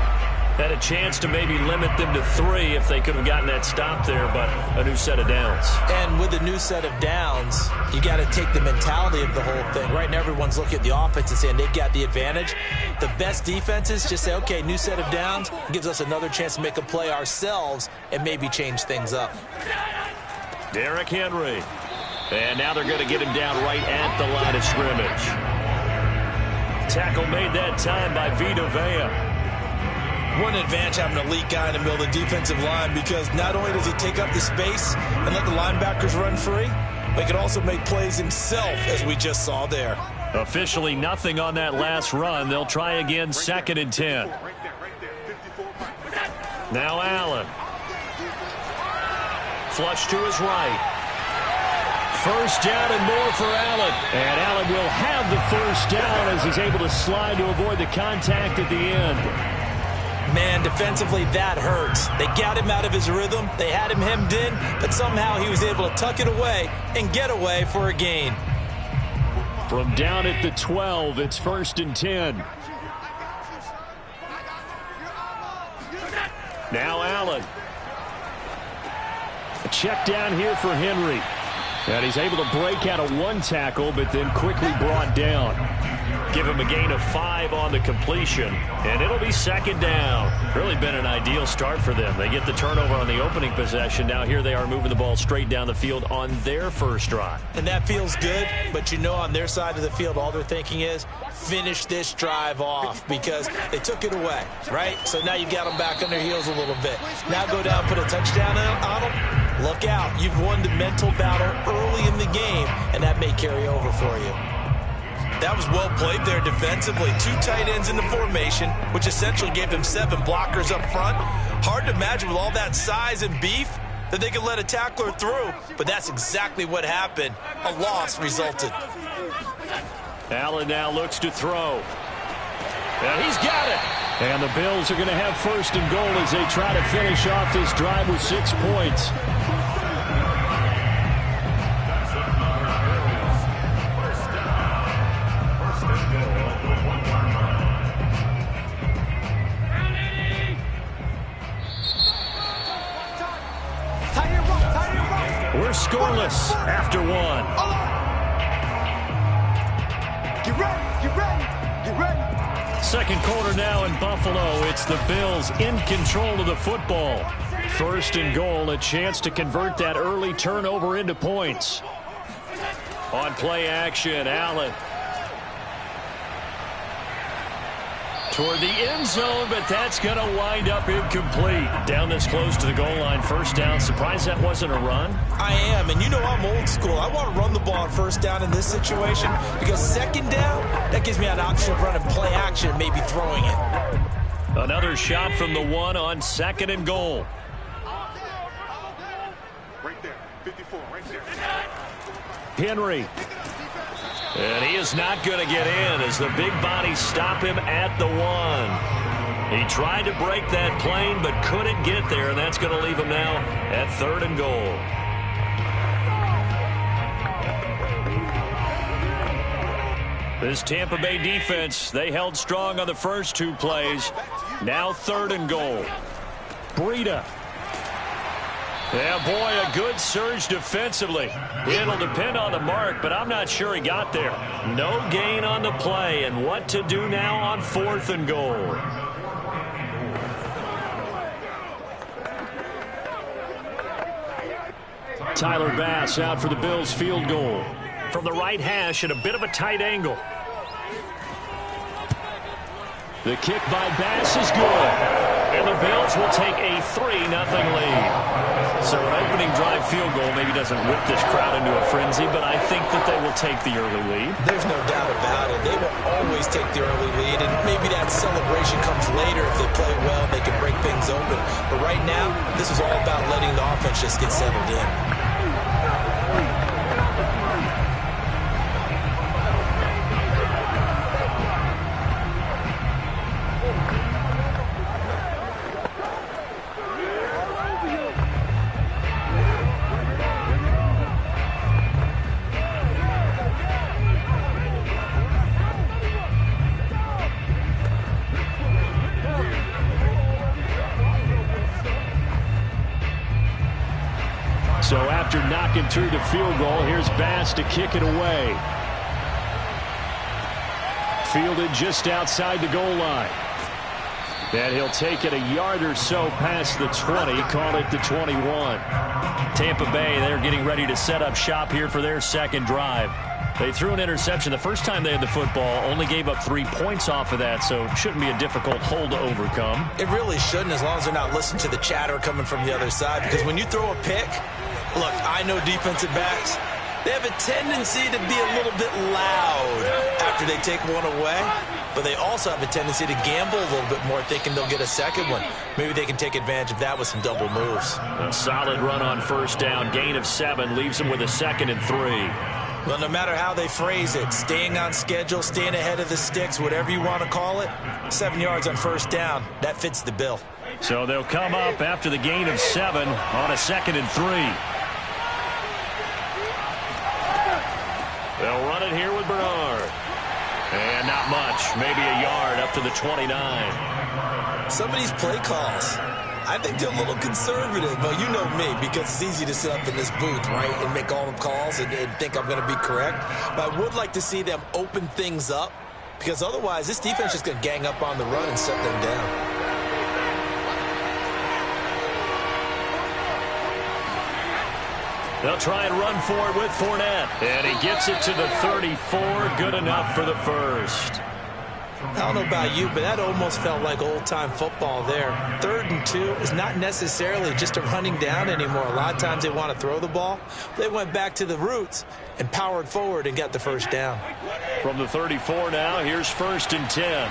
Had a chance to maybe limit them to 3 if they could have gotten that stop there, but a new set of downs. And with a new set of downs, you got to take the mentality of the whole thing. Right now, everyone's looking at the offense and saying they've got the advantage. The best defenses just say, okay, new set of downs gives us another chance to make a play ourselves and maybe change things up. Derrick Henry. And now they're going to get him down right at the line of scrimmage. Tackle made that time by Vita Vea. What an advantage having an elite guy in the middle of the defensive line, because not only does he take up the space and let the linebackers run free, but he can also make plays himself, as we just saw there. Officially nothing on that last run. They'll try again, 2nd and 10. Now Allen. Flush to his right. 1st down and more for Allen. And Allen will have the 1st down as he's able to slide to avoid the contact at the end. Man, defensively, that hurts. They got him out of his rhythm. They had him hemmed in, but somehow he was able to tuck it away and get away for a gain. From down at the 12, it's 1st and 10. Now Allen. A check down here for Henry. And he's able to break out of 1 tackle, but then quickly brought down. Give him a gain of 5 on the completion, and it'll be 2nd down. Really been an ideal start for them. They get the turnover on the opening possession. Now here they are moving the ball straight down the field on their first drive. And that feels good, but you know on their side of the field, all they're thinking is finish this drive off because they took it away, right? So now you got them back on their heels a little bit. Now go down, put a touchdown on them. Look out. You've won the mental battle early in the game, and that may carry over for you. That was well played there defensively. 2 tight ends in the formation, which essentially gave them 7 blockers up front. Hard to imagine with all that size and beef that they could let a tackler through, but that's exactly what happened. A loss resulted. Allen now looks to throw. And he's got it. And the Bills are going to have first and goal as they try to finish off this drive with 6 points. We're scoreless after 1. Get ready, get ready, get ready. Second quarter now in Buffalo. It's the Bills in control of the football. First and goal, a chance to convert that early turnover into points. On play action, Allen. Toward the end zone, but that's going to wind up incomplete. Down this close to the goal line, first down. Surprised that wasn't a run? I am, and you know I'm old school. I want to run the ball on first down in this situation because second down, that gives me an option of running play action and maybe throwing it. Another shot from the 1 on second and goal. Right there, 54, right there. Henry. And he is not going to get in as the big bodies stop him at the 1. He tried to break that plane but couldn't get there, and that's going to leave him now at third and goal. This Tampa Bay defense, they held strong on the first 2 plays. Now third and goal. Breida. Yeah, boy, a good surge defensively. It'll depend on the mark, but I'm not sure he got there. No gain on the play, and what to do now on fourth and goal. Tyler Bass out for the Bills field goal. From the right hash at a bit of a tight angle. The kick by Bass is good. And the Bills will take a 3-0 lead. So an opening drive field goal maybe doesn't whip this crowd into a frenzy, but I think that they will take the early lead. There's no doubt about it. They will always take the early lead, and maybe that celebration comes later if they play well and they can break things open. But right now, this is all about letting the offense just get settled in. So after knocking through the field goal, here's Bass to kick it away. Fielded just outside the goal line. And he'll take it a yard or so past the 20, call it the 21. Tampa Bay, they're getting ready to set up shop here for their second drive. They threw an interception the first time they had the football, only gave up 3 points off of that, so it shouldn't be a difficult hole to overcome. It really shouldn't, as long as they're not listening to the chatter coming from the other side, because when you throw a pick, look, I know defensive backs, they have a tendency to be a little bit loud after they take one away, but they also have a tendency to gamble a little bit more, thinking they'll get a second one. Maybe they can take advantage of that with some double moves. A solid run on first down, gain of 7, leaves them with a 2nd and 3. Well, no matter how they phrase it, staying on schedule, staying ahead of the sticks, whatever you want to call it, 7 yards on first down, that fits the bill. So they'll come up after the gain of 7 on a 2nd and 3. They'll run it here with Bernard. And not much, maybe a yard up to the 29. Some of these play calls, I think they're a little conservative, but you know me, because it's easy to sit up in this booth, right, and make all the calls and think I'm going to be correct. But I would like to see them open things up, because otherwise this defense is going to gang up on the run and shut them down. They'll try and run for it with Fournette. And he gets it to the 34. Good enough for the first. I don't know about you, but that almost felt like old-time football there. 3rd and 2 is not necessarily just a running down anymore. A lot of times they want to throw the ball. They went back to the roots and powered forward and got the first down. From the 34 now, here's 1st and 10.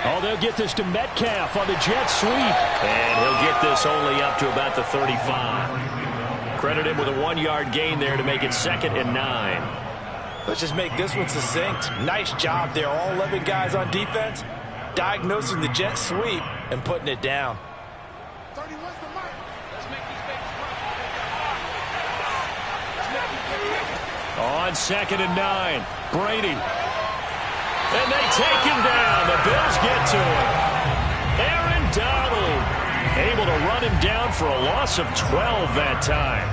Oh, they'll get this to Metcalf on the jet sweep. And he'll get this only up to about the 35. Credit him with a 1-yard gain there to make it 2nd and 9. Let's just make this one succinct. Nice job there. All 11 guys on defense diagnosing the jet sweep and putting it down. On 2nd and 9, Brady. And they take him down. The Bills get to him. Aaron Donald able to run him down for a loss of 12 that time.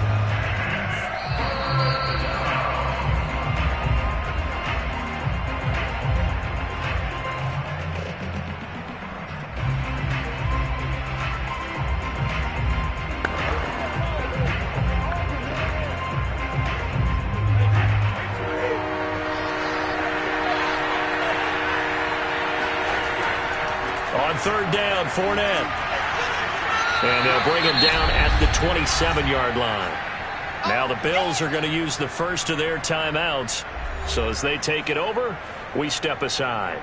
On 3rd down, Fournette. And they'll bring him down at the 27-yard line. Now the Bills are going to use the first of their timeouts. So as they take it over, we step aside.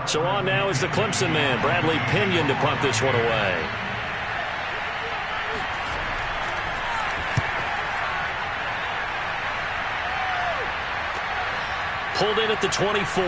So on now is the Clemson man, Bradley Pinion, to punt this one away. Pulled in at the 24.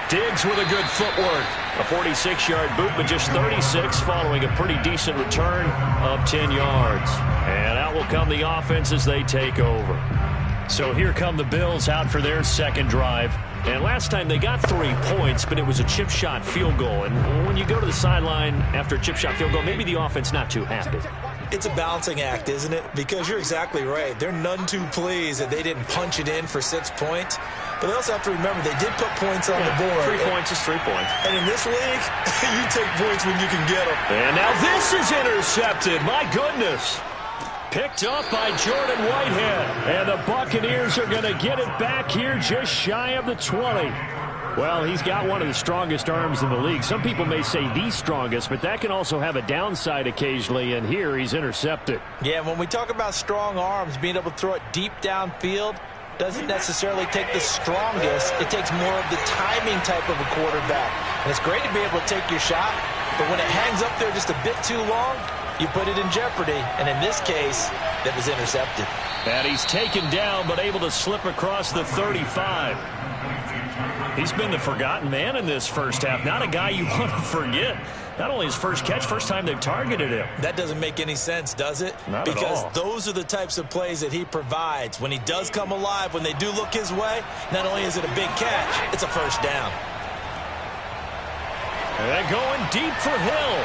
Diggs with a good footwork. A 46-yard boot, but just 36 following a pretty decent return of 10 yards. And out will come the offense as they take over. So here come the Bills out for their 2nd drive. And last time they got 3 points, but it was a chip shot field goal. And when you go to the sideline after a chip shot field goal, maybe the offense not too happy. It's a balancing act, isn't it? Because you're exactly right. They're none too pleased that they didn't punch it in for 6 points. But they also have to remember they did put points on the board. 3 points is 3 points. And in this league, you take points when you can get them. And now this is intercepted. My goodness. Picked up by Jordan Whitehead. And the Buccaneers are going to get it back here just shy of the 20. Well, he's got one of the strongest arms in the league. Some people may say the strongest, but that can also have a downside occasionally, and here he's intercepted. Yeah, when we talk about strong arms, being able to throw it deep downfield doesn't necessarily take the strongest. It takes more of the timing type of a quarterback. And it's great to be able to take your shot, but when it hangs up there just a bit too long, you put it in jeopardy. And in this case, that was intercepted. And he's taken down, but able to slip across the 35. He's been the forgotten man in this first half. Not a guy you want to forget. Not only his first catch, first time they've targeted him. That doesn't make any sense, does it? Not at all. Because those are the types of plays that he provides. When he does come alive, when they do look his way, not only is it a big catch, it's a first down. And they're going deep for Hill.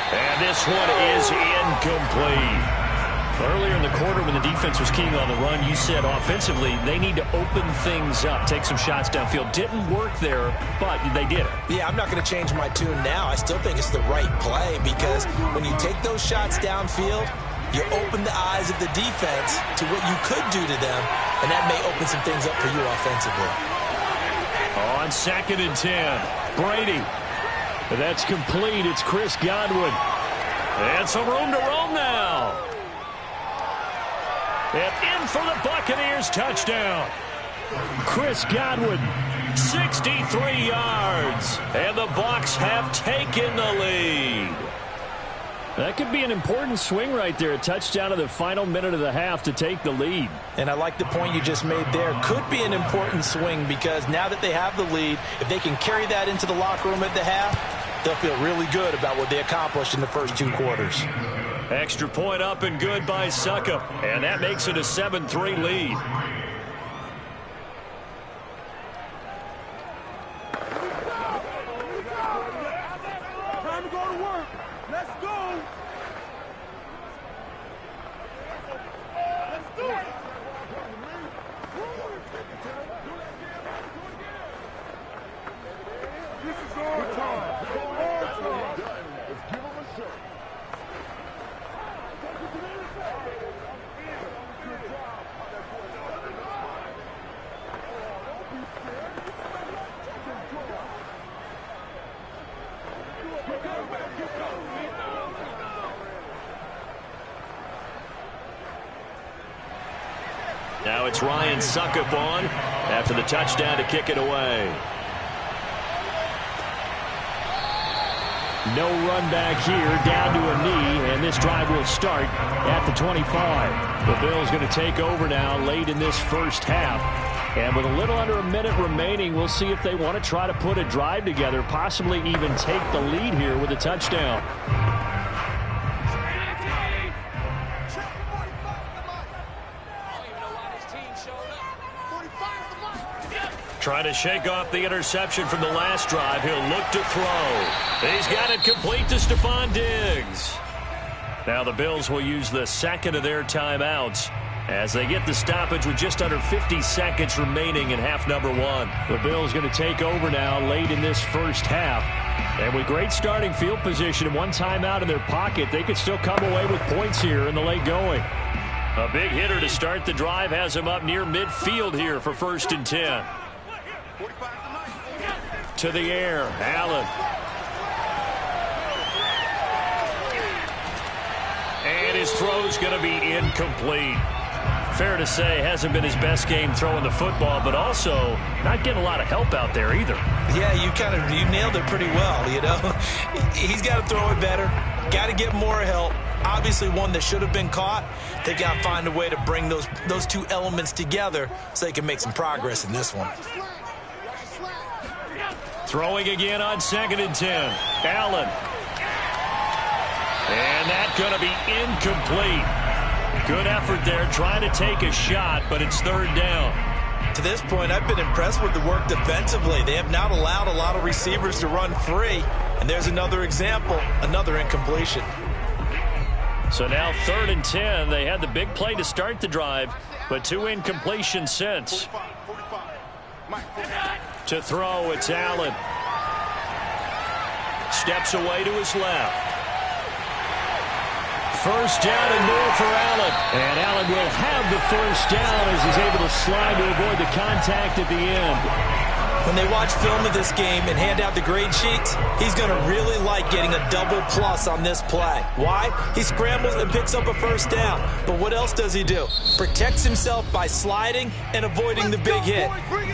And this one is incomplete. Earlier in the quarter when the defense was keying on the run, you said offensively they need to open things up, take some shots downfield. Didn't work there, but they did it. Yeah, I'm not going to change my tune now. I still think it's the right play because when you take those shots downfield, you open the eyes of the defense to what you could do to them, and that may open some things up for you offensively. On 2nd and 10, Brady. That's complete. It's Chris Godwin. And some room to roam now. And in for the Buccaneers touchdown. Chris Godwin, 63 yards. And the Bucs have taken the lead. That could be an important swing right there. A touchdown in the final minute of the half to take the lead. And I like the point you just made there. Could be an important swing because now that they have the lead, if they can carry that into the locker room at the half, they'll feel really good about what they accomplished in the first 2 quarters. Extra point up and good by Suckup. And that makes it a 7-3 lead. Time to go to work. Let's go. Let's do it. Now it's Ryan Suckup on after the touchdown to kick it away. No run back here, down to a knee, and this drive will start at the 25. The Bills going to take over now late in this first half. And with a little under a minute remaining, we'll see if they want to try to put a drive together, possibly even take the lead here with a touchdown. Trying to shake off the interception from the last drive. He'll look to throw. He's got it complete to Stephon Diggs. Now the Bills will use the second of their timeouts as they get the stoppage with just under 50 seconds remaining in half number one. The Bills going to take over now late in this first half. And with great starting field position and one timeout in their pocket, they could still come away with points here in the late going. A big hitter to start the drive has him up near midfield here for 1st and 10. To the air, Allen. And his throw's going to be incomplete. Fair to say, hasn't been his best game throwing the football, but also not getting a lot of help out there either. Yeah, you nailed it pretty well, you know. He's got to throw it better. Got to get more help. Obviously one that should have been caught. They got to find a way to bring those two elements together so they can make some progress in this one. Throwing again on 2nd and 10. Allen. And that's going to be incomplete. Good effort there trying to take a shot, but it's 3rd down. To this point, I've been impressed with the work defensively. They have not allowed a lot of receivers to run free. And there's another example, another incompletion. So now 3rd and 10. They had the big play to start the drive, but 2 incompletions since. To throw, it's Allen. Steps away to his left. 1st down and more for Allen. And Allen will have the 1st down as he's able to slide to avoid the contact at the end. When they watch film of this game and hand out the grade sheets, he's going to really like getting a double plus on this play. Why? He scrambles and picks up a 1st down. But what else does he do? Protects himself by sliding and avoiding the big hit.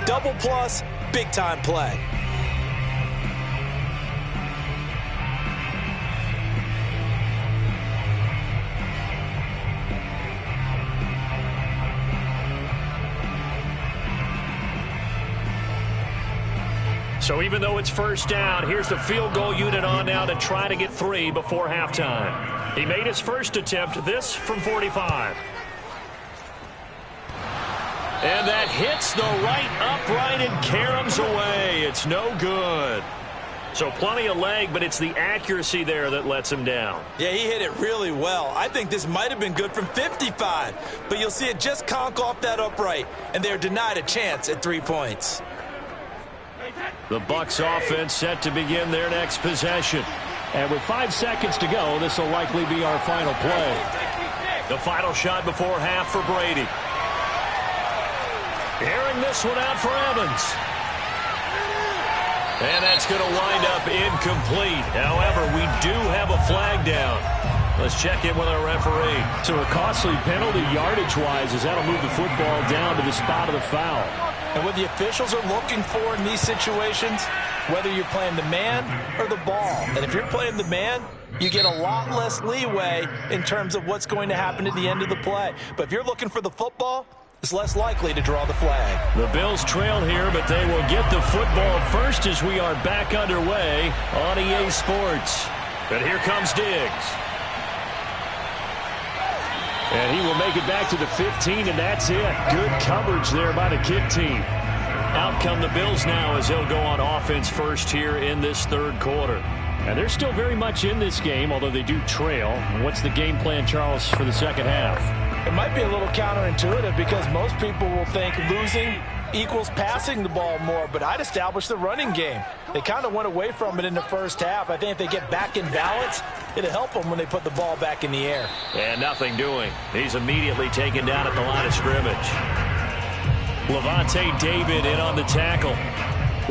Double plus, big time play. So even though it's 1st down, here's the field goal unit on now to try to get 3 before halftime. He made his first attempt, this from 45. And that hits the right upright and caroms away. It's no good. So plenty of leg, but it's the accuracy there that lets him down. Yeah, he hit it really well. I think this might have been good from 55. But you'll see it just conk off that upright, and they're denied a chance at 3 points. The Bucs offense set to begin their next possession. And with 5 seconds to go, this will likely be our final play. The final shot before half for Brady. Airing this one out for Evans. And that's going to wind up incomplete. However, we do have a flag down. Let's check in with our referee. So a costly penalty yardage-wise as that'll move the football down to the spot of the foul. And what the officials are looking for in these situations, whether you're playing the man or the ball. And if you're playing the man, you get a lot less leeway in terms of what's going to happen at the end of the play. But if you're looking for the football, it's less likely to draw the flag. The Bills trail here, but they will get the football first as we are back underway on EA Sports. But here comes Diggs. And he will make it back to the 15, and that's it. Good coverage there by the kick team. Out come the Bills now as they'll go on offense first here in this 3rd quarter. And they're still very much in this game, although they do trail. What's the game plan, Charles, for the 2nd half? It might be a little counterintuitive because most people will think losing equals passing the ball more, but I'd establish the running game. They kind of went away from it in the first half. I think if they get back in balance, it'll help them when they put the ball back in the air. And nothing doing. He's immediately taken down at the line of scrimmage. Levante David in on the tackle.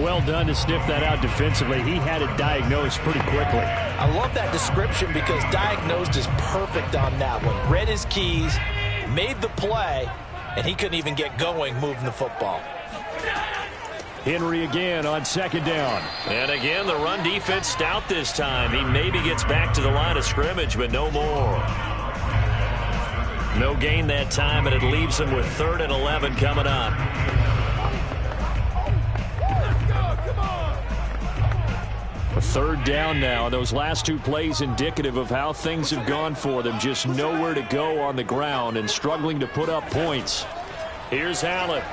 Well done to sniff that out defensively. He had it diagnosed pretty quickly. I love that description because diagnosed is perfect on that one. Read his keys, made the play, and he couldn't even get going moving the football. Henry again on second down. And again, the run defense stout this time. He maybe gets back to the line of scrimmage, but no more. No gain that time, and it leaves him with 3rd and 11 coming up. A 3rd down now. Those last 2 plays indicative of how things have gone for them. Just nowhere to go on the ground and struggling to put up points. Here's Allen.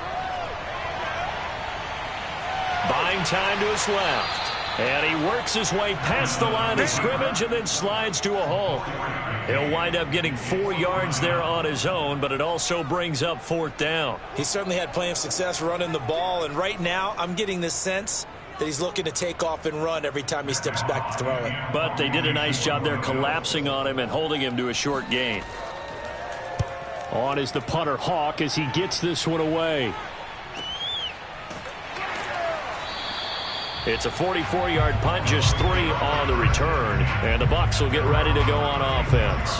Buying time to his left. And he works his way past the line of scrimmage and then slides to a halt. He'll wind up getting 4 yards there on his own, but it also brings up 4th down. He certainly had plenty of success running the ball, and right now I'm getting the sense that he's looking to take off and run every time he steps back to throw it. But they did a nice job there collapsing on him and holding him to a short gain. On is the punter Hawk as he gets this one away. It's a 44-yard punt, just 3 on the return. And the Bucs will get ready to go on offense.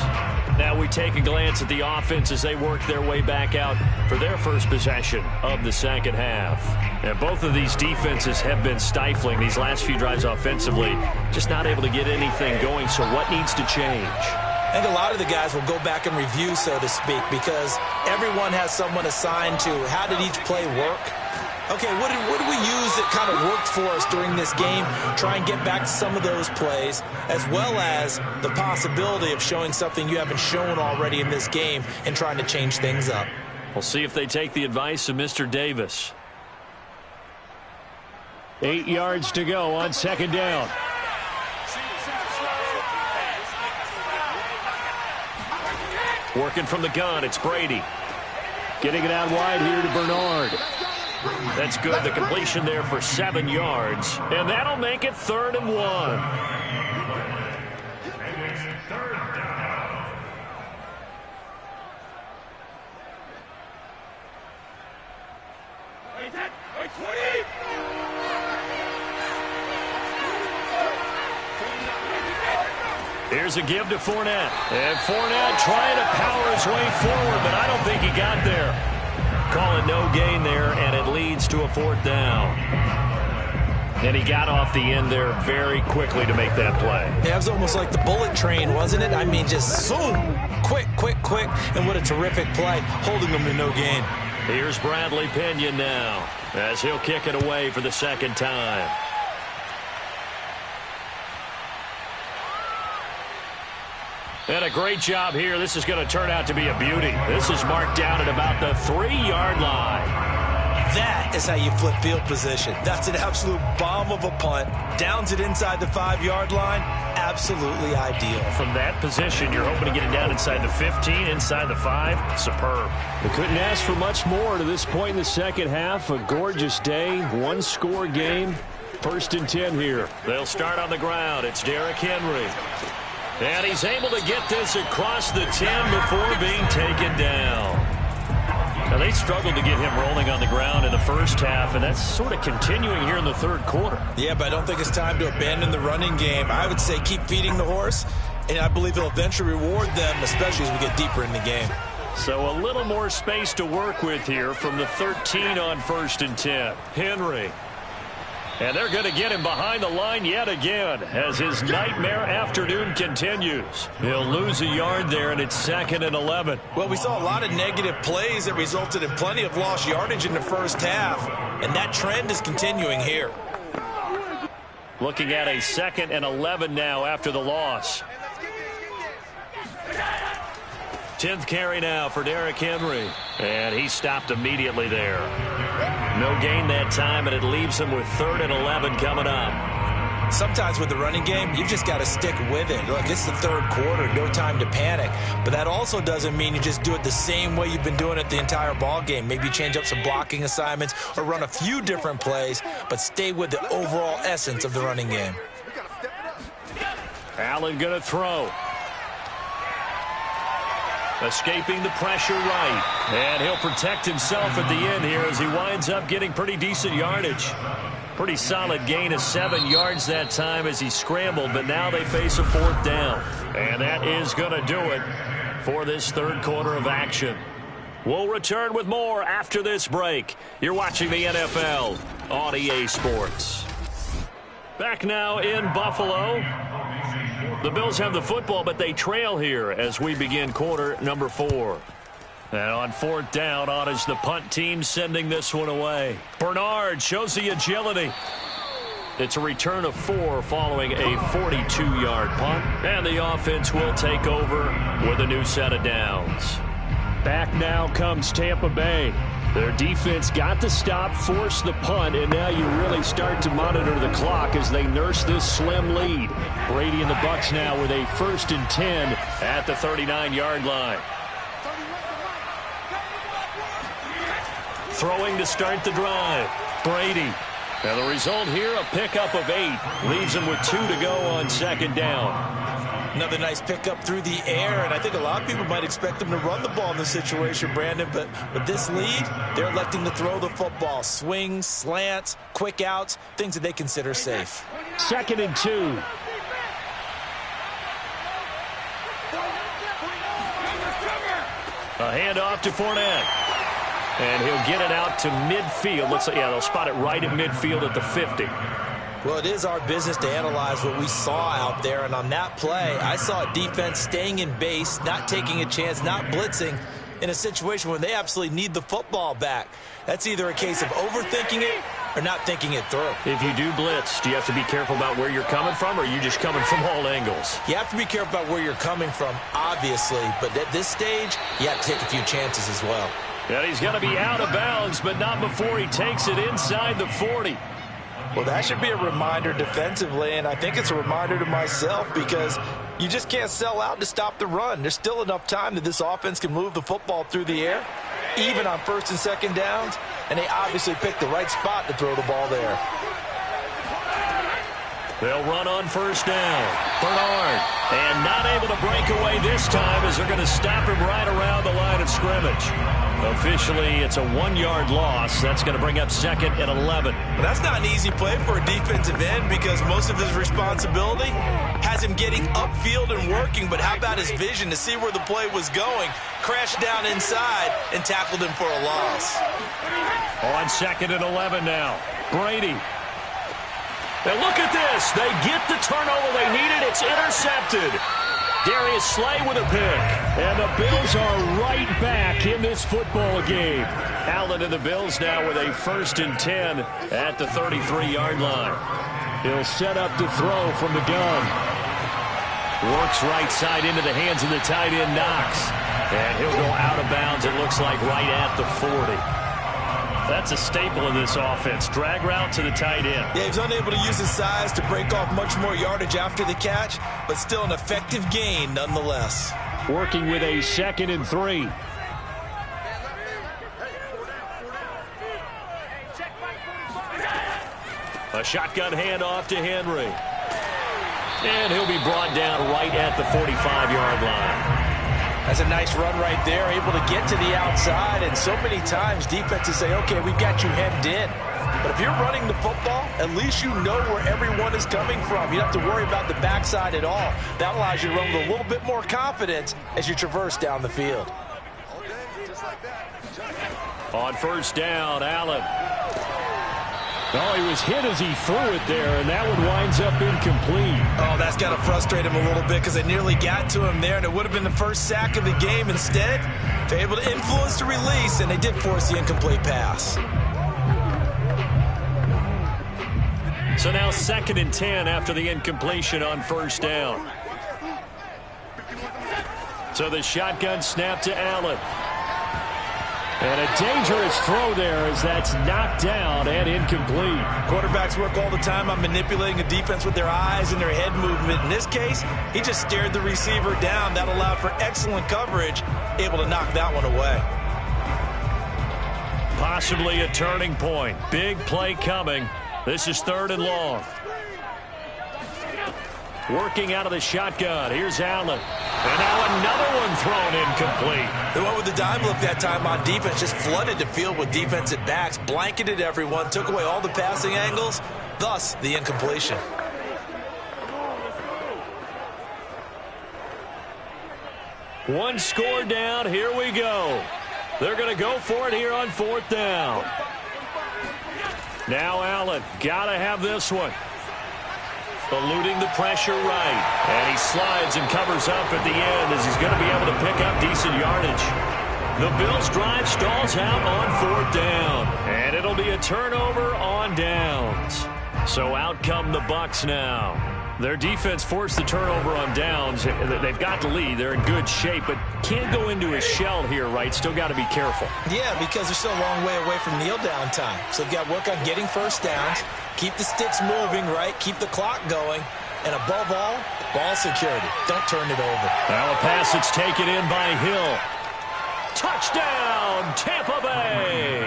Now we take a glance at the offense as they work their way back out for their first possession of the second half. And both of these defenses have been stifling these last few drives offensively. Just not able to get anything going, so what needs to change? I think a lot of the guys will go back and review, so to speak, because everyone has someone assigned to how did each play work. Okay, what did we use that kind of worked for us during this game? Try and get back to some of those plays, as well as the possibility of showing something you haven't shown already in this game and trying to change things up. We'll see if they take the advice of Mr. Davis. 8 yards to go on second down. Working from the gun, it's Brady. Getting it out wide here to Bernard. That's good. The completion there for 7 yards. And that'll make it 3rd and 1. And it's 3rd down. Here's a give to Fournette. And Fournette trying to power his way forward, but I don't think he got there. Calling no gain there, and it leads to a 4th down. And he got off the end there very quickly to make that play. Yeah, it was almost like the bullet train, wasn't it? I mean, just zoom, quick, and what a terrific play, holding them to no gain. Here's Bradley Pinion now, as he'll kick it away for the 2nd time. And a great job here. This is going to turn out to be a beauty. This is marked down at about the 3-yard line. That is how you flip field position. That's an absolute bomb of a punt. Downs it inside the 5-yard line. Absolutely ideal. From that position, you're hoping to get it down inside the 15, inside the 5. Superb. We couldn't ask for much more to this point in the second half. A gorgeous day, 1-score game. 1st and 10 here. They'll start on the ground. It's Derrick Henry. And he's able to get this across the 10 before being taken down. Now, they struggled to get him rolling on the ground in the first half, and that's sort of continuing here in the 3rd quarter. Yeah, but I don't think it's time to abandon the running game. I would say keep feeding the horse, and I believe it'll eventually reward them, especially as we get deeper in the game. So a little more space to work with here from the 13 on 1st and 10. Henry. And they're going to get him behind the line yet again as his nightmare afternoon continues. He'll lose a yard there, and it's 2nd and 11. Well, we saw a lot of negative plays that resulted in plenty of lost yardage in the first half, and that trend is continuing here. Looking at a 2nd and 11 now after the loss. 10th carry now for Derrick Henry. And he stopped immediately there. No gain that time, and it leaves him with 3rd and 11 coming up. sometimes with the running game, you've just got to stick with it. Look, it's the third quarter, no time to panic. But that also doesn't mean you just do it the same way you've been doing it the entire ball game. Maybe change up some blocking assignments or run a few different plays, but stay with the overall essence of the running game. Allen going to throw. Escaping the pressure right. And he'll protect himself at the end here as he winds up getting pretty decent yardage. Pretty solid gain of 7 yards that time as he scrambled, but now they face a 4th down. And that is going to do it for this third quarter of action. We'll return with more after this break. You're watching the NFL on EA Sports. Back now in Buffalo. The Bills have the football, but they trail here as we begin quarter number 4. And on 4th down, on is the punt team sending this one away. Bernard shows the agility. It's a return of 4 following a 42-yard punt. And the offense will take over with a new set of downs. Back now comes Tampa Bay. Their defense got the stop, forced the punt, and now you really start to monitor the clock as they nurse this slim lead. Brady and the Bucs now with a 1st and 10 at the 39-yard line. Throwing to start the drive. Brady. Now the result here, a pickup of 8. Leaves him with 2 to go on 2nd down. Another nice pickup through the air, and I think a lot of people might expect them to run the ball in this situation, Brandon, but with this lead, they're electing to throw the football. Swings, slants, quick outs, things that they consider safe. 2nd and 2. A handoff to Fournette. And he'll get it out to midfield. Looks like, yeah, they'll spot it right at midfield at the 50. Well, it is our business to analyze what we saw out there, and on that play, I saw a defense staying in base, not taking a chance, not blitzing in a situation where they absolutely need the football back. That's either a case of overthinking it or not thinking it through. If you do blitz, do you have to be careful about where you're coming from, or are you just coming from all angles? You have to be careful about where you're coming from, obviously, but at this stage, you have to take a few chances as well. Yeah, he's going to be out of bounds, but not before he takes it inside the 40. Well, that should be a reminder defensively, and I think it's a reminder to myself because you just can't sell out to stop the run. There's still enough time that this offense can move the football through the air, even on 1st and 2nd downs, and they obviously picked the right spot to throw the ball there. They'll run on 1st down. Bernard, and not able to break away this time as they're going to stop him right around the line of scrimmage. Officially, it's a 1-yard loss. That's going to bring up 2nd and 11. But that's not an easy play for a defensive end because most of his responsibility has him getting upfield and working. But how about his vision to see where the play was going? Crashed down inside and tackled him for a loss. On 2nd and 11 now. Brady. And look at this. They get the turnover they needed. It's intercepted. Darius Slay with a pick. And the Bills are right back in this football game. Allen and the Bills now with a 1st and 10 at the 33-yard line. He'll set up to throw from the gun. Works right side into the hands of the tight end, Knox. And he'll go out of bounds, it looks like, right at the 40. That's a staple of this offense. Drag route to the tight end. Yeah, he's unable to use his size to break off much more yardage after the catch, but still an effective gain nonetheless. Working with a 2nd and 3. A shotgun handoff to Henry. And he'll be brought down right at the 45-yard line. That's a nice run right there, able to get to the outside, and so many times defenses say, okay, we've got you hemmed in. But if you're running the football, at least you know where everyone is coming from. You don't have to worry about the backside at all. That allows you to run with a little bit more confidence as you traverse down the field. On 1st down, Allen. Oh, he was hit as he threw it there, and that one winds up incomplete. Oh, that's got to frustrate him a little bit because they nearly got to him there, and it would have been the first sack of the game. Instead, they're able to influence the release, and they did force the incomplete pass. So now 2nd and 10 after the incompletion on 1st down. So the shotgun snap to Allen. And a dangerous throw there as that's knocked down and incomplete. Quarterbacks work all the time on manipulating a defense with their eyes and their head movement. In this case, he just stared the receiver down. That allowed for excellent coverage, able to knock that one away. Possibly a turning point. Big play coming. This is 3rd and long. Working out of the shotgun. Here's Allen. And now another one thrown incomplete. They went with the dime look that time on defense. Just flooded the field with defensive backs. Blanketed everyone. Took away all the passing angles. Thus, the incompletion. One score down. Here we go. They're going to go for it here on 4th down. Now Allen. Got to have this one. Eluding the pressure right. And he slides and covers up at the end as he's going to be able to pick up decent yardage. The Bills drive stalls out on 4th down. And it'll be a turnover on downs. So out come the Bucs now. Their defense forced the turnover on downs. They've got the lead. They're in good shape, but can't go into a shell here, right? Still got to be careful. Yeah, because they're still a long way away from kneel down time. So they've got to work on getting first downs, keep the sticks moving, right? Keep the clock going. And above all, ball security. Don't turn it over. Now a pass that's taken in by Hill. Touchdown, Tampa Bay!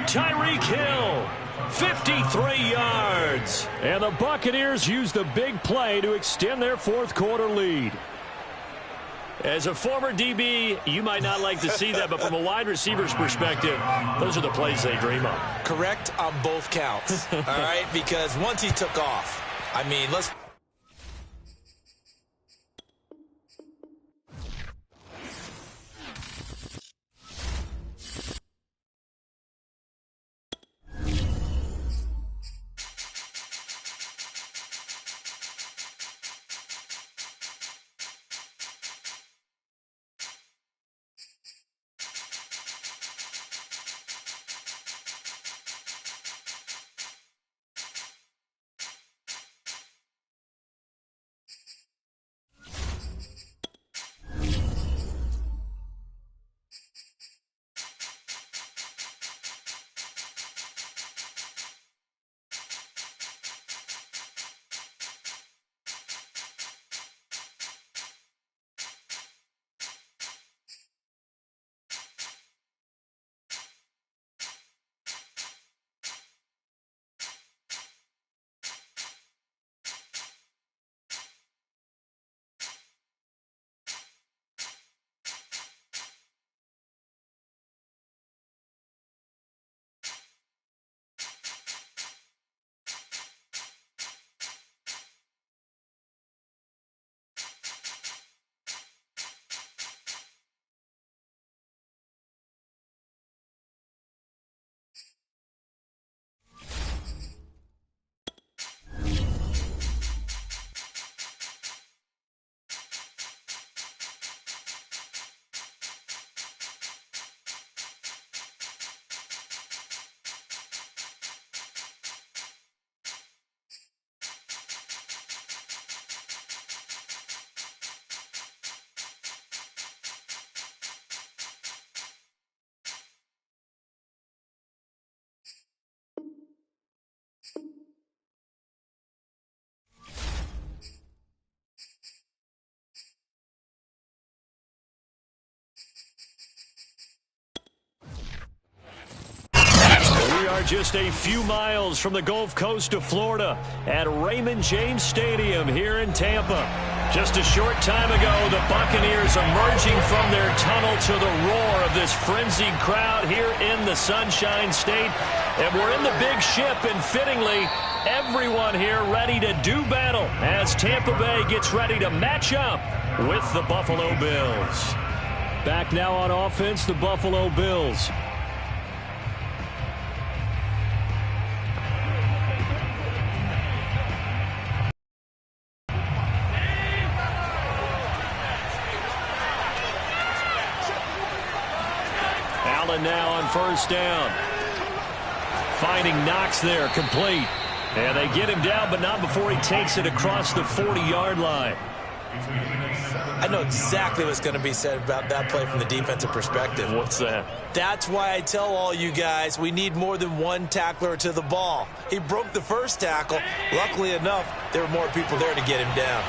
Tyreek Hill. 53 yards. And the Buccaneers use the big play to extend their 4th quarter lead. As a former DB, you might not like to see that, but from a wide receiver's perspective, those are the plays they dream of. Correct on both counts, all right? Because once he took off, I mean, let's... Just a few miles from the Gulf Coast of Florida at Raymond James Stadium here in Tampa. Just a short time ago, the Buccaneers emerging from their tunnel to the roar of this frenzied crowd here in the Sunshine State. And we're in the big ship, and fittingly, everyone here ready to do battle as Tampa Bay gets ready to match up with the Buffalo Bills. Back now on offense, the Buffalo Bills. Now on first down. Finding Knox there, complete. And they get him down, but not before he takes it across the 40-yard line. I know exactly what's going to be said about that play from the defensive perspective. What's that? That's why I tell all you guys we need more than one tackler to the ball. He broke the first tackle. Luckily enough, there were more people there to get him down.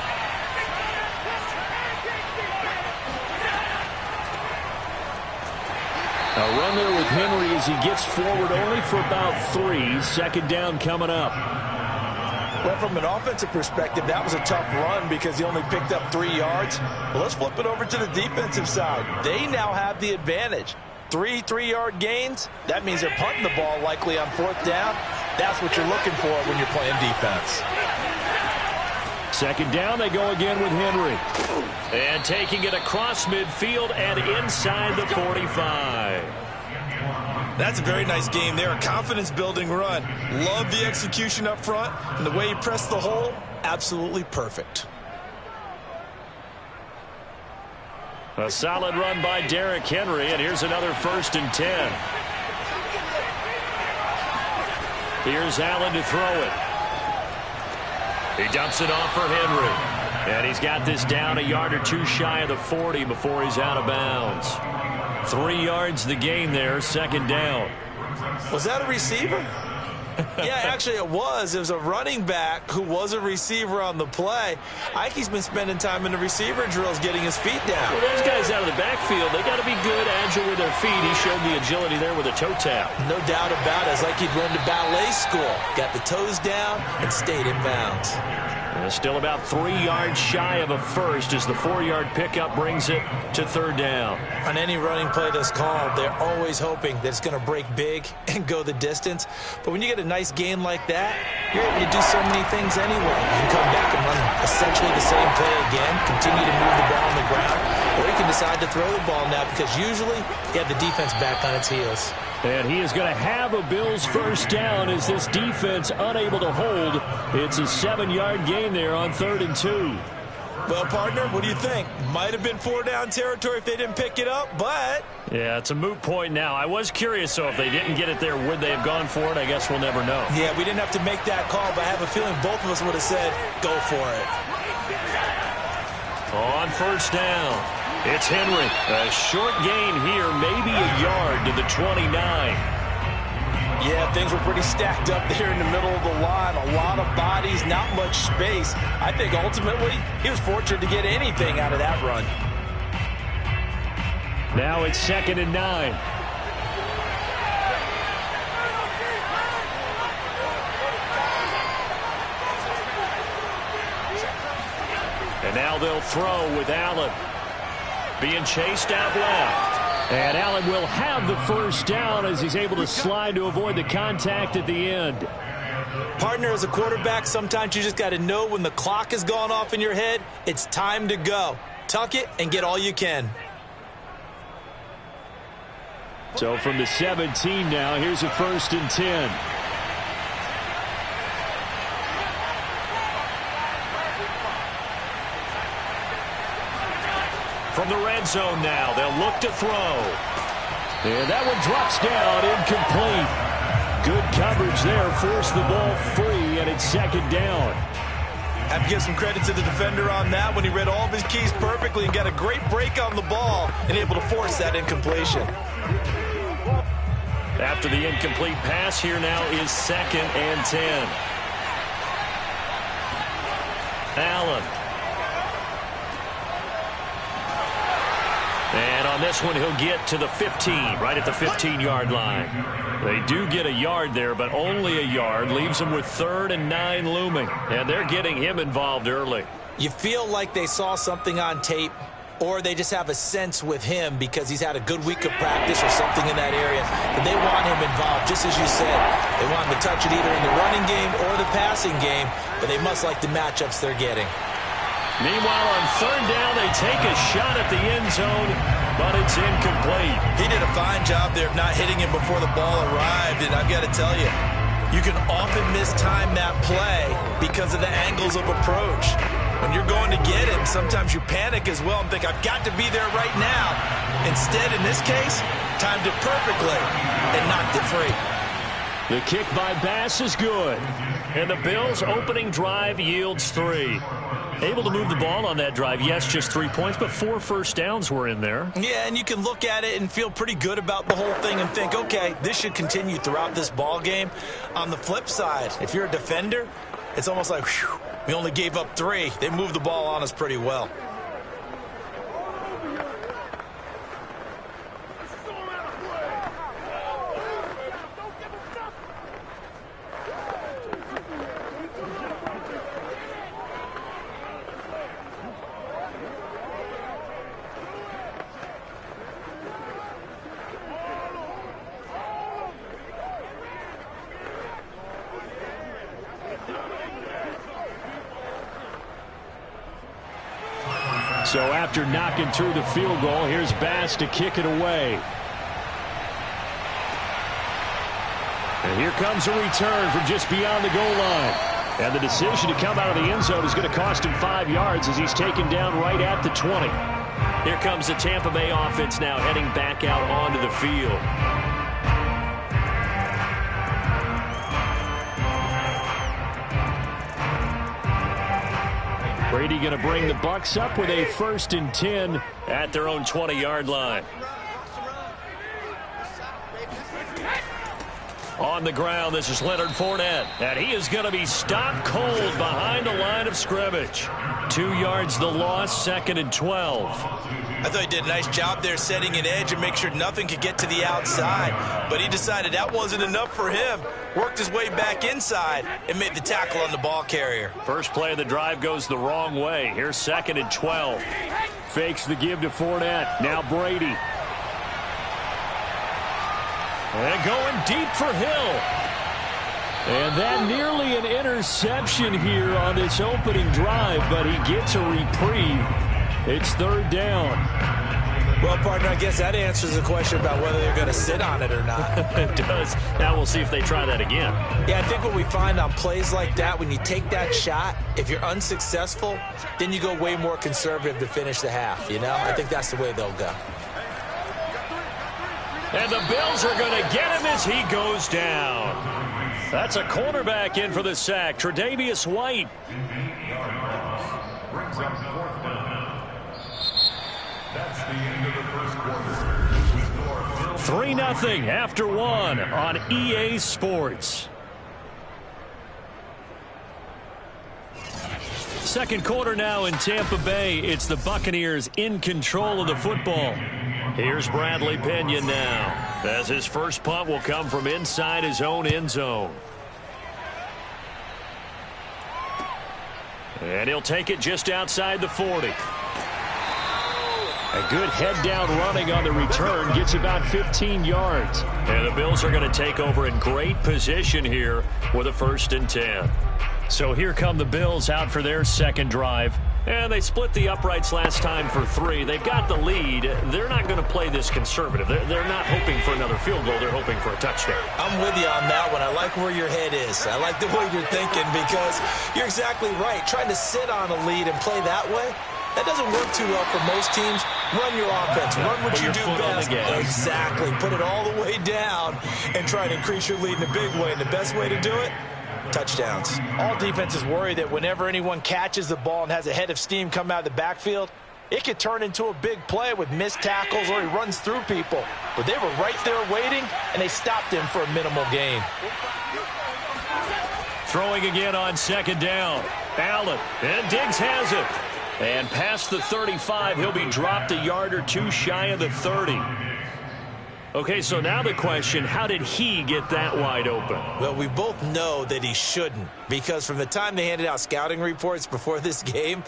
A run there with Henry as he gets forward only for about 3. Second down coming up. Well, from an offensive perspective, that was a tough run because he only picked up 3 yards. Well, let's flip it over to the defensive side. They now have the advantage. 3 3-yard gains. That means they're punting the ball likely on 4th down. That's what you're looking for when you're playing defense. Second down, they go again with Henry. And taking it across midfield and inside the 45. That's a very nice game there. A confidence-building run. Love the execution up front. And the way he pressed the hole, absolutely perfect. A solid run by Derrick Henry, and here's another 1st and 10. Here's Allen to throw it. He dumps it off for Henry. And he's got this down a yard or 2 shy of the 40 before he's out of bounds. 3 yards the gain there, second down. Was that a receiver? Yeah, actually it was. It was a running back who was a receiver on the play. Ike's been spending time in the receiver drills getting his feet down. Well, those guys out of the backfield, they got to be good, agile with their feet. He showed the agility there with a toe tap. No doubt about it. It's like he'd run to ballet school. Got the toes down and stayed in bounds. Still about 3 yards shy of a first as the 4-yard pickup brings it to 3rd down. On any running play that's called, they're always hoping that it's going to break big and go the distance. But when you get a nice gain like that, you're able to do so many things anyway. You can come back and run essentially the same play again, continue to move the ball on the ground, or you can decide to throw the ball now because usually you have the defense back on its heels. And he is going to have a Bills first down as this defense unable to hold. It's a 7-yard gain there on 3rd and 2. Well, partner, what do you think? Might have been 4-down territory if they didn't pick it up, but... Yeah, it's a moot point now. I was curious, so if they didn't get it there, would they have gone for it? I guess we'll never know. Yeah, we didn't have to make that call, but I have a feeling both of us would have said, go for it. On 1st down. It's Henry. A short gain here, maybe a yard to the 29. Yeah, things were pretty stacked up there in the middle of the line. A lot of bodies, not much space. I think ultimately he was fortunate to get anything out of that run. Now it's 2nd and 9. And now they'll throw with Allen. Being chased out left. And Allen will have the first down as he's able to slide to avoid the contact at the end. Partner, as a quarterback, sometimes you just got to know when the clock has gone off in your head, it's time to go. Tuck it and get all you can. So from the 17 now, here's a 1st and 10. From the red zone now, they'll look to throw. And that one drops down, incomplete. Good coverage there, forced the ball free, and it's 2nd down. Have to give some credit to the defender on that when he read all of his keys perfectly and got a great break on the ball and able to force that incompletion. After the incomplete pass, here now is 2nd and 10. Allen. And on this one, he'll get to the 15, right at the 15-yard line. They do get a yard there, but only a yard. Leaves them with 3rd and 9 looming. And they're getting him involved early. You feel like they saw something on tape, or they just have a sense with him because he's had a good week of practice or something in that area. But they want him involved, just as you said. They want him to touch it either in the running game or the passing game, but they must like the matchups they're getting. Meanwhile, on 3rd down, they take a shot at the end zone, but it's incomplete. He did a fine job there of not hitting him before the ball arrived, and I've got to tell you, you can often mistime that play because of the angles of approach. When you're going to get him, sometimes you panic as well and think, I've got to be there right now. Instead, in this case, timed it perfectly and knocked it free. The kick by Bass is good. And the Bills' opening drive yields 3. Able to move the ball on that drive. Yes, just 3 points, but 4 first downs were in there. Yeah, and you can look at it and feel pretty good about the whole thing and think, okay, this should continue throughout this ball game. On the flip side, if you're a defender, it's almost like, whew, we only gave up 3. They moved the ball on us pretty well. So after knocking through the field goal, here's Bass to kick it away. And here comes a return from just beyond the goal line. And the decision to come out of the end zone is going to cost him 5 yards as he's taken down right at the 20. Here comes the Tampa Bay offense now heading back out onto the field. Brady going to bring the Bucs up with a 1st and 10 at their own 20-yard line. On the ground, this is Leonard Fournette, and he is going to be stopped cold behind the line of scrimmage. 2 yards the loss, 2nd and 12. I thought he did a nice job there setting an edge and make sure nothing could get to the outside. But he decided that wasn't enough for him. Worked his way back inside and made the tackle on the ball carrier. First play of the drive goes the wrong way. Here's 2nd and 12. Fakes the give to Fournette. Now Brady. And going deep for Hill. And that nearly an interception here on this opening drive, but he gets a reprieve. It's 3rd down. Well, partner, I guess that answers the question about whether they're going to sit on it or not. It does. Now we'll see if they try that again. Yeah, I think what we find on plays like that, when you take that shot, if you're unsuccessful, then you go way more conservative to finish the half, you know? I think that's the way they'll go. And the Bills are going to get him as he goes down. That's a cornerback in for the sack, Tre'Davious White. Brings up 4th down. That's the end of the first quarter. 3-0 after 1 on EA Sports. Second quarter now in Tampa Bay. It's the Buccaneers in control of the football. Here's Bradley Pinion now, as his first punt will come from inside his own end zone. And he'll take it just outside the 40. A good head-down running on the return gets about 15 yards. And the Bills are going to take over in great position here with a 1st and 10. So here come the Bills out for their second drive. And they split the uprights last time for 3. They've got the lead. They're not going to play this conservative. They're not hoping for another field goal. They're hoping for a touchdown. I'm with you on that one. I like where your head is. I like the way you're thinking because you're exactly right. Trying to sit on a lead and play that way, that doesn't work too well for most teams. Run your offense. Run what you do best. Exactly. Put it all the way down and try to increase your lead in a big way. And the best way to do it, touchdowns. All defenses worry that whenever anyone catches the ball and has a head of steam come out of the backfield, it could turn into a big play with missed tackles or he runs through people. But they were right there waiting, and they stopped him for a minimal gain. Throwing again on 2nd down. Allen, and Diggs has it. And past the 35, he'll be dropped a yard or 2 shy of the 30. Okay, so now the question, how did he get that wide open? Well, we both know that he shouldn't, because from the time they handed out scouting reports before this game,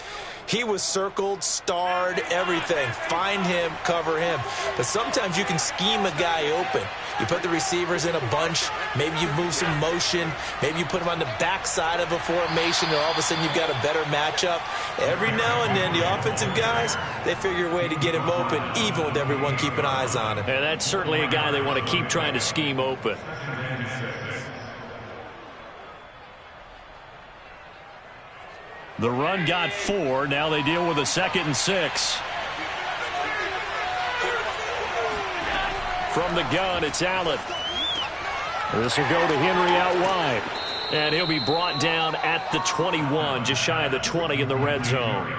he was circled, starred, everything. Find him, cover him. But sometimes you can scheme a guy open. You put the receivers in a bunch. Maybe you move some motion. Maybe you put them on the backside of a formation, and all of a sudden you've got a better matchup. Every now and then, the offensive guys, they figure a way to get him open, even with everyone keeping eyes on him. And that's certainly a guy they want to keep trying to scheme open. The run got 4. Now they deal with a 2nd and 6. From the gun, it's Allen. This will go to Henry out wide. And he'll be brought down at the 21, just shy of the 20 in the red zone.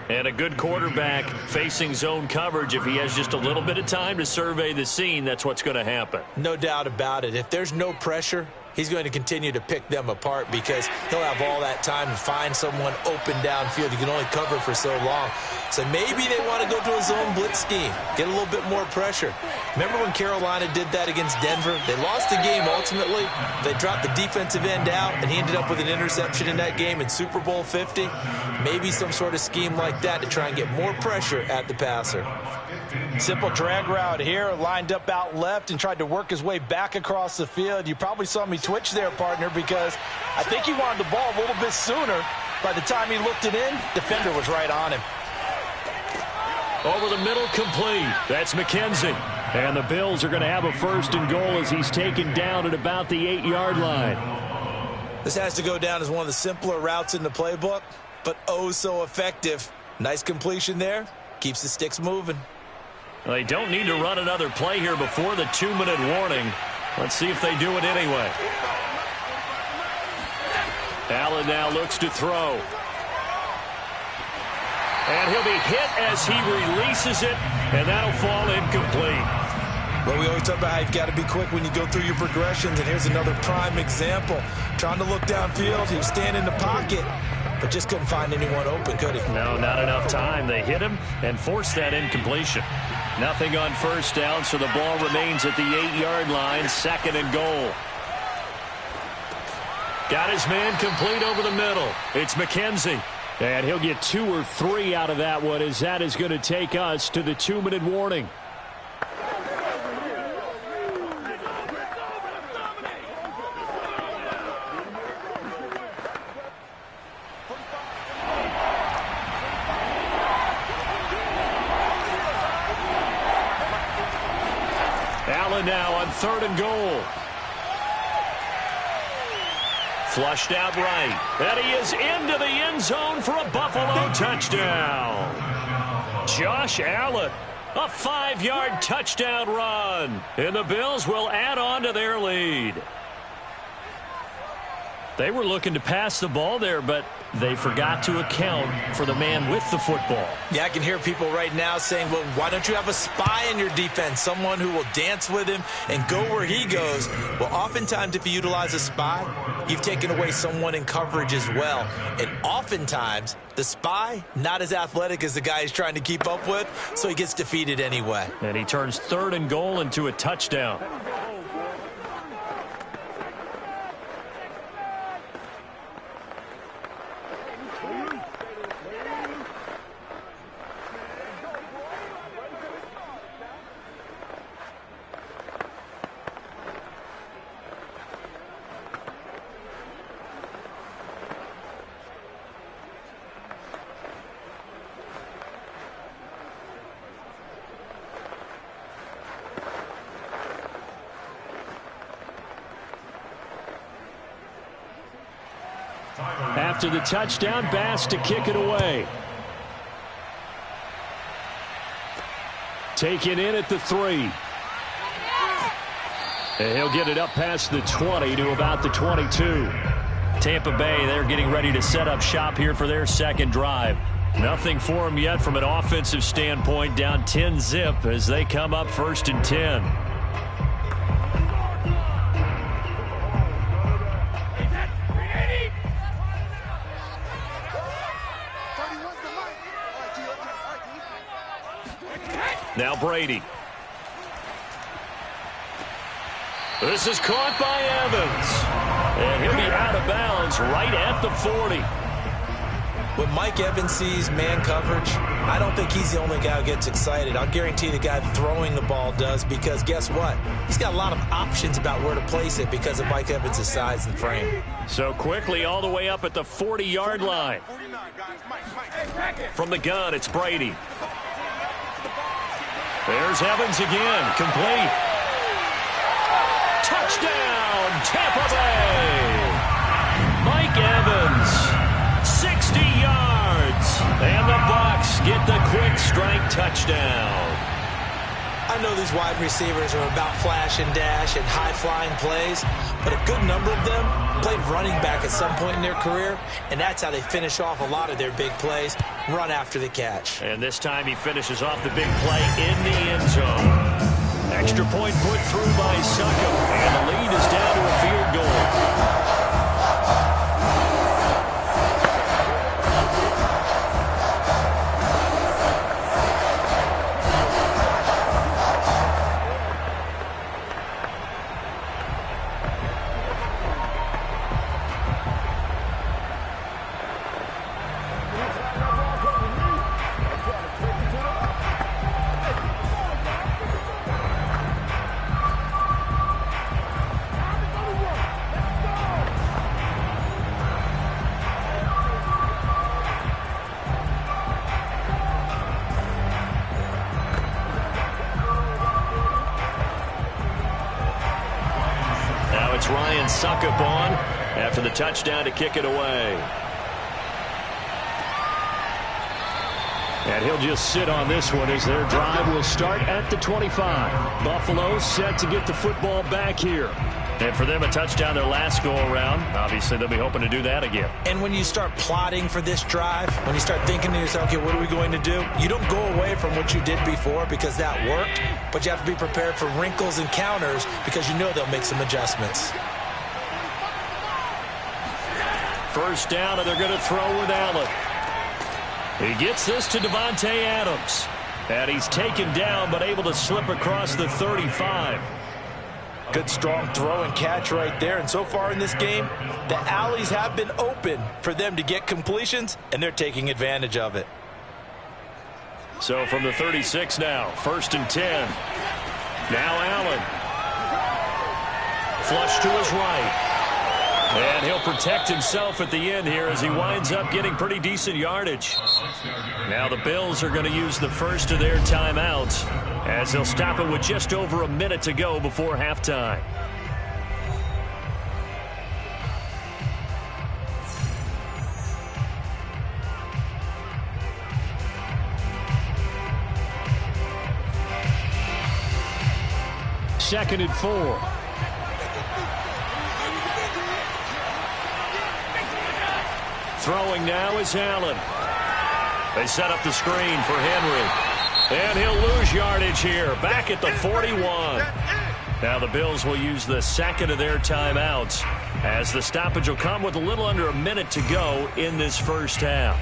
And a good quarterback facing zone coverage, if he has just a little bit of time to survey the scene, that's what's going to happen. No doubt about it. If there's no pressure, he's going to continue to pick them apart because he'll have all that time to find someone open downfield. You can only cover for so long. So maybe they want to go to a zone blitz scheme, get a little bit more pressure. Remember when Carolina did that against Denver? They lost the game ultimately. They dropped the defensive end out, and he ended up with an interception in that game in Super Bowl 50. Maybe some sort of scheme like that to try and get more pressure at the passer. Simple drag route here, lined up out left and tried to work his way back across the field. You probably saw me twitch there, partner, because I think he wanted the ball a little bit sooner. By the time he looked it in, defender was right on him. Over the middle, complete. That's McKenzie. And the Bills are going to have a 1st and goal as he's taken down at about the 8-yard line. This has to go down as one of the simpler routes in the playbook, but oh so effective. Nice completion there. Keeps the sticks moving. They don't need to run another play here before the 2-minute warning. Let's see if they do it anyway. Allen now looks to throw. And he'll be hit as he releases it, and that'll fall incomplete. Well, we always talk about how you've got to be quick when you go through your progressions, and here's another prime example. Trying to look downfield, he was standing in the pocket, but just couldn't find anyone open, could he? No, not enough time. They hit him and forced that incompletion. Nothing on 1st down, so the ball remains at the 8-yard line, 2nd and goal. Got his man complete over the middle. It's McKenzie. And he'll get 2 or 3 out of that one, as that is going to take us to the 2-minute warning. Allen now on 3rd and goal. Flushed out right. And he is into the end zone for a Buffalo touchdown. Josh Allen, a 5-yard touchdown run. And the Bills will add on to their lead. They were looking to pass the ball there, but they forgot to account for the man with the football. Yeah, I can hear people right now saying, well, why don't you have a spy in your defense, someone who will dance with him and go where he goes? Well, oftentimes if you utilize a spy, you've taken away someone in coverage as well. And oftentimes, the spy, not as athletic as the guy he's trying to keep up with, so he gets defeated anyway. And he turns 3rd and goal into a touchdown. After the touchdown, Bass to kick it away. Taken in at the 3. And he'll get it up past the 20 to about the 22. Tampa Bay, they're getting ready to set up shop here for their 2nd drive. Nothing for them yet from an offensive standpoint, down 10-zip as they come up 1st and 10. Now Brady. This is caught by Evans. And he'll be out of bounds right at the 40. When Mike Evans sees man coverage, I don't think he's the only guy who gets excited. I'll guarantee the guy throwing the ball does, because guess what? He's got a lot of options about where to place it because of Mike Evans' size and frame. So quickly all the way up at the 40-yard line. From the gun, it's Brady. There's Evans again, complete. Touchdown, Tampa Bay. Mike Evans, 60 yards. And the Bucs get the quick strike touchdown. I know these wide receivers are about flash and dash and high-flying plays, but a good number of them played running back at some point in their career, and that's how they finish off a lot of their big plays, run after the catch. And this time he finishes off the big play in the end zone. Extra point put through by Succop, and the lead is down to a field goal. Succop on after the touchdown to kick it away. And he'll just sit on this one as their drive will start at the 25. Buffalo set to get the football back here. And for them, a touchdown their last go-around. Obviously, they'll be hoping to do that again. And when you start plotting for this drive, when you start thinking to yourself, okay, what are we going to do? You don't go away from what you did before because that worked, but you have to be prepared for wrinkles and counters because you know they'll make some adjustments. First down, and they're going to throw with Allen. He gets this to Davante Adams. And he's taken down, but able to slip across the 35. Good, strong throw and catch right there. And so far in this game, the alleys have been open for them to get completions, and they're taking advantage of it. So from the 36 now, 1st and 10. Now Allen. Flush to his right. And he'll protect himself at the end here as he winds up getting pretty decent yardage. Now the Bills are going to use the first of their timeouts as they'll stop it with just over a minute to go before halftime. Second and 4. Throwing now is Allen. They set up the screen for Henry. And he'll lose yardage here. Back at the 41. Now the Bills will use the second of their timeouts as the stoppage will come with a little under a minute to go in this first half.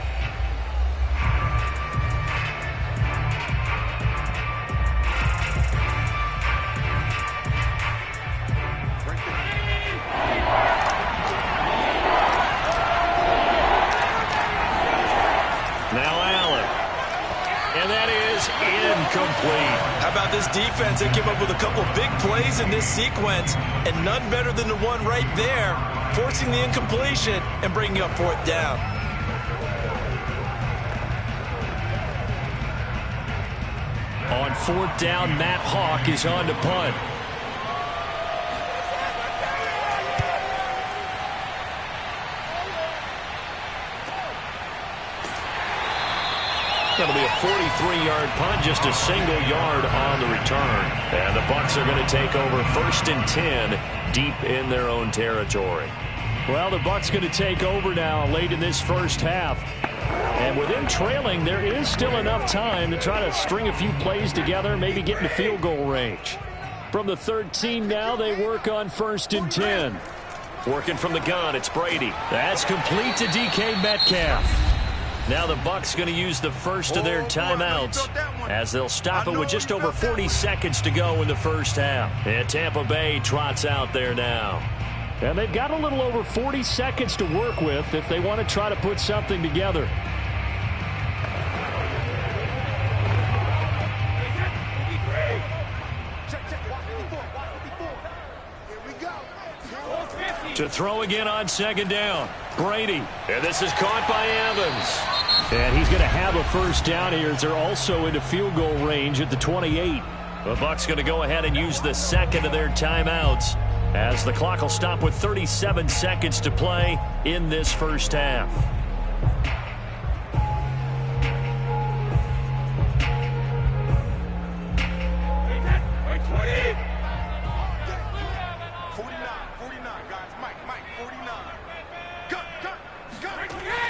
How about this defense? They came up with a couple big plays in this sequence, and none better than the one right there, forcing the incompletion and bringing up 4th down. On 4th down, Matt Hawk is on to punt. That'll be a 43-yard punt, just a single yard on the return. And the Bucs are going to take over 1st and 10 deep in their own territory. Well, the Bucs going to take over now late in this first half. And with them trailing, there is still enough time to try to string a few plays together, maybe get into field goal range. From the 13 now, they work on 1st and 10. Working from the gun, it's Brady. That's complete to DK Metcalf. Now the Bucs going to use the first of their timeouts as they'll stop it with just over 40 seconds to go in the first half. And Tampa Bay trots out there now. And they've got a little over 40 seconds to work with if they want to try to put something together. To throw again on 2nd down. Brady. And this is caught by Evans. And he's going to have a first down here as they're also into field goal range at the 28. The Bucs going to go ahead and use the second of their timeouts as the clock will stop with 37 seconds to play in this first half. guys. Mike, 49. Cut.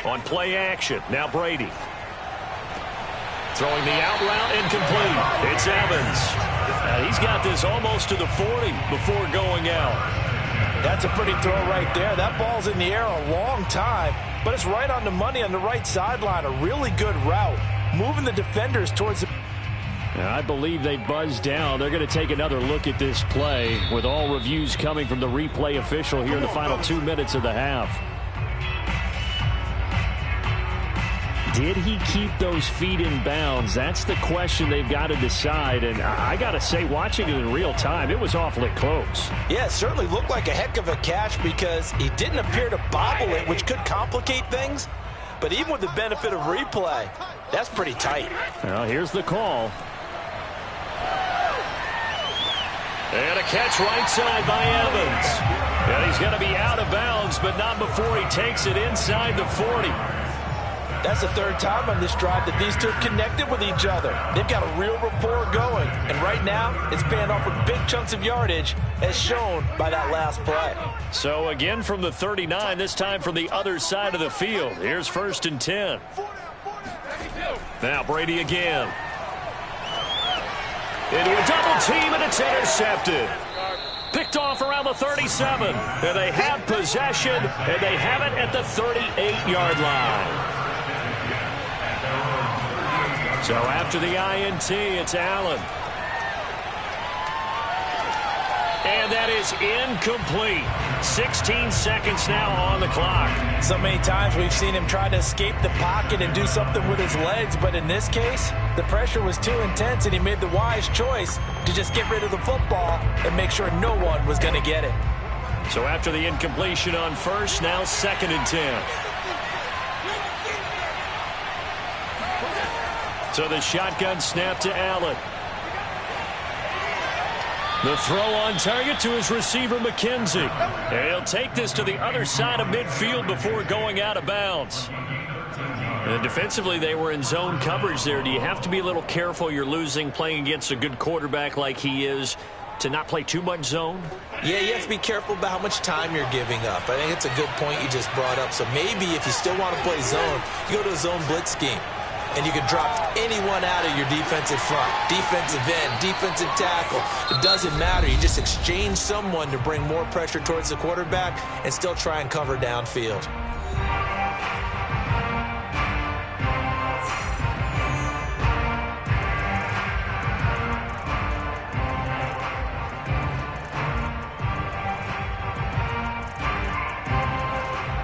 On play action, now Brady. Throwing the out route incomplete. It's Evans. He's got this almost to the 40 before going out. That's a pretty throw right there. That ball's in the air a long time, but it's right on the money on the right sideline. A really good route. Moving the defenders towards the... I believe they buzzed down. They're going to take another look at this play with all reviews coming from the replay official here in the final 2 minutes of the half. Did he keep those feet in bounds? That's the question they've got to decide. And I got to say, watching it in real time, it was awfully close. Yeah, it certainly looked like a heck of a catch because he didn't appear to bobble it, which could complicate things. But even with the benefit of replay, that's pretty tight. Well, here's the call. And a catch right side by Evans. And he's going to be out of bounds, but not before he takes it inside the 40. That's the third time on this drive that these two have connected with each other. They've got a real rapport going. And right now, it's paying off with big chunks of yardage, as shown by that last play. So again from the 39, this time from the other side of the field. Here's 1st and 10. Now Brady again. Into a double team, and it's intercepted. Picked off around the 37. And they have possession, and they have it at the 38-yard line. So after the INT, it's Allen. And that is incomplete. 16 seconds now on the clock. So many times we've seen him try to escape the pocket and do something with his legs, but in this case, the pressure was too intense and he made the wise choice to just get rid of the football and make sure no one was going to get it. So after the incompletion on first, now 2nd and 10. So the shotgun snap to Allen. The throw on target to his receiver, McKenzie. And he'll take this to the other side of midfield before going out of bounds. And defensively, they were in zone coverage there. Do you have to be a little careful? You're losing playing against a good quarterback like he is to not play too much zone? Yeah, you have to be careful about how much time you're giving up. I think it's a good point you just brought up. So maybe if you still want to play zone, you go to a zone blitz scheme. And you can drop anyone out of your defensive front, defensive end, defensive tackle. It doesn't matter. You just exchange someone to bring more pressure towards the quarterback and still try and cover downfield.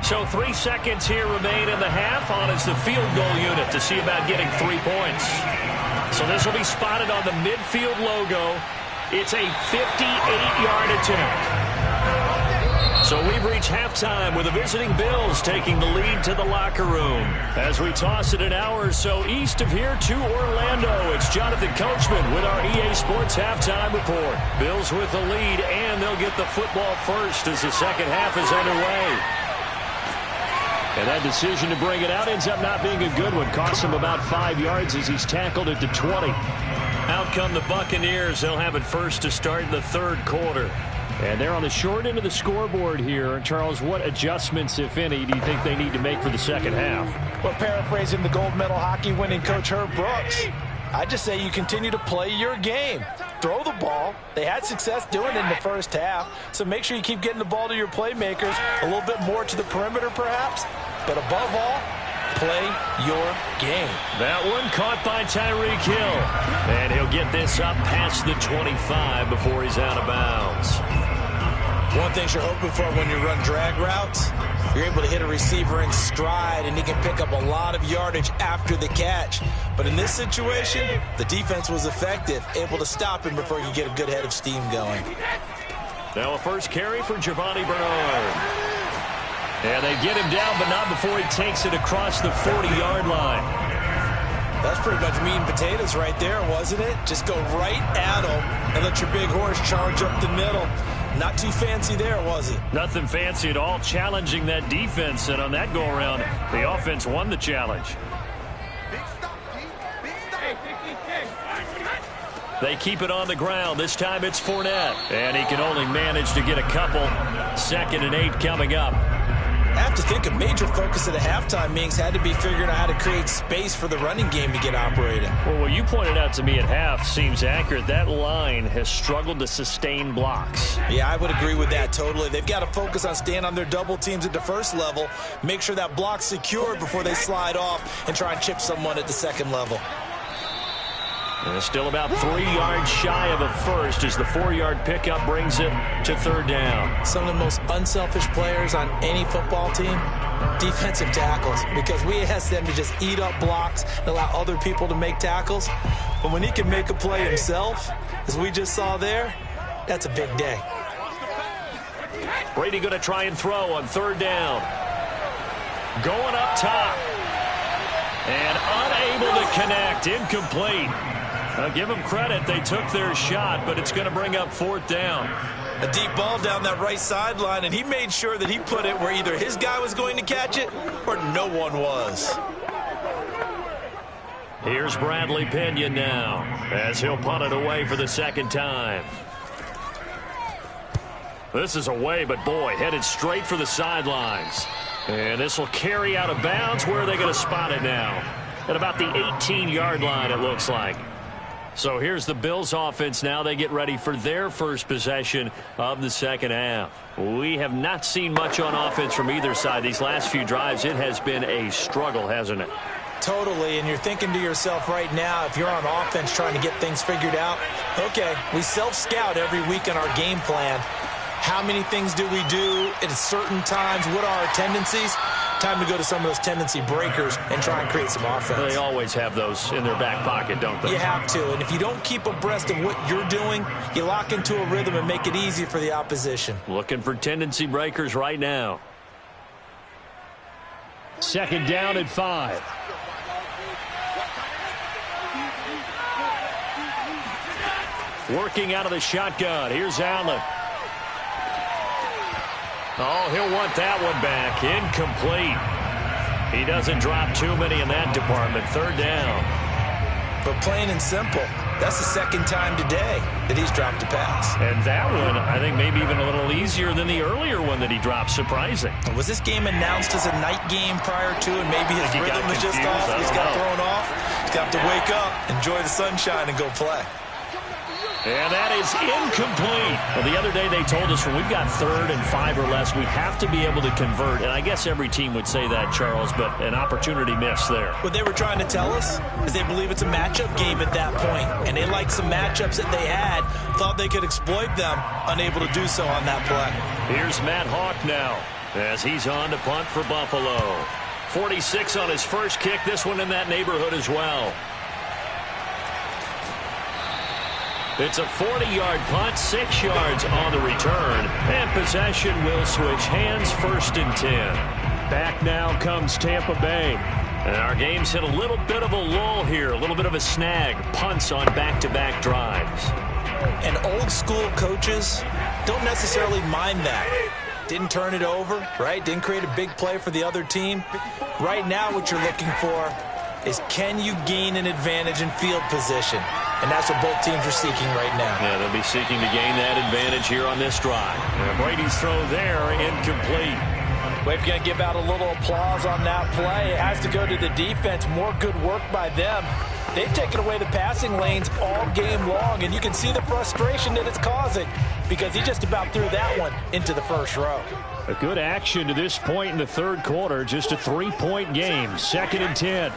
So 3 seconds here remain in the half. On is the field goal unit to see about getting 3 points. So this will be spotted on the midfield logo. It's a 58-yard attempt. So we've reached halftime with the visiting Bills taking the lead to the locker room. As we toss it an hour or so east of here to Orlando, it's Jonathan Coachman with our EA Sports Halftime Report. Bills with the lead, and they'll get the football first as the second half is underway. And that decision to bring it out ends up not being a good one. Costs him about 5 yards as he's tackled at the 20. Out come the Buccaneers. They'll have it first to start the third quarter. And they're on the short end of the scoreboard here. Charles, what adjustments, if any, do you think they need to make for the second half? Well, paraphrasing the gold medal hockey winning coach Herb Brooks, I just say you continue to play your game. Throw the ball. They had success doing it in the first half, so make sure you keep getting the ball to your playmakers, a little bit more to the perimeter perhaps, but above all, play your game. That one caught by Tyreek Hill, and he'll get this up past the 25 before he's out of bounds. One thing you're hoping for when you run drag routes, you're able to hit a receiver in stride, and he can pick up a lot of yardage after the catch. But in this situation, the defense was effective, able to stop him before he could get a good head of steam going. Now a first carry for Giovanni Bernard. And they get him down, but not before he takes it across the 40-yard line. That's pretty much meat and potatoes right there, wasn't it? Just go right at him and let your big horse charge up the middle. Not too fancy there, was it? Nothing fancy at all, challenging that defense. And on that go-around, the offense won the challenge. They keep it on the ground. This time it's Fournette. And he can only manage to get a couple. 2nd and 8 coming up. I have to think a major focus of the halftime meetings had to be figuring out how to create space for the running game to get operating. Well, what you pointed out to me at half seems accurate. That line has struggled to sustain blocks. Yeah, I would agree with that totally. They've got to focus on staying on their double teams at the first level, make sure that block's secured before they slide off and try and chip someone at the second level. And still about 3 yards shy of a first as the 4-yard pickup brings it to 3rd down. Some of the most unselfish players on any football team, defensive tackles, because we ask them to just eat up blocks and allow other people to make tackles. But when he can make a play himself, as we just saw there, that's a big day. Brady going to try and throw on 3rd down. Going up top. And unable to connect. Incomplete. I'll give them credit. They took their shot, but it's going to bring up 4th down. A deep ball down that right sideline, and he made sure that he put it where either his guy was going to catch it or no one was. Here's Bradley Pinion now as he'll punt it away for the 2nd time. This is away, but boy, headed straight for the sidelines. And this will carry out of bounds. Where are they going to spot it now? At about the 18-yard line, it looks like. So here's the Bills offense now. They get ready for their first possession of the 2nd half. We have not seen much on offense from either side. These last few drives, it has been a struggle, hasn't it? Totally, and you're thinking to yourself right now, if you're on offense trying to get things figured out, okay, we self-scout every week in our game plan. How many things do we do at certain times? What are our tendencies? Time to go to some of those tendency breakers and try and create some offense. They always have those in their back pocket, don't they? You have to, and if you don't keep abreast of what you're doing, you lock into a rhythm and make it easy for the opposition. Looking for tendency breakers right now. 2nd down and 5. Working out of the shotgun. Here's Allen. Oh, he'll want that one back. Incomplete. He doesn't drop too many in that department. 3rd down. But plain and simple, that's the 2nd time today that he's dropped a pass. And that one, I think, maybe even a little easier than the earlier one that he dropped. Surprising. Was this game announced as a night game prior to, and maybe his rhythm is just off? He's got thrown off. He's got to wake up, enjoy the sunshine, and go play. And that is incomplete. Well, the other day they told us when we've got 3rd and 5 or less, we have to be able to convert. And I guess every team would say that, Charles, but an opportunity missed there. What they were trying to tell us is they believe it's a matchup game at that point. And they liked some matchups that they had, thought they could exploit them, unable to do so on that play. Here's Matt Hawk now as he's on to punt for Buffalo. 46 on his first kick, this one in that neighborhood as well. It's a 40-yard punt, 6 yards on the return, and possession will switch hands. 1st and 10. Back now comes Tampa Bay. And our game's hit a little bit of a lull here, a little bit of a snag. Punts on back-to-back drives. And old-school coaches don't necessarily mind that. Didn't turn it over, right? Didn't create a big play for the other team. Right now what you're looking for is, can you gain an advantage in field position? And that's what both teams are seeking right now. Yeah, they'll be seeking to gain that advantage here on this drive. And Brady's throw there, incomplete. We're going to give out a little applause on that play. It has to go to the defense. More good work by them. They've taken away the passing lanes all game long, and you can see the frustration that it's causing because he just about threw that one into the first row. A good action to this point in the 3rd quarter. Just a 3-point game. 2nd and 10.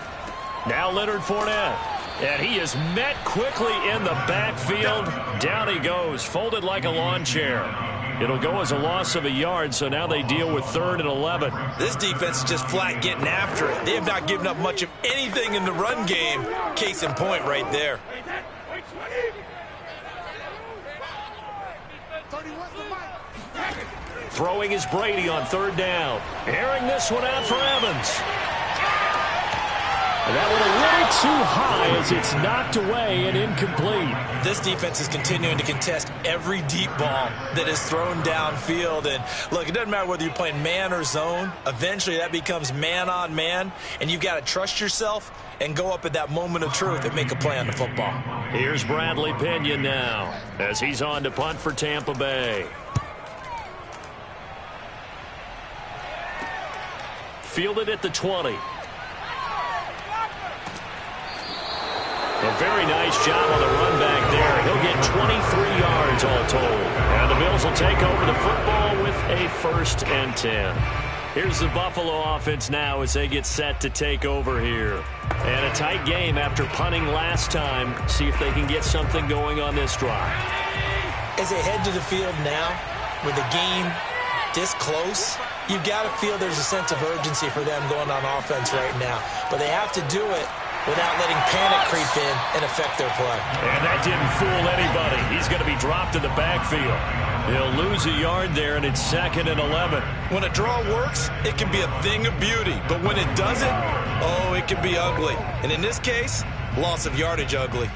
Now Leonard Fournette. And he is met quickly in the backfield. Down he goes, folded like a lawn chair. It'll go as a loss of a yard, so now they deal with 3rd and 11. This defense is just flat getting after it. They have not given up much of anything in the run game. Case in point right there. Throwing is Brady on 3rd down. Airing this one out for Evans. And that one a little too high as it's knocked away and incomplete. This defense is continuing to contest every deep ball that is thrown downfield. And look, it doesn't matter whether you're playing man or zone. Eventually that becomes man on man. And you've got to trust yourself and go up at that moment of truth and make a play on the football. Here's Bradley Pinion now as he's on to punt for Tampa Bay. Fielded at the 20. A very nice job on the run back there. He'll get 23 yards all told. And the Bills will take over the football with a 1st and 10. Here's the Buffalo offense now as they get set to take over here. And a tight game after punting last time. See if they can get something going on this drive. As they head to the field now, with the game this close, you've got to feel there's a sense of urgency for them going on offense right now. But they have to do it without letting panic creep in and affect their play. And that didn't fool anybody. He's going to be dropped in the backfield. He'll lose a yard there, and it's 2nd and 11. When a draw works, it can be a thing of beauty. But when it doesn't, oh, it can be ugly. And in this case, loss of yardage ugly.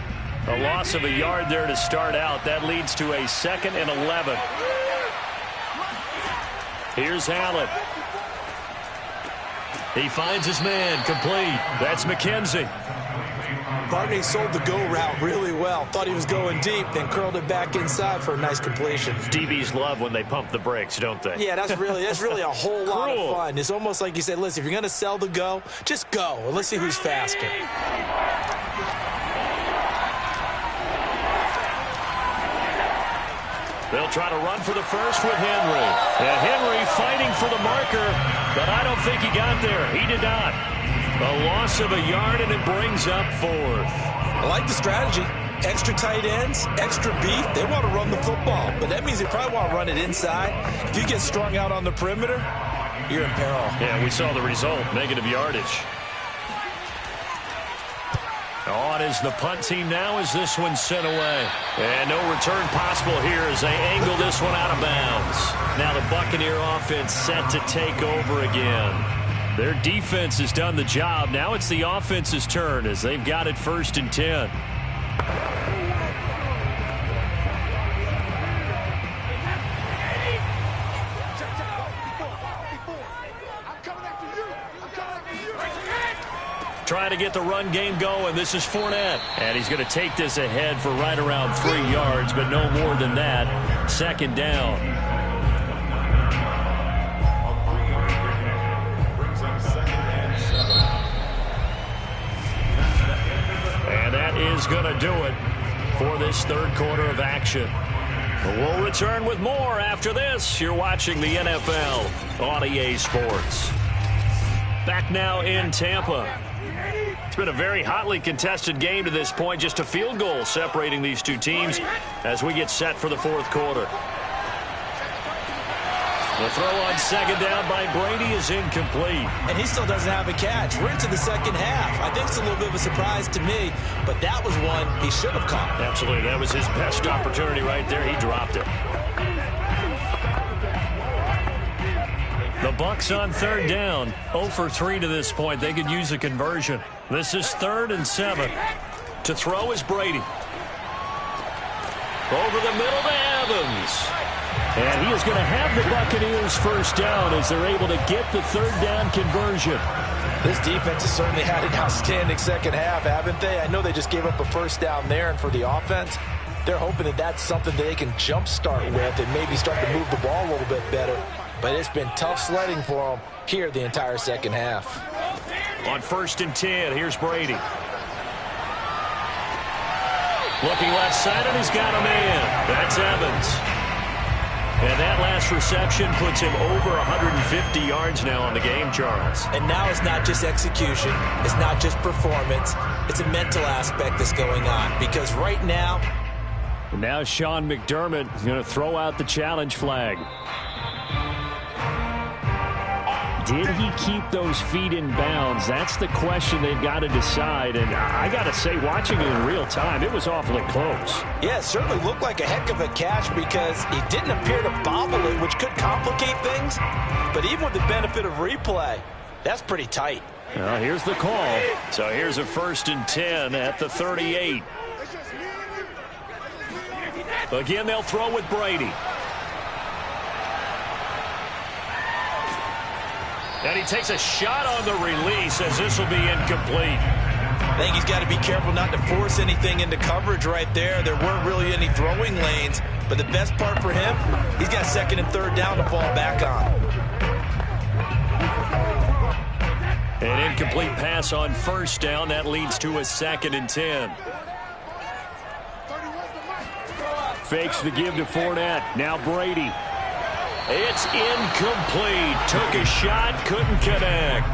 A loss of a yard there to start out. That leads to a 2nd and 11. Here's Allen. He finds his man, complete. That's McKenzie. Barney sold the go route really well. Thought he was going deep, then curled it back inside for a nice completion. DBs love when they pump the brakes, don't they? Yeah, that's really a whole lot of fun. It's almost like you said, listen, if you're going to sell the go, just go. And let's see who's faster. They'll try to run for the first with Henry. And Henry fighting for the marker, but I don't think he got there. He did not. A loss of a yard, and it brings up 4th. I like the strategy. Extra tight ends, extra beef. They want to run the football, but that means they probably want to run it inside. If you get strung out on the perimeter, you're in peril. Yeah, we saw the result, negative yardage. On is the punt team now as this one's sent away. And no return possible here as they angle this one out of bounds. Now the Buccaneer offense set to take over again. Their defense has done the job. Now it's the offense's turn as they've got it 1st and 10. Trying to get the run game going. This is Fournette. And he's going to take this ahead for right around 3 yards, but no more than that. 2nd down. And that is going to do it for this 3rd quarter of action. We'll return with more after this. You're watching the NFL on EA Sports. Back now in Tampa. It's been a very hotly contested game to this point. Just a field goal separating these two teams as we get set for the 4th quarter. The throw on 2nd down by Brady is incomplete. And he still doesn't have a catch. We're into the 2nd half. I think it's a little bit of a surprise to me, but that was one he should have caught. Absolutely. That was his best opportunity right there. He dropped it. The Bucs on 3rd down. 0 for 3 to this point. They could use a conversion. This is 3rd and 7. To throw is Brady. Over the middle to Evans. And he is going to have the Buccaneers 1st down as they're able to get the 3rd down conversion. This defense has certainly had an outstanding 2nd half, haven't they? I know they just gave up a 1st down there, and for the offense, they're hoping that that's something that they can jumpstart with and maybe start to move the ball a little bit better. But it's been tough sledding for them here the entire 2nd half. On 1st and 10, here's Brady. Looking left side, and he's got a man. That's Evans. And that last reception puts him over 150 yards now on the game, Charles. And now it's not just execution. It's not just performance. It's a mental aspect that's going on. Because right now... Now Sean McDermott is going to throw out the challenge flag. Did he keep those feet in bounds? That's the question they've got to decide. And I got to say, watching it in real time, it was awfully close. Yeah, it certainly looked like a heck of a catch because he didn't appear to bobble it, which could complicate things. But even with the benefit of replay, that's pretty tight. Well, here's the call. So here's a 1st and 10 at the 38. Again, they'll throw with Brady. And he takes a shot on the release as this will be incomplete. think he's got to be careful not to force anything into coverage right there. There weren't really any throwing lanes, but the best part for him, he's got second and third down to fall back on. An incomplete pass on first down. That leads to a 2nd and 10. Fakes the give to Fournette. Now Brady. It's incomplete. Took a shot, couldn't connect.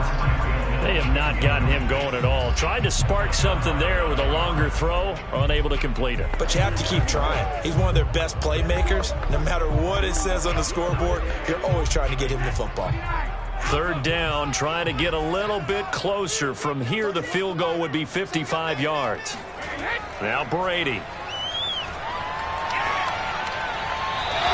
They have not gotten him going at all. Tried to spark something there with a longer throw, unable to complete it. But you have to keep trying. He's one of their best playmakers. No matter what it says on the scoreboard, you're always trying to get him the football. 3rd down, trying to get a little bit closer. From here, the field goal would be 55 yards. Now Brady.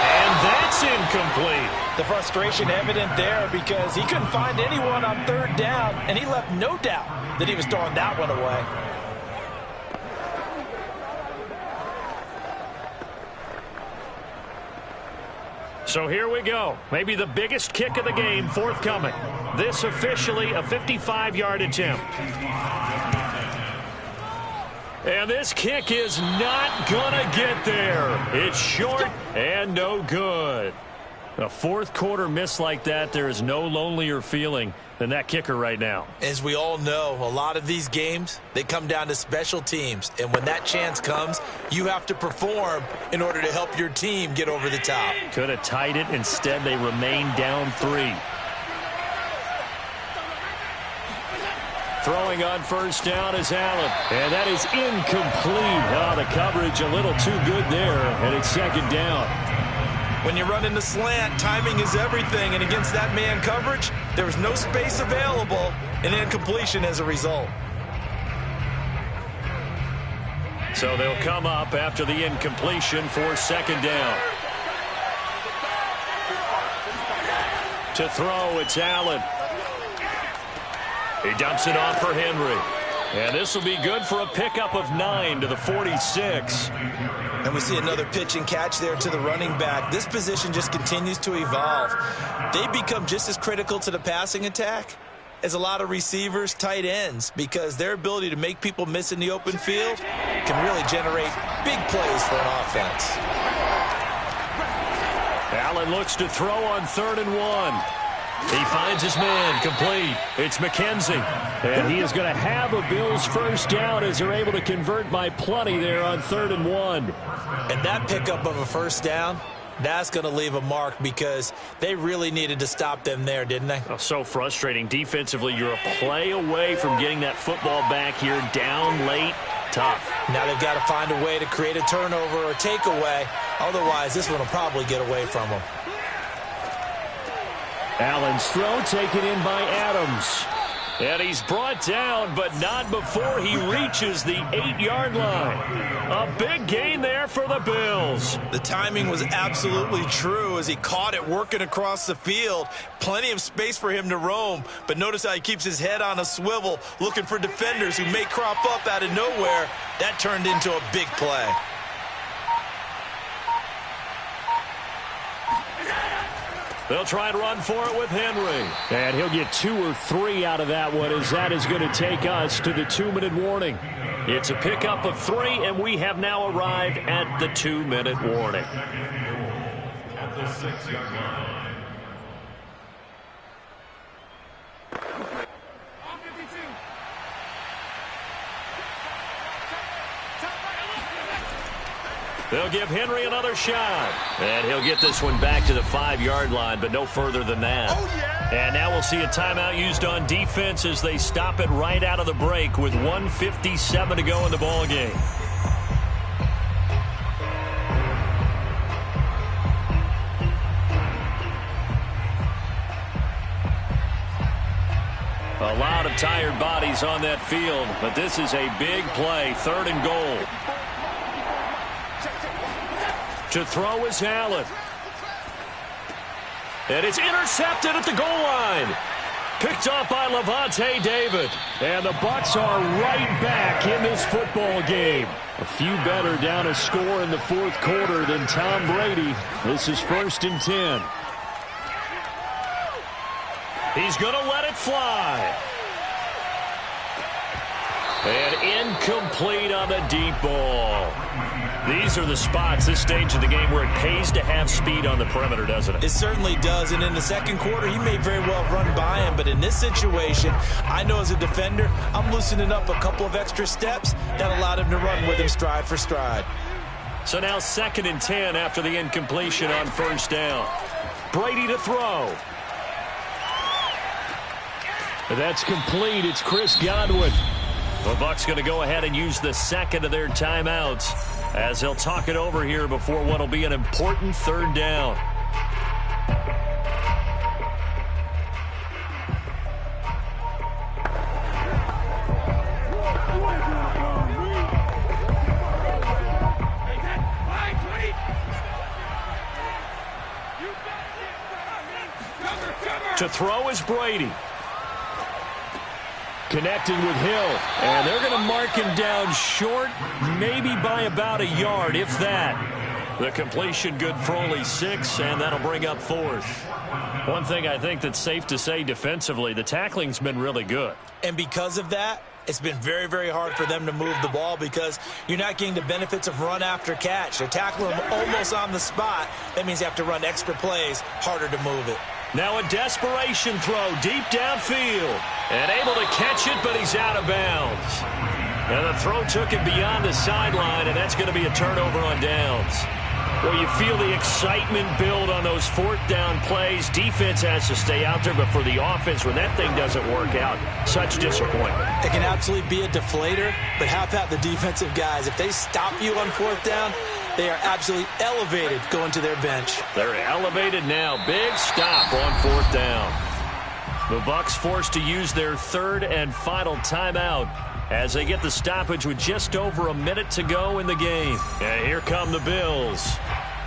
And that's incomplete. The frustration evident there because he couldn't find anyone on 3rd down, and he left no doubt that he was throwing that one away. So here we go. Maybe the biggest kick of the game forthcoming. This officially a 55-yard attempt. And this kick is not gonna get there. It's short and no good. A 4th quarter miss like that, there is no lonelier feeling than that kicker right now. As we all know, a lot of these games, they come down to special teams. And when that chance comes, you have to perform in order to help your team get over the top. Could have tied it. Instead, they remain down 3. Throwing on first down is Allen. And that is incomplete. Oh, the coverage a little too good there. And it's 2nd down. When you run in the slant, timing is everything. And against that man coverage, there was no space available, and incompletion as a result. So they'll come up after the incompletion for 2nd down. To throw, it's Allen. He dumps it off for Henry. And this will be good for a pickup of 9 to the 46. And we see another pitch and catch there to the running back. This position just continues to evolve. They become just as critical to the passing attack as a lot of receivers, tight ends, because their ability to make people miss in the open field can really generate big plays for an offense. Allen looks to throw on 3rd and 1. He finds his man, complete. It's McKenzie. And he is going to have a Bills first down as they're able to convert by plenty there on 3rd and 1. And that pickup of a first down, that's going to leave a mark because they really needed to stop them there, didn't they? Oh, so frustrating. Defensively, you're a play away from getting that football back here, down late. Tough. Now they've got to find a way to create a turnover or takeaway. Otherwise, this one will probably get away from them. Allen's throw taken in by Adams. And he's brought down, but not before he reaches the 8-yard line. A big gain there for the Bills. The timing was absolutely true as he caught it working across the field. Plenty of space for him to roam, but notice how he keeps his head on a swivel, looking for defenders who may crop up out of nowhere. That turned into a big play. They'll try and run for it with Henry. And he'll get 2 or 3 out of that one, as that is going to take us to the 2-minute warning. It's a pickup of 3, and we have now arrived at the 2-minute warning. At the 6-yard line. They'll give Henry another shot. And he'll get this one back to the 5-yard line, but no further than that. Oh, yeah. And now we'll see a timeout used on defense as they stop it right out of the break with 1:57 to go in the ball game. A lot of tired bodies on that field, but this is a big play, 3rd and goal. To throw is Allen. And it's intercepted at the goal line. Picked up by Levante David. And the Bucs are right back in this football game. A few better down a score in the 4th quarter than Tom Brady. This is 1st and 10. He's going to let it fly. And incomplete on the deep ball. These are the spots, this stage of the game, where it pays to have speed on the perimeter, doesn't it? It certainly does, and in the second quarter, he may very well run by him, but in this situation, I know as a defender, I'm loosening up a couple of extra steps that allowed him to run with him stride for stride. So now 2nd and 10 after the incompletion on first down. Brady to throw. That's complete. It's Chris Godwin. The Bucs going to go ahead and use the second of their timeouts as they'll talk it over here before what will be an important 3rd down. To throw is Brady. Connected with Hill. And they're going to mark him down short, maybe by about a yard, if that. The completion good for only 6, and that'll bring up 4th. One thing I think that's safe to say defensively, the tackling's been really good. And because of that, it's been very, very hard for them to move the ball because you're not getting the benefits of run after catch. They're tackling him almost on the spot. That means you have to run extra plays, harder to move it. Now a desperation throw deep downfield. And able to catch it, but he's out of bounds. And the throw took him beyond the sideline, and that's going to be a turnover on downs. Well, you feel the excitement build on those 4th down plays. Defense has to stay out there, but for the offense, when that thing doesn't work out, such disappointment. It can absolutely be a deflator, but how about the defensive guys? If they stop you on 4th down, they are absolutely elevated going to their bench. They're elevated now. Big stop on 4th down. The Bucs forced to use their 3rd and final timeout as they get the stoppage with just over a minute to go in the game. And here come the Bills.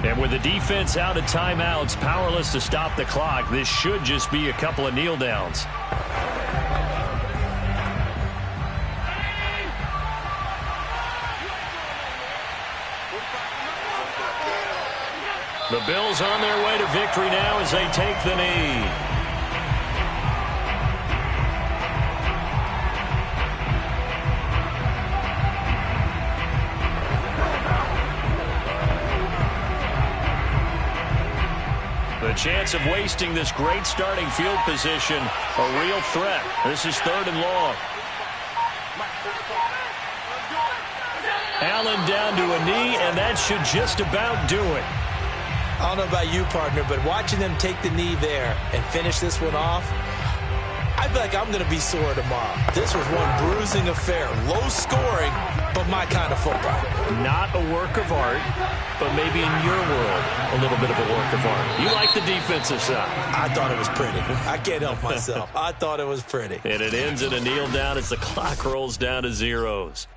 And with the defense out of timeouts, powerless to stop the clock, this should just be a couple of kneel downs. The Bills on their way to victory now as they take the knee. The chance of wasting this great starting field position, a real threat. This is 3rd and long. Allen down to a knee, and that should just about do it. I don't know about you, partner, but watching them take the knee there and finish this one off, I feel like I'm going to be sore tomorrow. This was one bruising affair. Low scoring, but my kind of football. Not a work of art, but maybe in your world, a little bit of a work of art. You like the defensive side. I thought it was pretty. I can't help myself. I thought it was pretty. And it ends in a kneel down as the clock rolls down to zeros.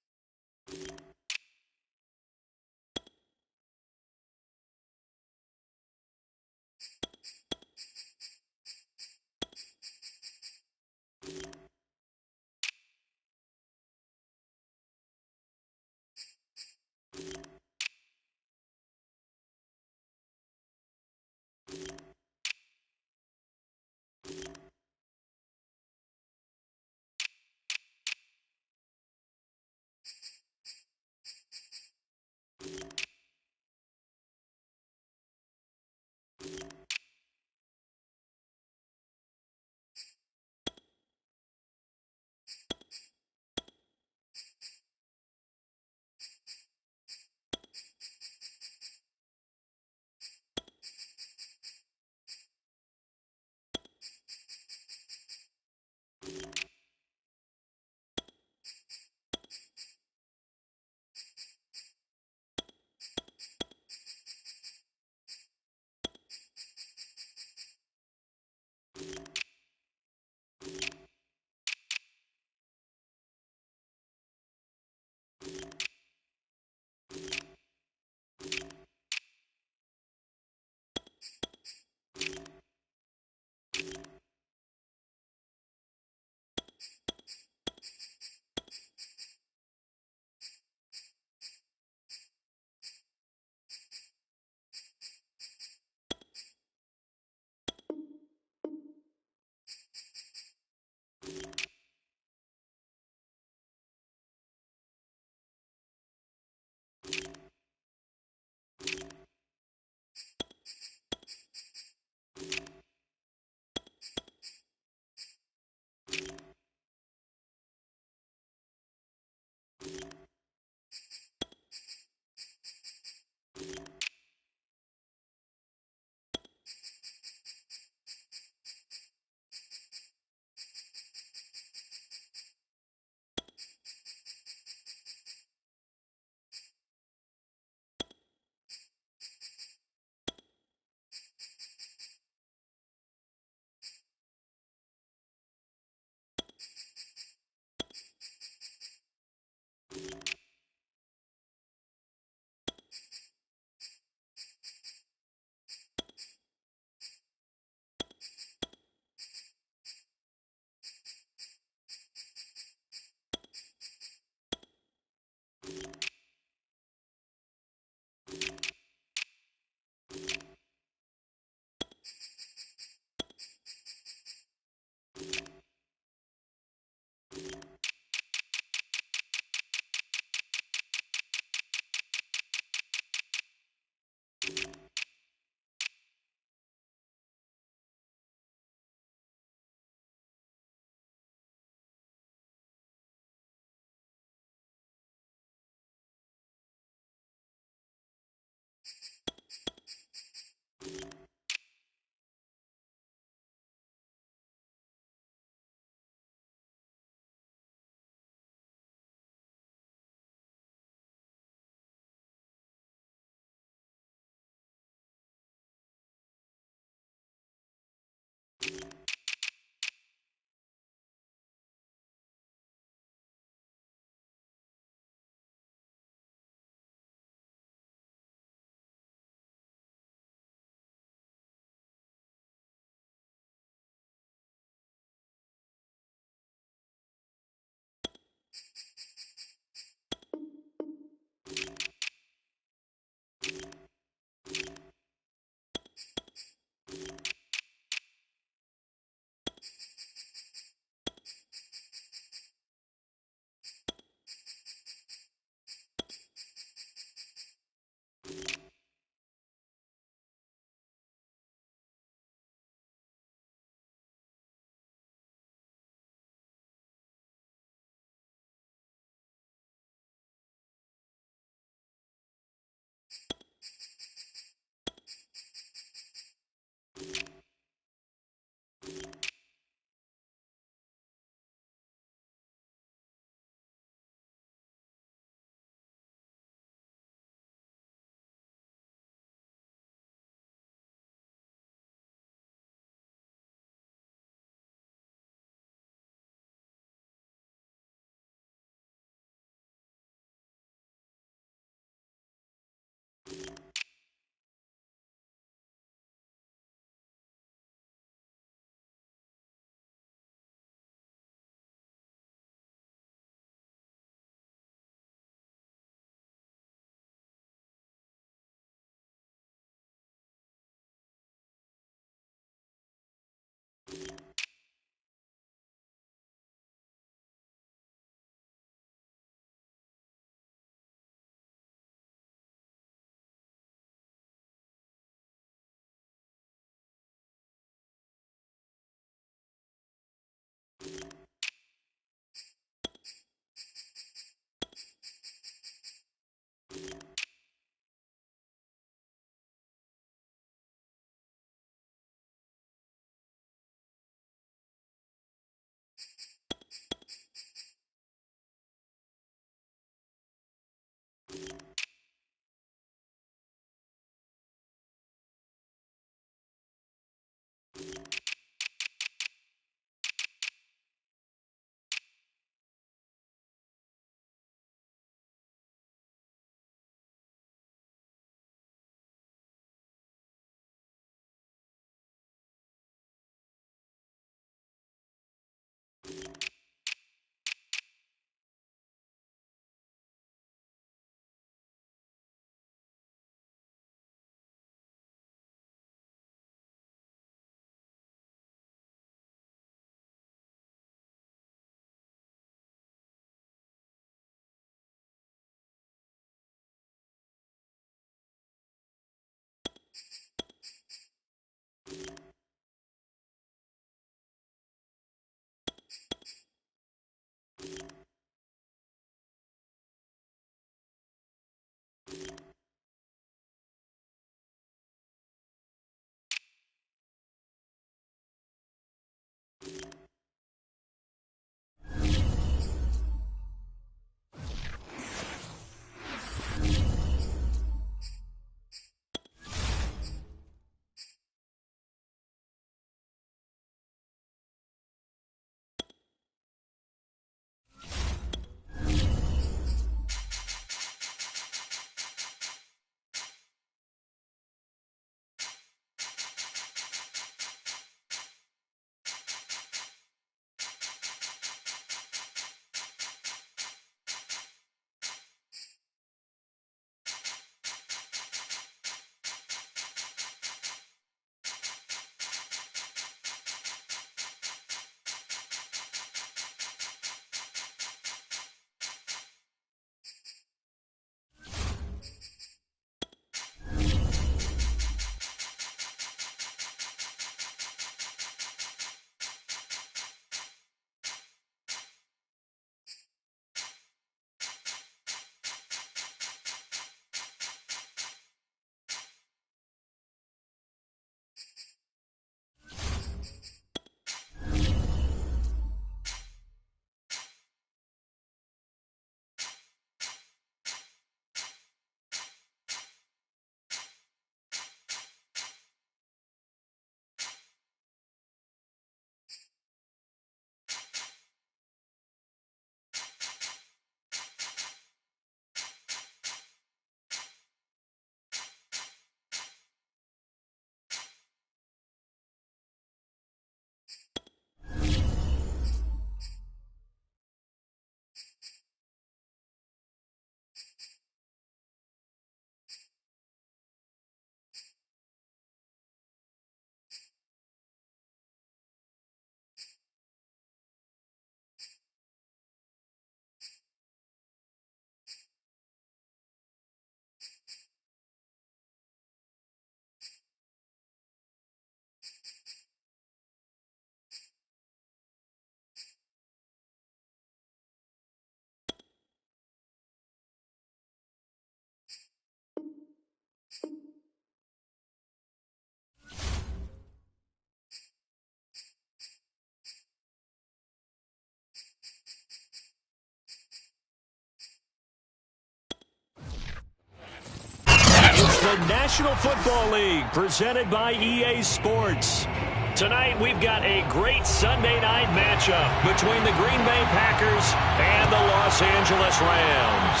the National Football League, presented by EA Sports. Tonight, we've got a great Sunday night matchup between the Green Bay Packers and the Los Angeles Rams.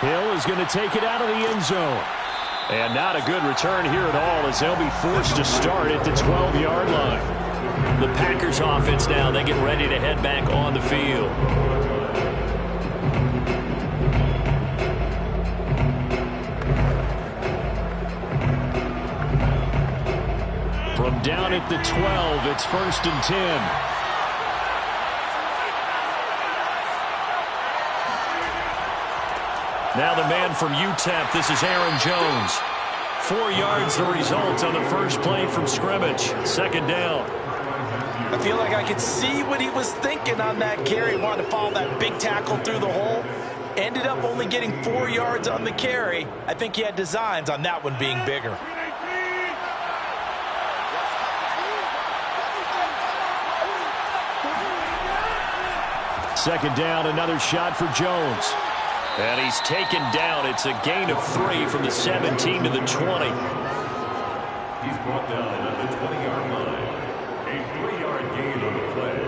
Hill is going to take it out of the end zone. And not a good return here at all, as they'll be forced to start at the 12-yard line. The Packers offense now, they get ready to head back on the field. From down at the 12, it's 1st and 10. Now the man from UTEP, this is Aaron Jones. 4 yards the result on the first play from scrimmage. 2nd down. I feel like I could see what he was thinking on that carry. Wanted to follow that big tackle through the hole. Ended up only getting 4 yards on the carry. I think he had designs on that one being bigger. Second down, another shot for Jones. And he's taken down. It's a gain of 3 from the 17 to the 20. He's brought down at the 20-yard line. A 3-yard gain on the play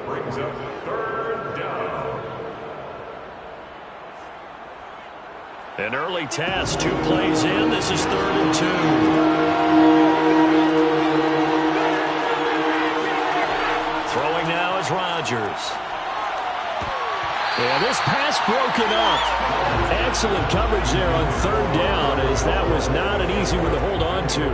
brings up 3rd down. An early test, 2 plays in. This is 3rd and 2. Throwing now is Rodgers. Yeah, this pass broken up. Excellent coverage there on 3rd down, as that was not an easy one to hold on to.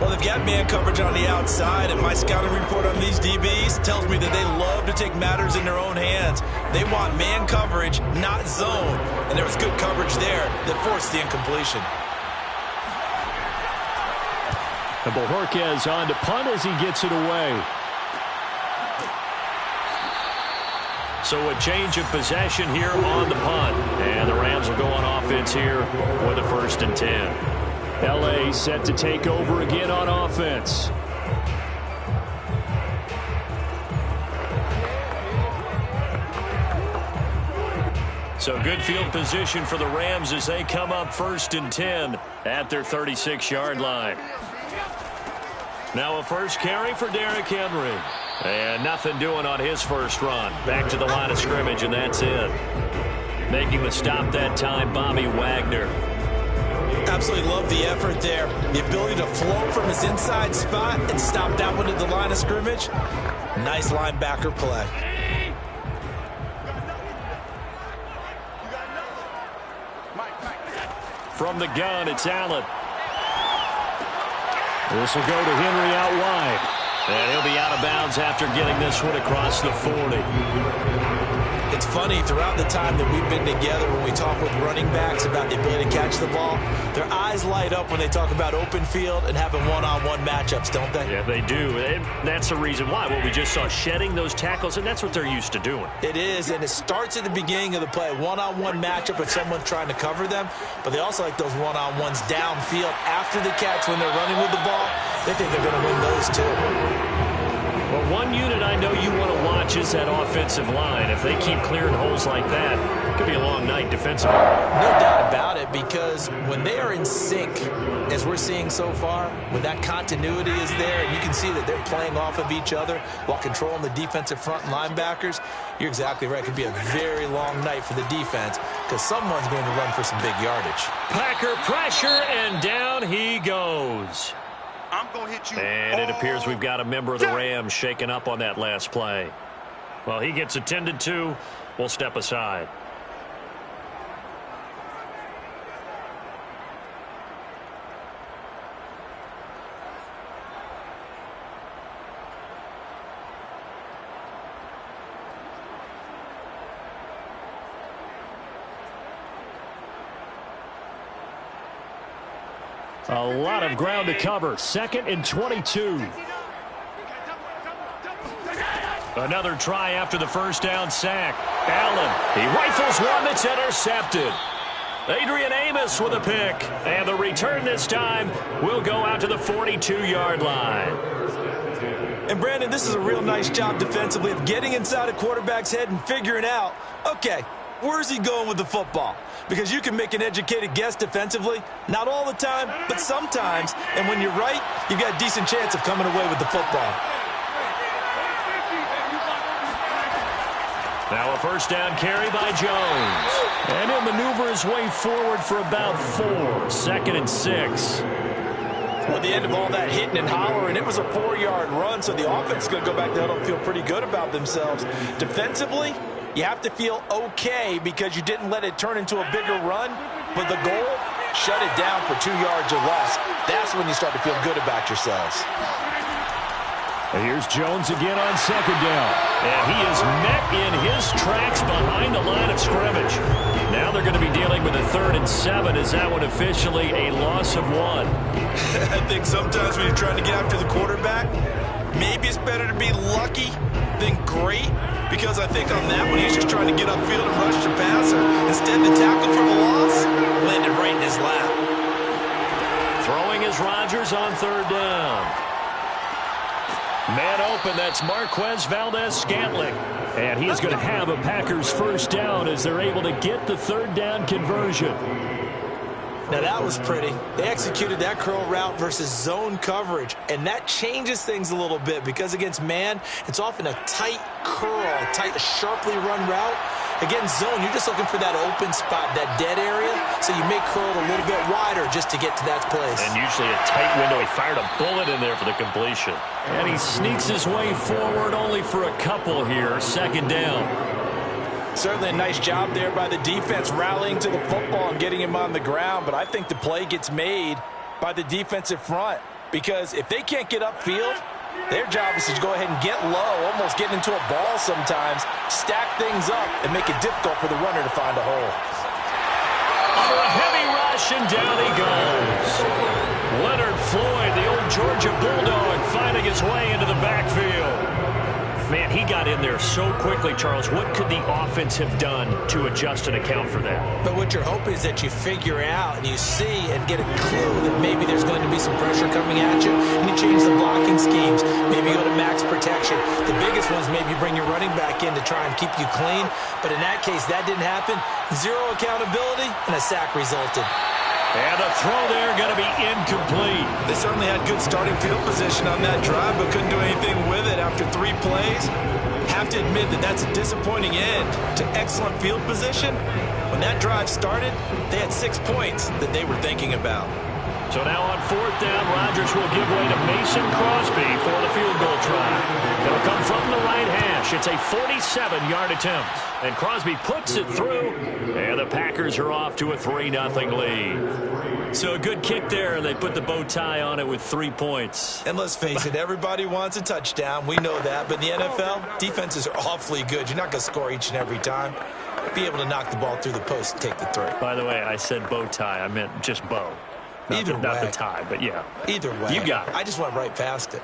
Well, they've got man coverage on the outside, and my scouting report on these DBs tells me that they love to take matters in their own hands. They want man coverage, not zone. And there was good coverage there that forced the incompletion. And Bojorquez on to punt as he gets it away. So a change of possession here on the punt. And the Rams will go on offense here with a 1st and 10. L.A. set to take over again on offense. So good field position for the Rams as they come up 1st and 10 at their 36-yard line. Now a first carry for Derrick Henry. And nothing doing on his first run. Back to the line of scrimmage, and that's it. Making the stop that time, Bobby Wagner. Absolutely love the effort there. The ability to flow from his inside spot and stop that one at the line of scrimmage. Nice linebacker play. From the gun, it's Allen. This will go to Henry out wide. And he'll be out of bounds after getting this one across the 40. It's funny, throughout the time that we've been together, when we talk with running backs about the ability to catch the ball, their eyes light up when they talk about open field and having one-on-one matchups, don't they? Yeah, they do. And that's the reason why. Well, we just saw shedding those tackles, and that's what they're used to doing. It is, and it starts at the beginning of the play. One-on-one matchup with someone trying to cover them, but they also like those one-on-ones downfield after the catch when they're running with the ball. They think they're going to win those too. Well, one unit I know you want to watch is that offensive line. If they keep clearing holes like that, it could be a long night defensively. No doubt about it, because when they are in sync, as we're seeing so far, when that continuity is there, and you can see that they're playing off of each other while controlling the defensive front linebackers, you're exactly right. It could be a very long night for the defense because someone's going to run for some big yardage. Packer pressure, and down he goes. I'm going to hit you. And it appears we've got a member of the Rams shaken up on that last play. Well, he gets attended to. We'll step aside. A lot of ground to cover. 2nd and 22. Another try after the first down sack. Allen, he rifles one that's intercepted. Adrian Amos with a pick. And the return this time will go out to the 42-yard line. And Brandon, this is a real nice job defensively of getting inside a quarterback's head and figuring out, okay, Where's he going with the football? Because you can make an educated guess defensively. Not all the time, but sometimes. And when you're right, you've got a decent chance of coming away with the football. Now a first down carry by Jones. And he'll maneuver his way forward for about 4. 2nd and 6. Well, at the end of all that hitting and hollering, it was a 4-yard run, so the offense is going to go back to the huddle and feel pretty good about themselves. Defensively, you have to feel okay because you didn't let it turn into a bigger run, but the goal, shut it down for 2 yards or less. That's when you start to feel good about yourselves. And here's Jones again on 2nd down. And he is met in his tracks behind the line of scrimmage. Now they're going to be dealing with a 3rd and 7. Is that one officially a loss of 1? I think sometimes when you're trying to get after the quarterback, maybe it's better to be lucky than great, because I think on that one he's just trying to get upfield and rush the passer. Instead, the tackle for the loss landed right in his lap. Throwing is Rodgers on 3rd down. Man open, that's Marquez Valdez-Scantling. And he's going to have a Packers first down as they're able to get the 3rd down conversion. Now that was pretty. They executed that curl route versus zone coverage, and that changes things a little bit because against man, it's often a tight curl, tight, sharply run route. Against zone, you're just looking for that open spot, that dead area, so you may curl it a little bit wider just to get to that place. And usually a tight window. He fired a bullet in there for the completion. And he sneaks his way forward only for a couple here. 2nd down. Certainly a nice job there by the defense rallying to the football and getting him on the ground, but I think the play gets made by the defensive front because if they can't get upfield, their job is to go ahead and get low, almost get into a ball sometimes, stack things up, and make it difficult for the runner to find a hole. Under a heavy rush, and down he goes. Leonard Floyd, the old Georgia Bulldog, finding his way into the backfield. Man, he got in there so quickly, Charles. What could the offense have done to adjust and account for that? But what you're hoping is that you figure out and you see and get a clue that maybe there's going to be some pressure coming at you, and you change the blocking schemes. Maybe go to max protection. The biggest ones, maybe bring your running back in to try and keep you clean. But in that case, that didn't happen. 0 accountability, and a sack resulted. And the throw there going to be incomplete. They certainly had good starting field position on that drive, but couldn't do anything with it after 3 plays. Have to admit that that's a disappointing end to excellent field position. When that drive started, they had 6 points that they were thinking about. So now on 4th down, Rodgers will give way to Mason Crosby for the field goal try. It'll come from the right hash. It's a 47-yard attempt. And Crosby puts it through. And the Packers are off to a 3-0 lead. So a good kick there, and they put the bow tie on it with 3 points. And let's face it, everybody wants a touchdown. We know that. But in the NFL, defenses are awfully good. You're not going to score each and every time. Be able to knock the ball through the post and take the 3. By the way, I said bow tie. I meant just bow. Not the tie, but yeah. Either way. You got it. I just went right past it.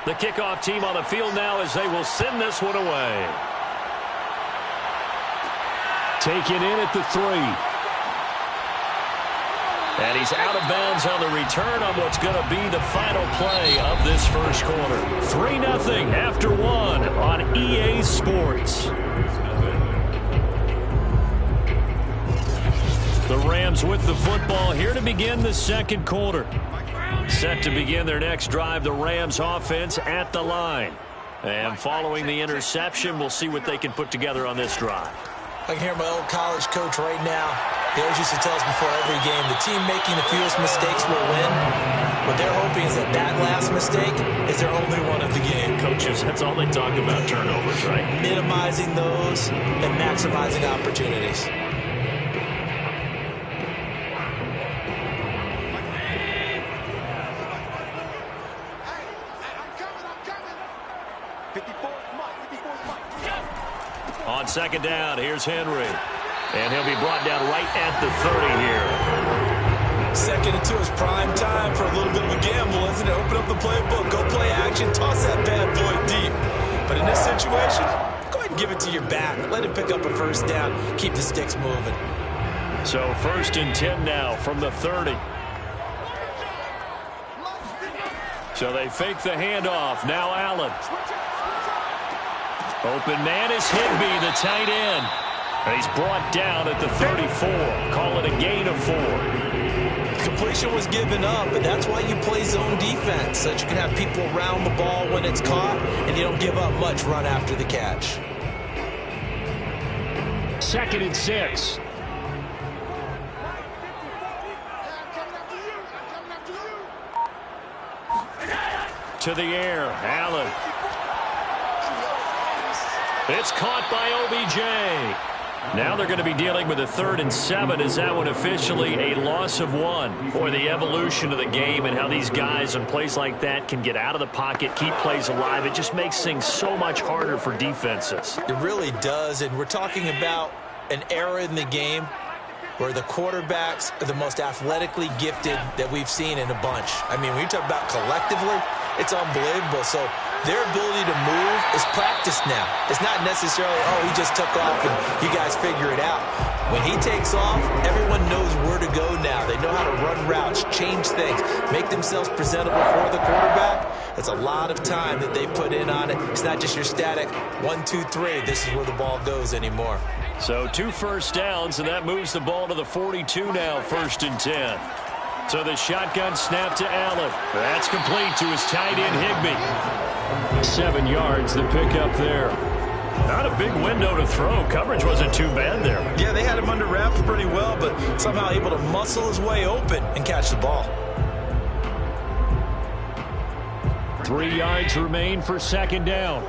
The kickoff team on the field now as they will send this one away. Taken in at the 3. And he's out of bounds on the return on what's going to be the final play of this first quarter. 3-0 after 1 on EA Sports. The Rams with the football here to begin the second quarter. Set to begin their next drive, the Rams offense at the line. And following the interception, we'll see what they can put together on this drive. I can hear my old college coach right now. He always used to tell us before every game, the team making the fewest mistakes will win. What they're hoping is that last mistake is their only one of the game. Coaches, that's all they talk about, turnovers, right? Minimizing those and maximizing opportunities. On second down, here's Henry. And he'll be brought down right at the 30 here. Second and 2 is prime time for a little bit of a gamble, isn't it? Open up the playbook, go play action, toss that bad boy deep. But in this situation, go ahead and give it to your back. Let him pick up a first down. Keep the sticks moving. So 1st and 10 now from the 30. So they fake the handoff. Now Allen. Open man is Higbee, the tight end. And he's brought down at the 34. Call it a gain of 4. Completion was given up, but that's why you play zone defense, so that you can have people around the ball when it's caught, and you don't give up much run after the catch. 2nd and 6. To the air, Allen. It's caught by OBJ. Now they're going to be dealing with a 3rd and 7. Is that one officially a loss of 1? Boy, the evolution of the game and how these guys in plays like that can get out of the pocket, keep plays alive. It just makes things so much harder for defenses. It really does, and we're talking about an era in the game where the quarterbacks are the most athletically gifted that we've seen in a bunch. I mean, when you talk about collectively, it's unbelievable. So their ability to move is practiced now. It's not necessarily, oh, he just took off and you guys figure it out. When he takes off, everyone knows where to go now. They know how to run routes, change things, make themselves presentable for the quarterback. It's a lot of time that they put in on it. It's not just your static 1, 2, 3. This is where the ball goes anymore. So 2 first downs, and that moves the ball to the 42 now, 1st and 10. So the shotgun snap to Allen. That's complete to his tight end, Higbee. 7 yards, the pickup there. Not a big window to throw. Coverage wasn't too bad there. Yeah, they had him under wraps pretty well, but somehow able to muscle his way open and catch the ball. 3 yards remain for 2nd down.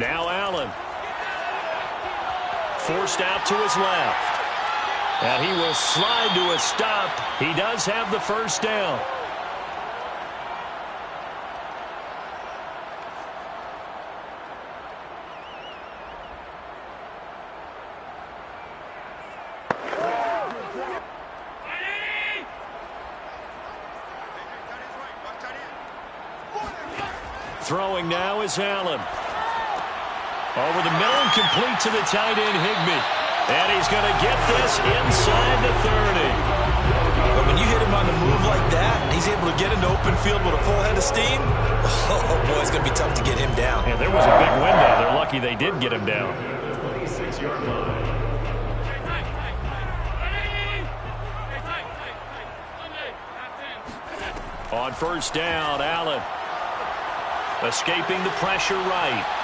Now Allen. Forced out to his left. And he will slide to a stop. He does have the first down. Throwing now is Allen. Over the middle and complete to the tight end, Higbee. And he's going to get this inside the 30. But when you hit him on the move like that, and he's able to get into open field with a full head of steam, oh boy, it's going to be tough to get him down. Yeah, there was a big window. They're lucky they did get him down. 26-yard line. On 1st down, Allen. Escaping the pressure right.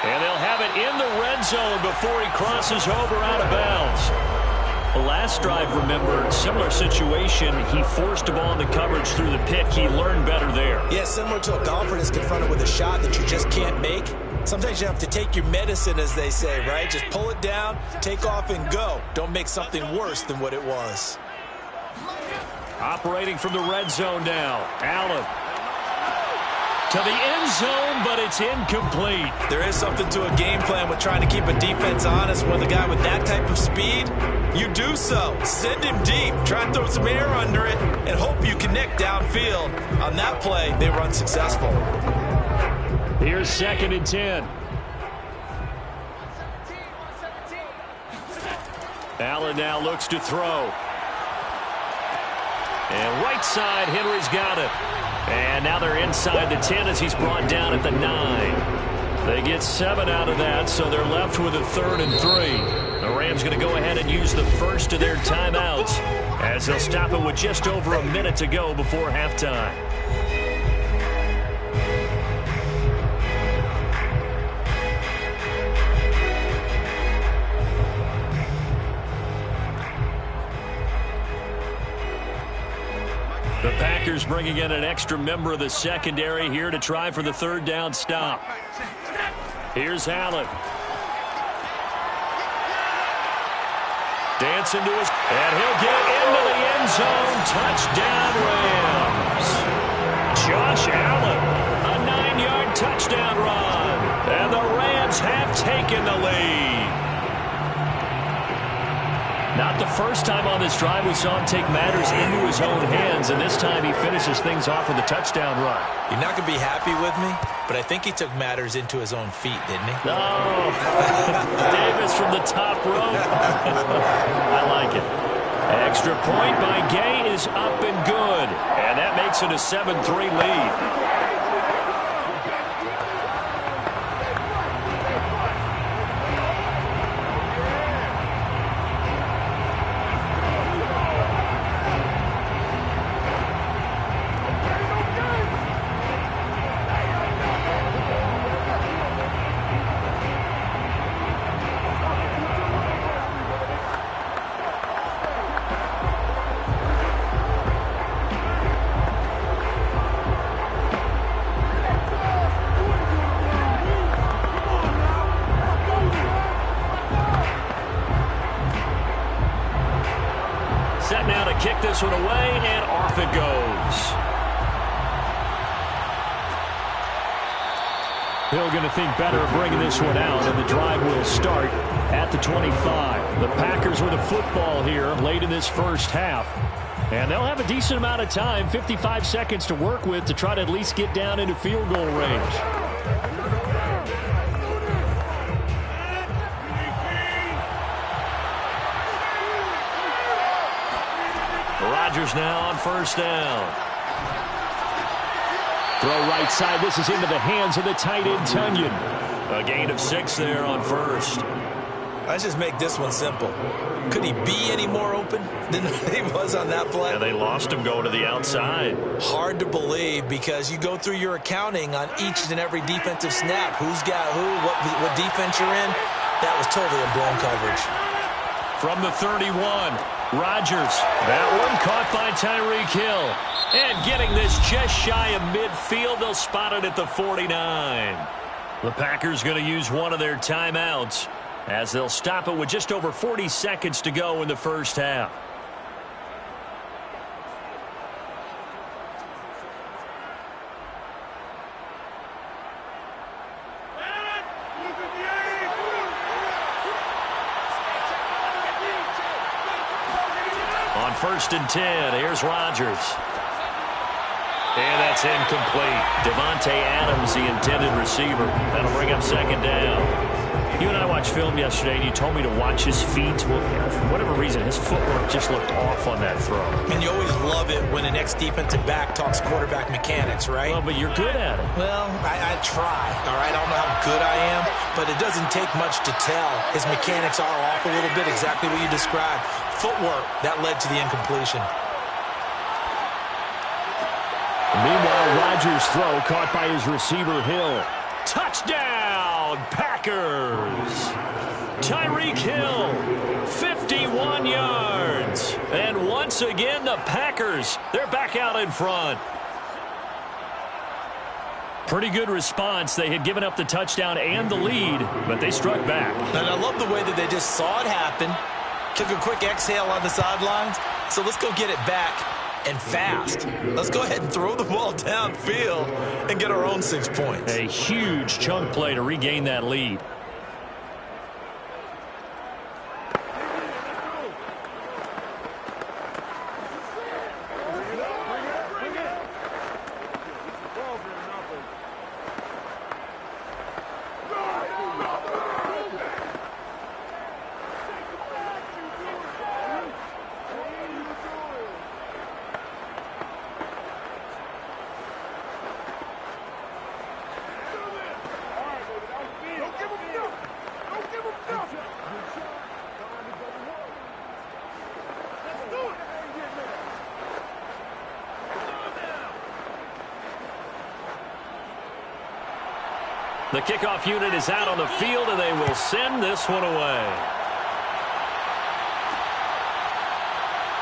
And they'll have it in the red zone before he crosses over out of bounds. The last drive, remember, similar situation. He forced a ball into coverage through the pick. He learned better there. Yeah, similar to a golfer that's confronted with a shot that you just can't make. Sometimes you have to take your medicine, as they say, right? Just pull it down, take off, and go. Don't make something worse than what it was. Operating from the red zone now. Allen. To the end zone, but it's incomplete. There is something to a game plan with trying to keep a defense honest. With a guy with that type of speed, you do so. Send him deep. Try and throw some air under it and hope you connect downfield. On that play, they were unsuccessful. Here's 2nd and 10. Allen now looks to throw. And right side, Henry's got it. And now they're inside the 10 as he's brought down at the 9. They get 7 out of that, so they're left with a 3rd and 3. The Rams going to go ahead and use the first of their timeouts as they'll stop it with just over a minute to go before halftime. The Packers bringing in an extra member of the secondary here to try for the 3rd down stop. Here's Allen. Dancing to his, and he'll get into the end zone. Touchdown, Rams. Josh Allen, a 9-yard touchdown run. And the Rams have taken the lead. Not the first time on this drive we saw him take matters into his own hands, and this time he finishes things off with a touchdown run. You're not going to be happy with me, but I think he took matters into his own feet, didn't he? Oh, Davis from the top rope. I like it. Extra point by Gay is up and good, and that makes it a 7-3 lead. Set now to kick this one away, and off it goes. Hill going to think better of bringing this one out, and the drive will start at the 25. The Packers with a football here late in this first half. And they'll have a decent amount of time, 55 seconds to work with, to try to at least get down into field goal range. Rodgers now on first down. Throw right side. This is into the hands of the tight end, Tunyon. A gain of 6 there on first. Let's just make this one simple. Could he be any more open than he was on that play? Yeah, they lost him going to the outside. Hard to believe, because you go through your accounting on each and every defensive snap. Who's got who, what defense you're in. That was totally a blown coverage. From the 31, Rodgers. That one caught by Tyreek Hill. And getting this just shy of midfield, they'll spot it at the 49. The Packers going to use one of their timeouts, as they'll stop it with just over 40 seconds to go in the first half. On 1st and 10, here's Rodgers. And that's incomplete. Devontae Adams, the intended receiver. That'll bring up 2nd down. You and I watched film yesterday, and you told me to watch his feet. Well, for whatever reason, his footwork just looked off on that throw. And you always love it when an ex-defensive back talks quarterback mechanics, right? Well, but you're good at it. Well, I try, all right? I don't know how good I am, but it doesn't take much to tell. His mechanics are off a little bit, exactly what you described. Footwork, that led to the incompletion. Meanwhile, Rodgers' throw caught by his receiver, Hill. Touchdown, Packers! Tyreek Hill, 51 yards. And once again, the Packers, they're back out in front. Pretty good response. They had given up the touchdown and the lead, but they struck back. And I love the way that they just saw it happen, took a quick exhale on the sidelines. So let's go get it back. And fast. Let's go ahead and throw the ball downfield and get our own 6 points. A huge chunk play to regain that lead. The kickoff unit is out on the field, and they will send this one away.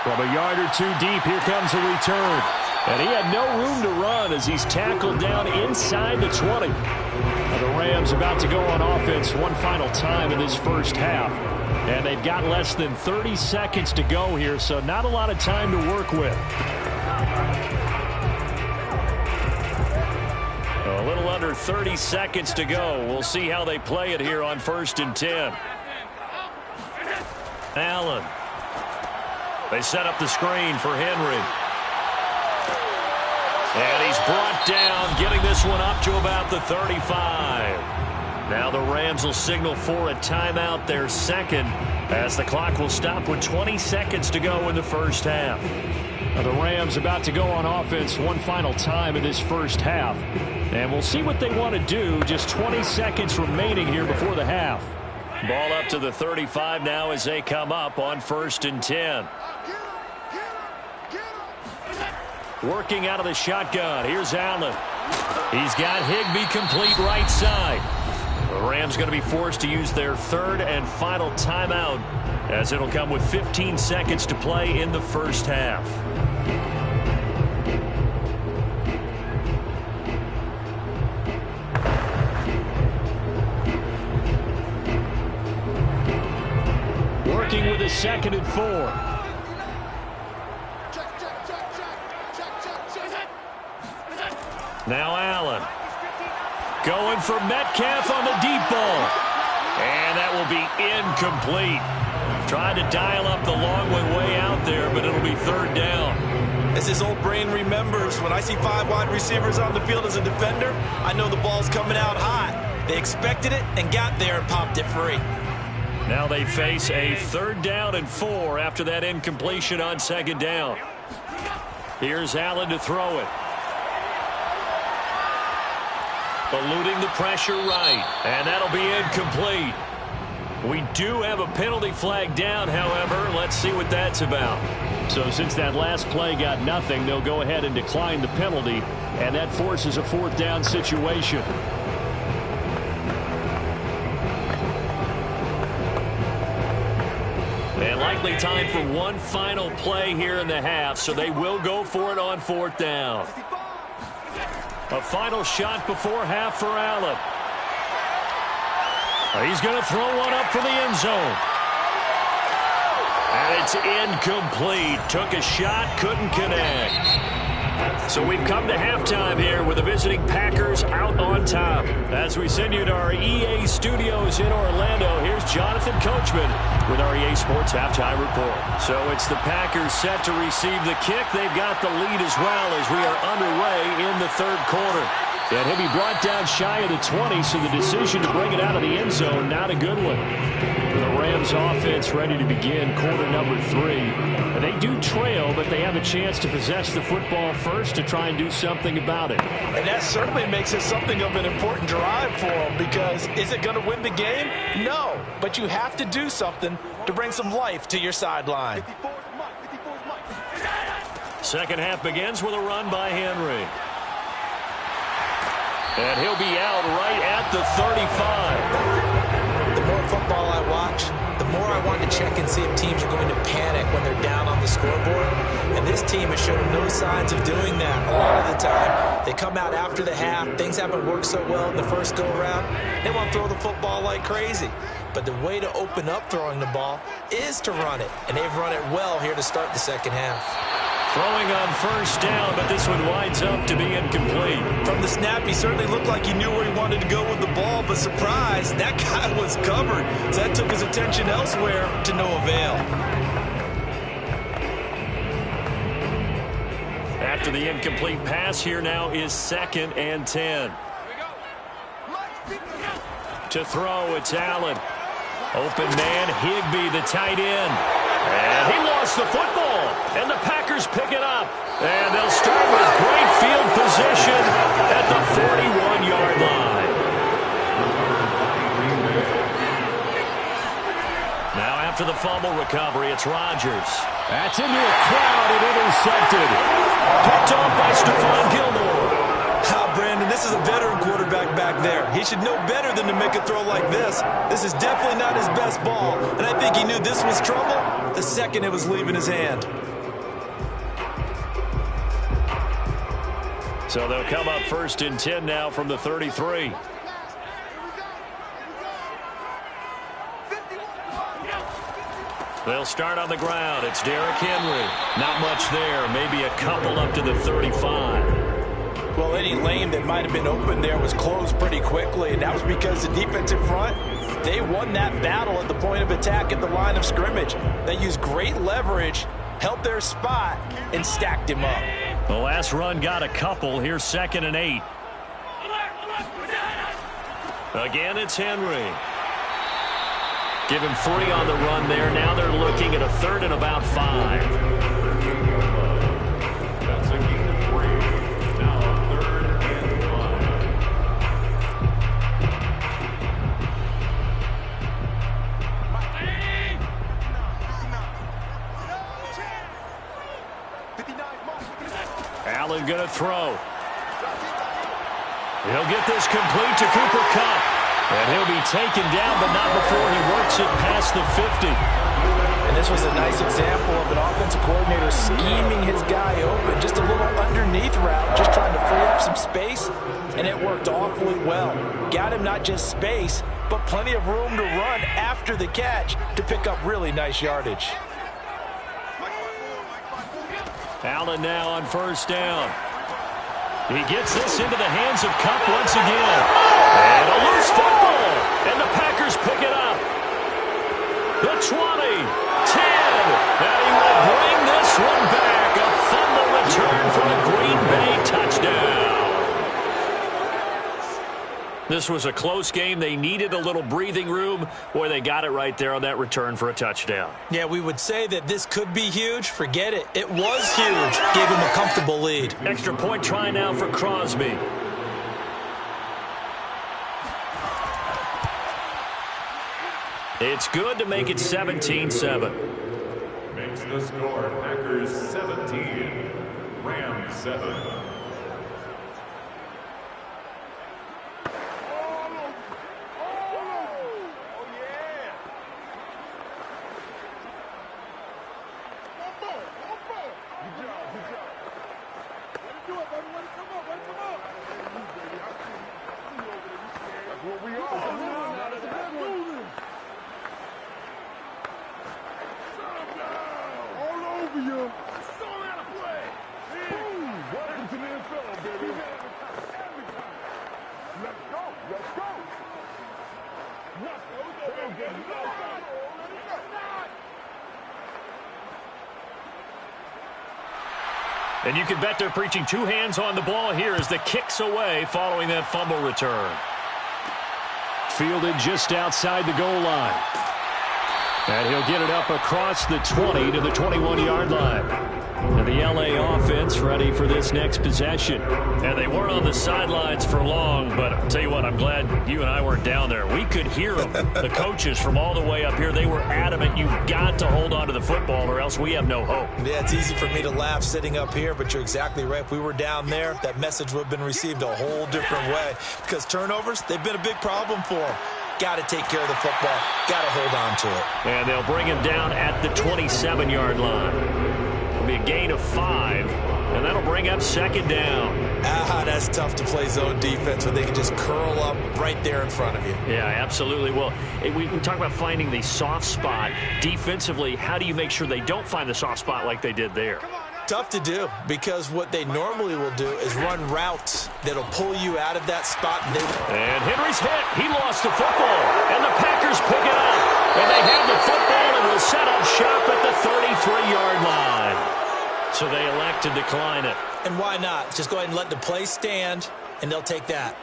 From a yard or two deep, here comes a return. And he had no room to run as he's tackled down inside the 20. Now the Rams about to go on offense one final time in this first half. And they've got less than 30 seconds to go here, so not a lot of time to work with. A little under 30 seconds to go. We'll see how they play it here on 1st and 10. Allen They set up the screen for Henry. And he's brought down, getting this one up to about the 35. Now the Rams will signal for a timeout, their second, as the clock will stop with 20 seconds to go in the first half. The Rams about to go on offense one final time in this first half. And we'll see what they want to do. Just 20 seconds remaining here before the half. Ball up to the 35 now as they come up on 1st and 10. Working out of the shotgun. Here's Allen. He's got Higbee complete right side. The Rams going to be forced to use their third and final timeout, as it'll come with 15 seconds to play in the first half. Working with a 2nd and 4. Now Allen. Going for Metcalf on the deep ball. And that will be incomplete. Trying to dial up the long way out there, but it'll be 3rd down. As his old brain remembers, when I see 5 wide receivers on the field as a defender, I know the ball's coming out hot. They expected it and got there and popped it free. Now they face a 3rd down and 4 after that incompletion on 2nd down. Here's Allen to throw it. Eluding the pressure right, and that'll be incomplete. We do have a penalty flag down, however. Let's see what that's about. So since that last play got nothing, they'll go ahead and decline the penalty, and that forces a 4th down situation. And likely time for one final play here in the half, so they will go for it on 4th down. A final shot before half for Allen. He's going to throw one up for the end zone. And it's incomplete. Took a shot, couldn't connect. So we've come to halftime here with the visiting Packers out on top. As we send you to our EA studios in Orlando, here's Jonathan Coachman with our EA Sports Halftime Report. So it's the Packers set to receive the kick. They've got the lead as well as we are underway in the 3rd quarter. And he'll be brought down shy of the 20, so the decision to bring it out of the end zone, not a good one. The Rams offense ready to begin quarter number 3. They do trail, but they have a chance to possess the football first to try and do something about it. And that certainly makes it something of an important drive for them, because is it going to win the game? No, but you have to do something to bring some life to your sideline. 2nd half begins with a run by Henry. And he'll be out right at the 35. The more football I watch, the more I want to check and see if teams are going to panic when they're down on the scoreboard. And this team has shown no signs of doing that. A lot of the time, they come out after the half. Things haven't worked so well in the first go-around. They want to throw the football like crazy. But the way to open up throwing the ball is to run it. And they've run it well here to start the 2nd half. Throwing on 1st down, but this one winds up to be incomplete. From the snap, he certainly looked like he knew where he wanted to go with the ball, but surprise, that guy was covered. So that took his attention elsewhere to no avail. After the incomplete pass, here now is 2nd and 10. To throw, it's Allen. Open man, Higbee, the tight end. And he lost the football, and the Packers pick it up. And they'll start with great field position at the 41-yard line. Now after the fumble recovery, it's Rodgers. That's into a crowd and intercepted. Picked off by Stephon Gilmore. Brandon, this is a veteran quarterback back there. He should know better than to make a throw like this. This is definitely not his best ball, and I think he knew this was trouble the second it was leaving his hand. So they'll come up 1st and 10 now from the 33. They'll start on the ground. It's Derrick Henry. Not much there. Maybe a couple up to the 35. Well, any lane that might have been open there was closed pretty quickly, and that was because the defensive front, they won that battle at the point of attack at the line of scrimmage. They used great leverage, held their spot, and stacked him up. The last run got a couple. Here's 2nd and 8. Again, it's Henry. Give him 3 on the run there. Now they're looking at a 3rd and about 5. That's a gain of 3. Now 3rd and 59. Allen going to throw. He'll get this complete to Cooper Kupp. And he'll be taken down, but not before he works it past the 50. And this was a nice example of an offensive coordinator scheming his guy open. Just a little underneath route, just trying to free up some space, and it worked awfully well. Got him not just space, but plenty of room to run after the catch to pick up really nice yardage. Allen now on 1st down. He gets this into the hands of Kupp once again. And a loose football. And the Packers pick it up. The 20, 10. And he will bring this one back. A fumble return for a Green Bay touchdown. This was a close game. They needed a little breathing room. Boy, they got it right there on that return for a touchdown. Yeah, we would say that this could be huge. Forget it. It was huge. Gave him a comfortable lead. Extra point try now for Crosby. It's good to make it 17-7. Makes the score Packers 17, Rams 7. And you can bet they're preaching 2 hands on the ball here as the kick's away following that fumble return. Fielded just outside the goal line. And he'll get it up across the 20 to the 21-yard line. And the LA offense ready for this next possession. And they weren't on the sidelines for long, but I'll tell you what, I'm glad you and I weren't down there. We could hear them, the coaches from all the way up here. They were adamant, you've got to hold on to the football or else we have no hope. Yeah, it's easy for me to laugh sitting up here, but you're exactly right. If we were down there, that message would have been received a whole different way. Because turnovers, they've been a big problem for them. Got to take care of the football. Got to hold on to it. And they'll bring him down at the 27-yard line. It'll be a gain of 5, and that'll bring up 2nd down. That's tough to play zone defense when they can just curl up right there in front of you. Yeah, absolutely. Well, we talk about finding the soft spot. Defensively, how do you make sure they don't find the soft spot like they did there? Tough to do, because what they normally will do is run routes that'll pull you out of that spot. And Henry's hit. He lost the football. And the Packers pick it up. And they have the football and will set up shop at the 33-yard line. So they elect to decline it. And why not? Just go ahead and let the play stand, and they'll take that.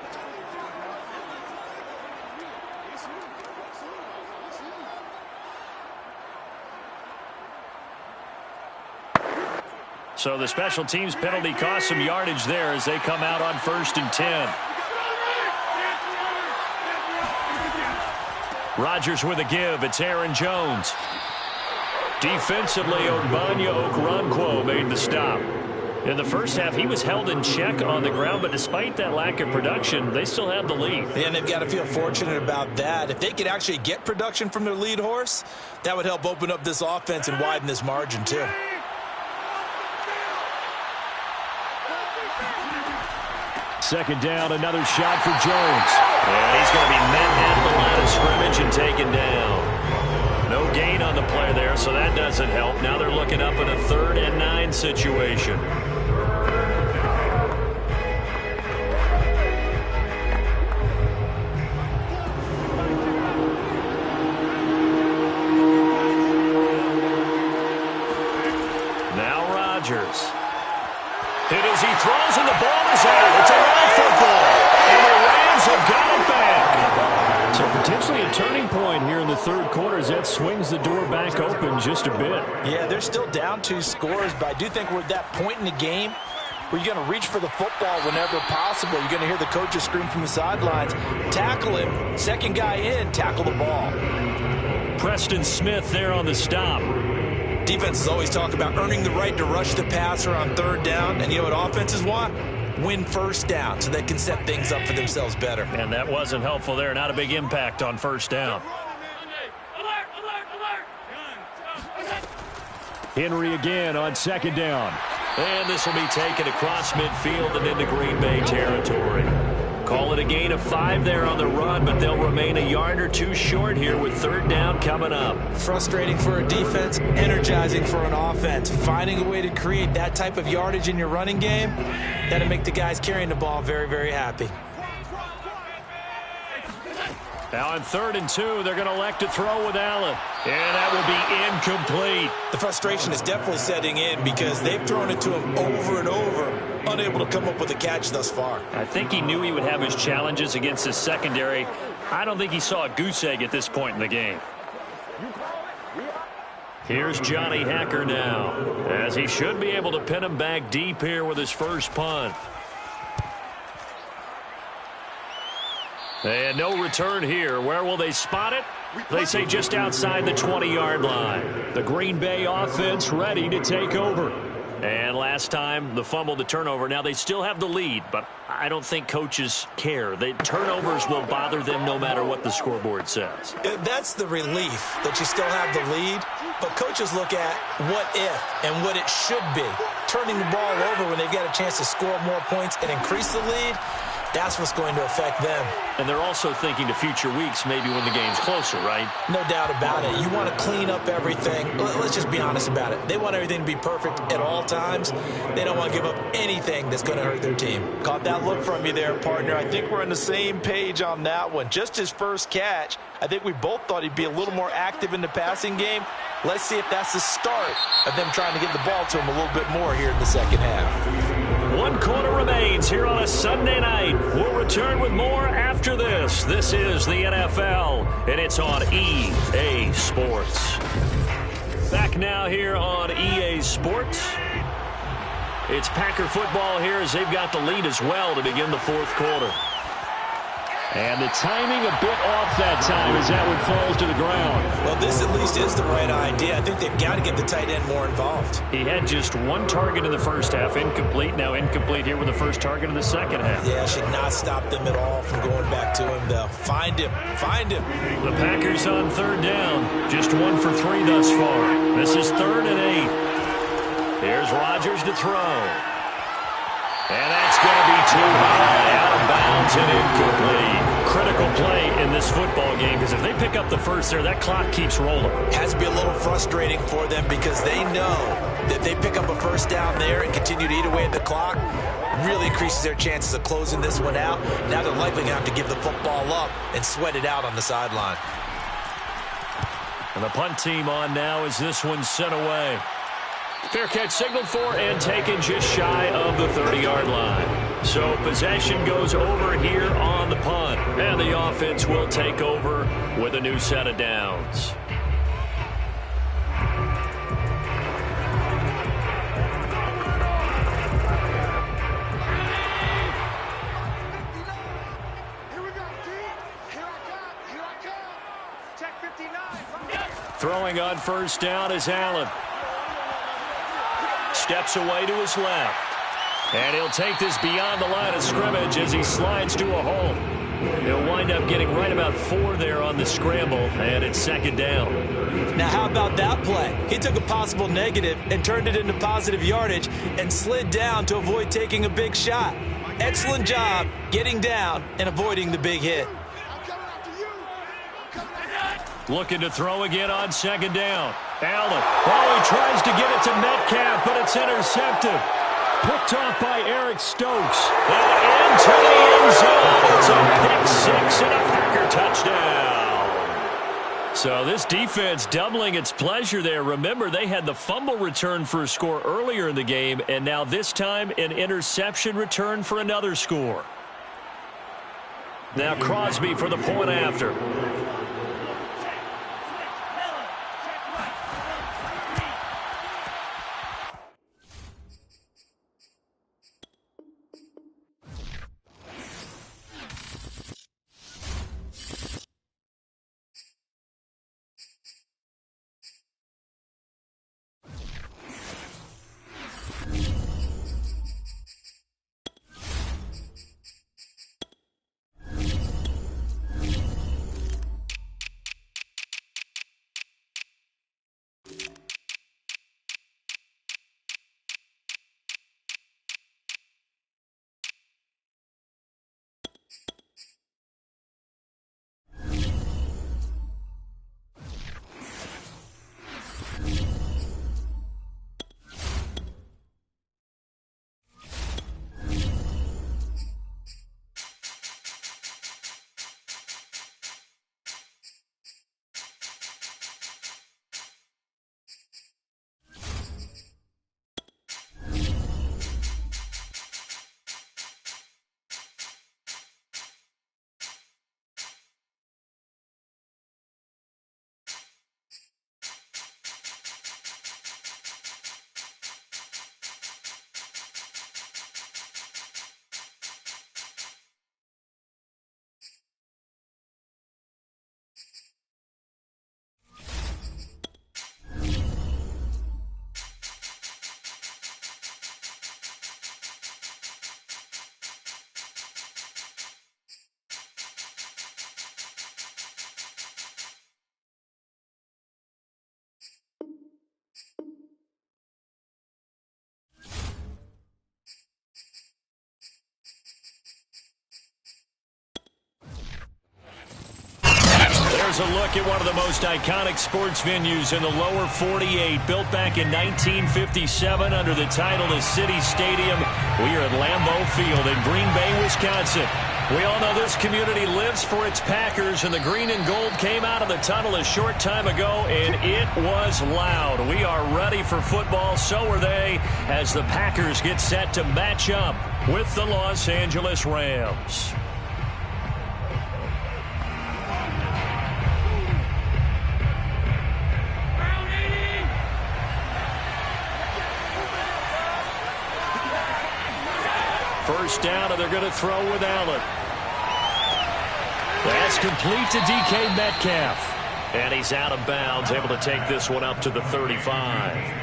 So the special teams penalty cost some yardage there as they come out on 1st and 10. Rodgers with a give. It's Aaron Jones. Defensively, Ogbanya Okoronkwo made the stop. In the first half, he was held in check on the ground, but despite that lack of production, they still have the lead. And they've got to feel fortunate about that. If they could actually get production from their lead horse, that would help open up this offense and widen this margin too. Second down, another shot for Jones. And he's going to be met at the line of scrimmage and taken down. No gain on the play there, so that doesn't help. Now they're looking up in a 3rd and 9 situation. throws and the ball is out. It's a live football. And the Rams have got it back. So potentially a turning point here in the third quarter as that swings the door back open just a bit. Yeah, they're still down 2 scores, but I do think we're at that point in the game where you're going to reach for the football whenever possible. You're going to hear the coaches scream from the sidelines. Tackle him. Second guy in, tackle the ball. Preston Smith there on the stop. Defenses always talk about earning the right to rush the passer on third down. And you know what offenses want? Win first down so they can set things up for themselves better. And that wasn't helpful there. Not a big impact on first down. Henry again on second down. And this will be taken across midfield and into Green Bay territory. Call it a gain of 5 there on the run, but they'll remain a yard or 2 short here with third down coming up. Frustrating for a defense, energizing for an offense. Finding a way to create that type of yardage in your running game, that'll make the guys carrying the ball very, very happy. Now on 3rd and 2, they're going to elect to throw with Allen. And that will be incomplete. The frustration is definitely setting in because they've thrown it to him over and over, unable to come up with a catch thus far. I think he knew he would have his challenges against his secondary. I don't think he saw a goose egg at this point in the game. Here's Johnny Hacker now, as he should be able to pin him back deep here with his first punt. And no return here. Where will they spot it? They say just outside the 20-yard line. The Green Bay offense ready to take over. And last time, the fumble, the turnover. Now, they still have the lead, but I don't think coaches care. The turnovers will bother them no matter what the scoreboard says. That's the relief that you still have the lead, but coaches look at what if and what it should be. Turning the ball over when they've got a chance to score more points and increase the lead, that's what's going to affect them. And they're also thinking to future weeks, maybe when the game's closer, right? No doubt about it. You want to clean up everything. Let's just be honest about it. They want everything to be perfect at all times. They don't want to give up anything that's going to hurt their team. Caught that look from you there, partner. I think we're on the same page on that one. Just his first catch, I think we both thought he'd be a little more active in the passing game. Let's see if that's the start of them trying to get the ball to him a little bit more here in the second half. 1 quarter remains here on a Sunday night. We'll return with more after this. This is the NFL, and it's on EA Sports. Back now here on EA Sports. It's Packer football here as they've got the lead as well to begin the 4th quarter. And the timing a bit off that time as that one falls to the ground. Well, this at least is the right idea. I think they've got to get the tight end more involved. He had just 1 target in the first half, incomplete. Now incomplete here with the first target in the second half. Yeah, should not stop them at all from going back to him, though. Find him. Find him. The Packers on 3rd down. Just 1 for 3 thus far. This is 3rd and 8. Here's Rodgers to throw. And that's going to be too high, out of bounds and incomplete. Critical play in this football game because if they pick up the first there, that clock keeps rolling. Has to be a little frustrating for them because they know that if they pick up a first down there and continue to eat away at the clock, really increases their chances of closing this one out. Now they're likely going to have to give the football up and sweat it out on the sideline. And the punt team on now as this one's sent away. Fair catch signaled for and taken just shy of the 30-yard line. So possession goes over here on the punt. And the offense will take over with a new set of downs. Throwing on first down is Allen. Steps away to his left. And he'll take this beyond the line of scrimmage as he slides to a hole. He'll wind up getting right about 4 there on the scramble, and it's 2nd down. Now, how about that play? He took a possible negative and turned it into positive yardage and slid down to avoid taking a big shot. Excellent job getting down and avoiding the big hit. Looking to throw again on 2nd down. Allen. Oh, he tries to get it to Metcalf, but it's intercepted. Picked off by Eric Stokes. And into the end zone. It's a pick 6 and a Packer touchdown. So this defense doubling its pleasure there. Remember, they had the fumble return for a score earlier in the game, and now this time an interception return for another score. Now Crosby for the point after. There's a look at one of the most iconic sports venues in the lower 48. Built back in 1957 under the title of City Stadium. We are at Lambeau Field in Green Bay, Wisconsin. We all know this community lives for its Packers, and the green and gold came out of the tunnel a short time ago, and it was loud. We are ready for football, so are they, as the Packers get set to match up with the Los Angeles Rams. First down, and they're going to throw with Allen. That's complete to DK Metcalf. And he's out of bounds, able to take this one up to the 35.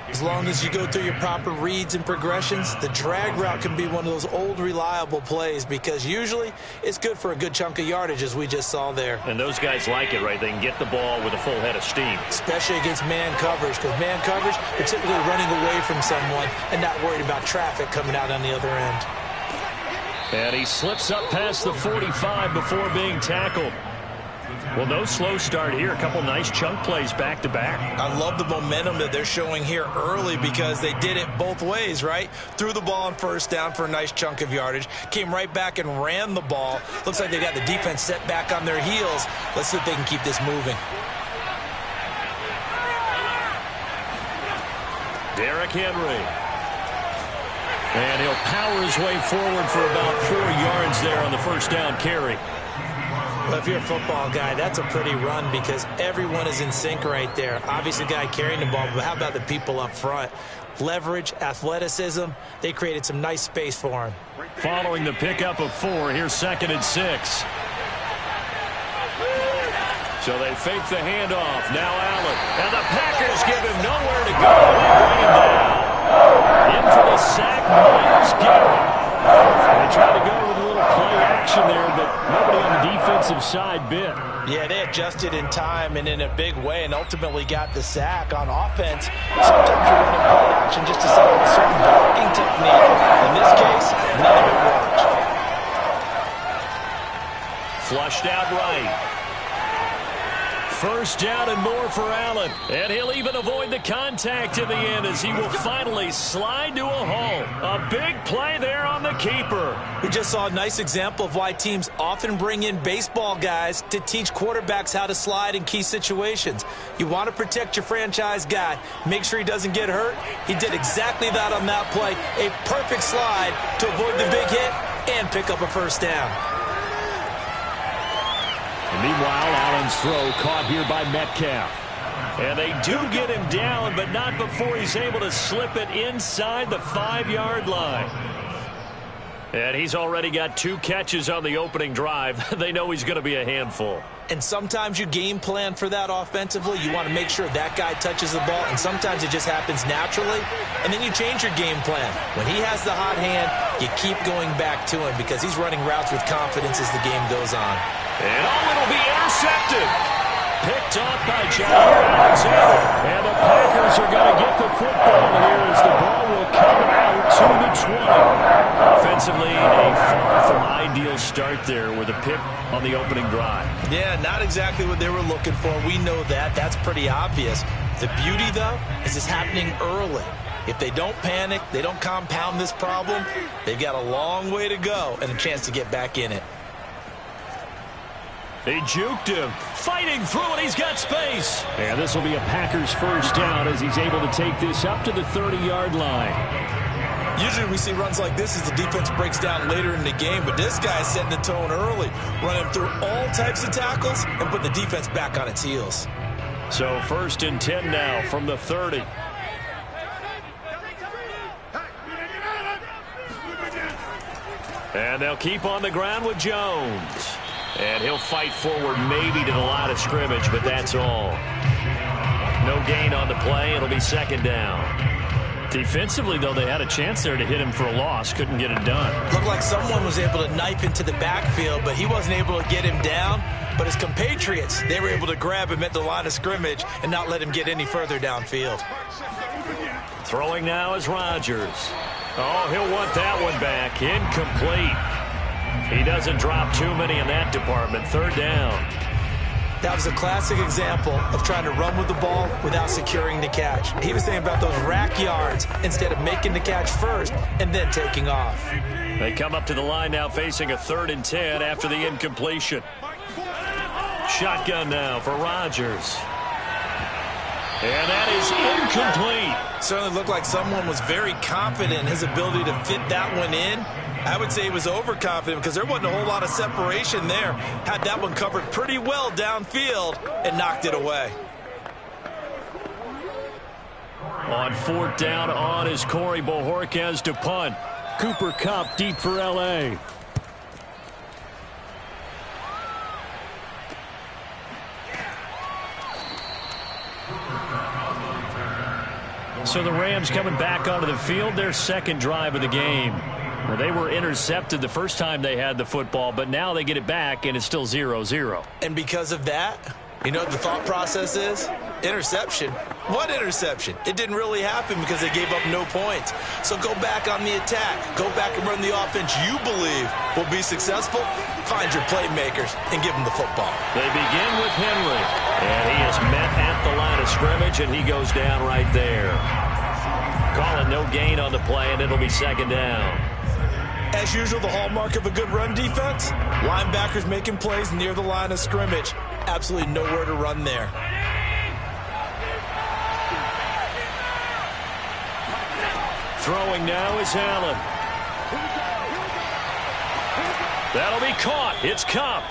As long as you go through your proper reads and progressions, the drag route can be one of those old reliable plays because usually it's good for a good chunk of yardage, as we just saw there. And those guys like it, right? They can get the ball with a full head of steam. Especially against man coverage, because man coverage, you're typically running away from someone and not worried about traffic coming out on the other end. And he slips up past the 45 before being tackled. Well, no slow start here. A couple nice chunk plays back-to-back. I love the momentum that they're showing here early because they did it both ways, right? Threw the ball on first down for a nice chunk of yardage. Came right back and ran the ball. Looks like they got the defense set back on their heels. Let's see if they can keep this moving. Derrick Henry. And he'll power his way forward for about 4 yards there on the first down carry. Well, if you're a football guy, that's a pretty run because everyone is in sync right there. Obviously, the guy carrying the ball, but how about the people up front? Leverage, athleticism, they created some nice space for him. Following the pickup of 4, here's 2nd and 6. So they fake the handoff. Now Allen. And the Packers give him nowhere to go. They bring him down. In for the sack, Myles Garrett. They tried to go with a little play action there, but nobody on the defensive side bit. Yeah, they adjusted in time and in a big way and ultimately got the sack. On offense, sometimes you're running play action just to set up a certain blocking technique. In this case, none of it worked. Flushed out right. First down and more for Allen. And he'll even avoid the contact in the end as he will finally slide to a halt. A big play there on the keeper. We just saw a nice example of why teams often bring in baseball guys to teach quarterbacks how to slide in key situations. You want to protect your franchise guy. Make sure he doesn't get hurt. He did exactly that on that play. A perfect slide to avoid the big hit and pick up a first down. And meanwhile, Allen's throw caught here by Metcalf. And they do get him down, but not before he's able to slip it inside the 5-yard line. And he's already got 2 catches on the opening drive. They know he's going to be a handful. And sometimes you game plan for that offensively. You want to make sure that guy touches the ball, and sometimes it just happens naturally. And then you change your game plan. When he has the hot hand, you keep going back to him because he's running routes with confidence as the game goes on. And it'll be intercepted. Picked off by Jair Alexander. And the Packers are going to get the football here as the ball will come out to the 20. Offensively, a far from ideal start there with a pick on the opening drive. Yeah, not exactly what they were looking for. We know that. That's pretty obvious. The beauty, though, is it's happening early. If they don't panic, they don't compound this problem, they've got a long way to go and a chance to get back in it. They juked him, fighting through it. He's got space. And this will be a Packers first down as he's able to take this up to the 30-yard line. Usually we see runs like this as the defense breaks down later in the game, but this guy's setting the tone early, running through all types of tackles and putting the defense back on its heels. So first and 10 now from the 30. And they'll keep on the ground with Jones. And he'll fight forward maybe to the line of scrimmage, but that's all. No gain on the play. It'll be second down. Defensively, though, they had a chance there to hit him for a loss. Couldn't get it done. Looked like someone was able to knife into the backfield, but he wasn't able to get him down. But his compatriots, they were able to grab him at the line of scrimmage and not let him get any further downfield. Throwing now is Rodgers. Oh, he'll want that one back. Incomplete. He doesn't drop too many in that department. Third down. That was a classic example of trying to run with the ball without securing the catch. He was thinking about those rack yards instead of making the catch first and then taking off. They come up to the line now facing a 3rd and 10 after the incompletion. Shotgun now for Rodgers. And that is incomplete. Certainly looked like someone was very confident in his ability to fit that one in. I would say he was overconfident because there wasn't a whole lot of separation there. Had that one covered pretty well downfield and knocked it away. On 4th down on is Corey Bojorquez to punt. Cooper Kupp deep for L.A. So the Rams coming back onto the field, their second drive of the game. Well, they were intercepted the first time they had the football, but now they get it back, and it's still 0-0. And because of that, you know what the thought process is? Interception. What interception? It didn't really happen because they gave up no points. So go back on the attack. Go back and run the offense you believe will be successful. Find your playmakers and give them the football. They begin with Henry, and he is met at the line of scrimmage, and he goes down right there. Calling no gain on the play, and it'll be second down. As usual, the hallmark of a good run defense, linebackers making plays near the line of scrimmage. Absolutely nowhere to run there. Throwing now is Allen. That'll be caught. It's Kupp.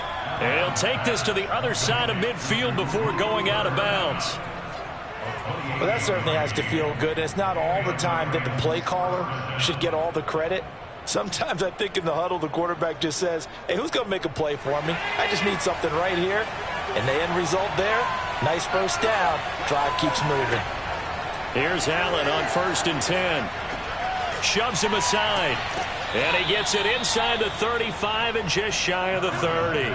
And he'll take this to the other side of midfield before going out of bounds. Well, that certainly has to feel good. It's not all the time that the play caller should get all the credit. Sometimes I think in the huddle, the quarterback just says, hey, who's going to make a play for me? I just need something right here. And the end result there, nice first down. Drive keeps moving. Here's Allen on 1st and 10. Shoves him aside. And he gets it inside the 35 and just shy of the 30. A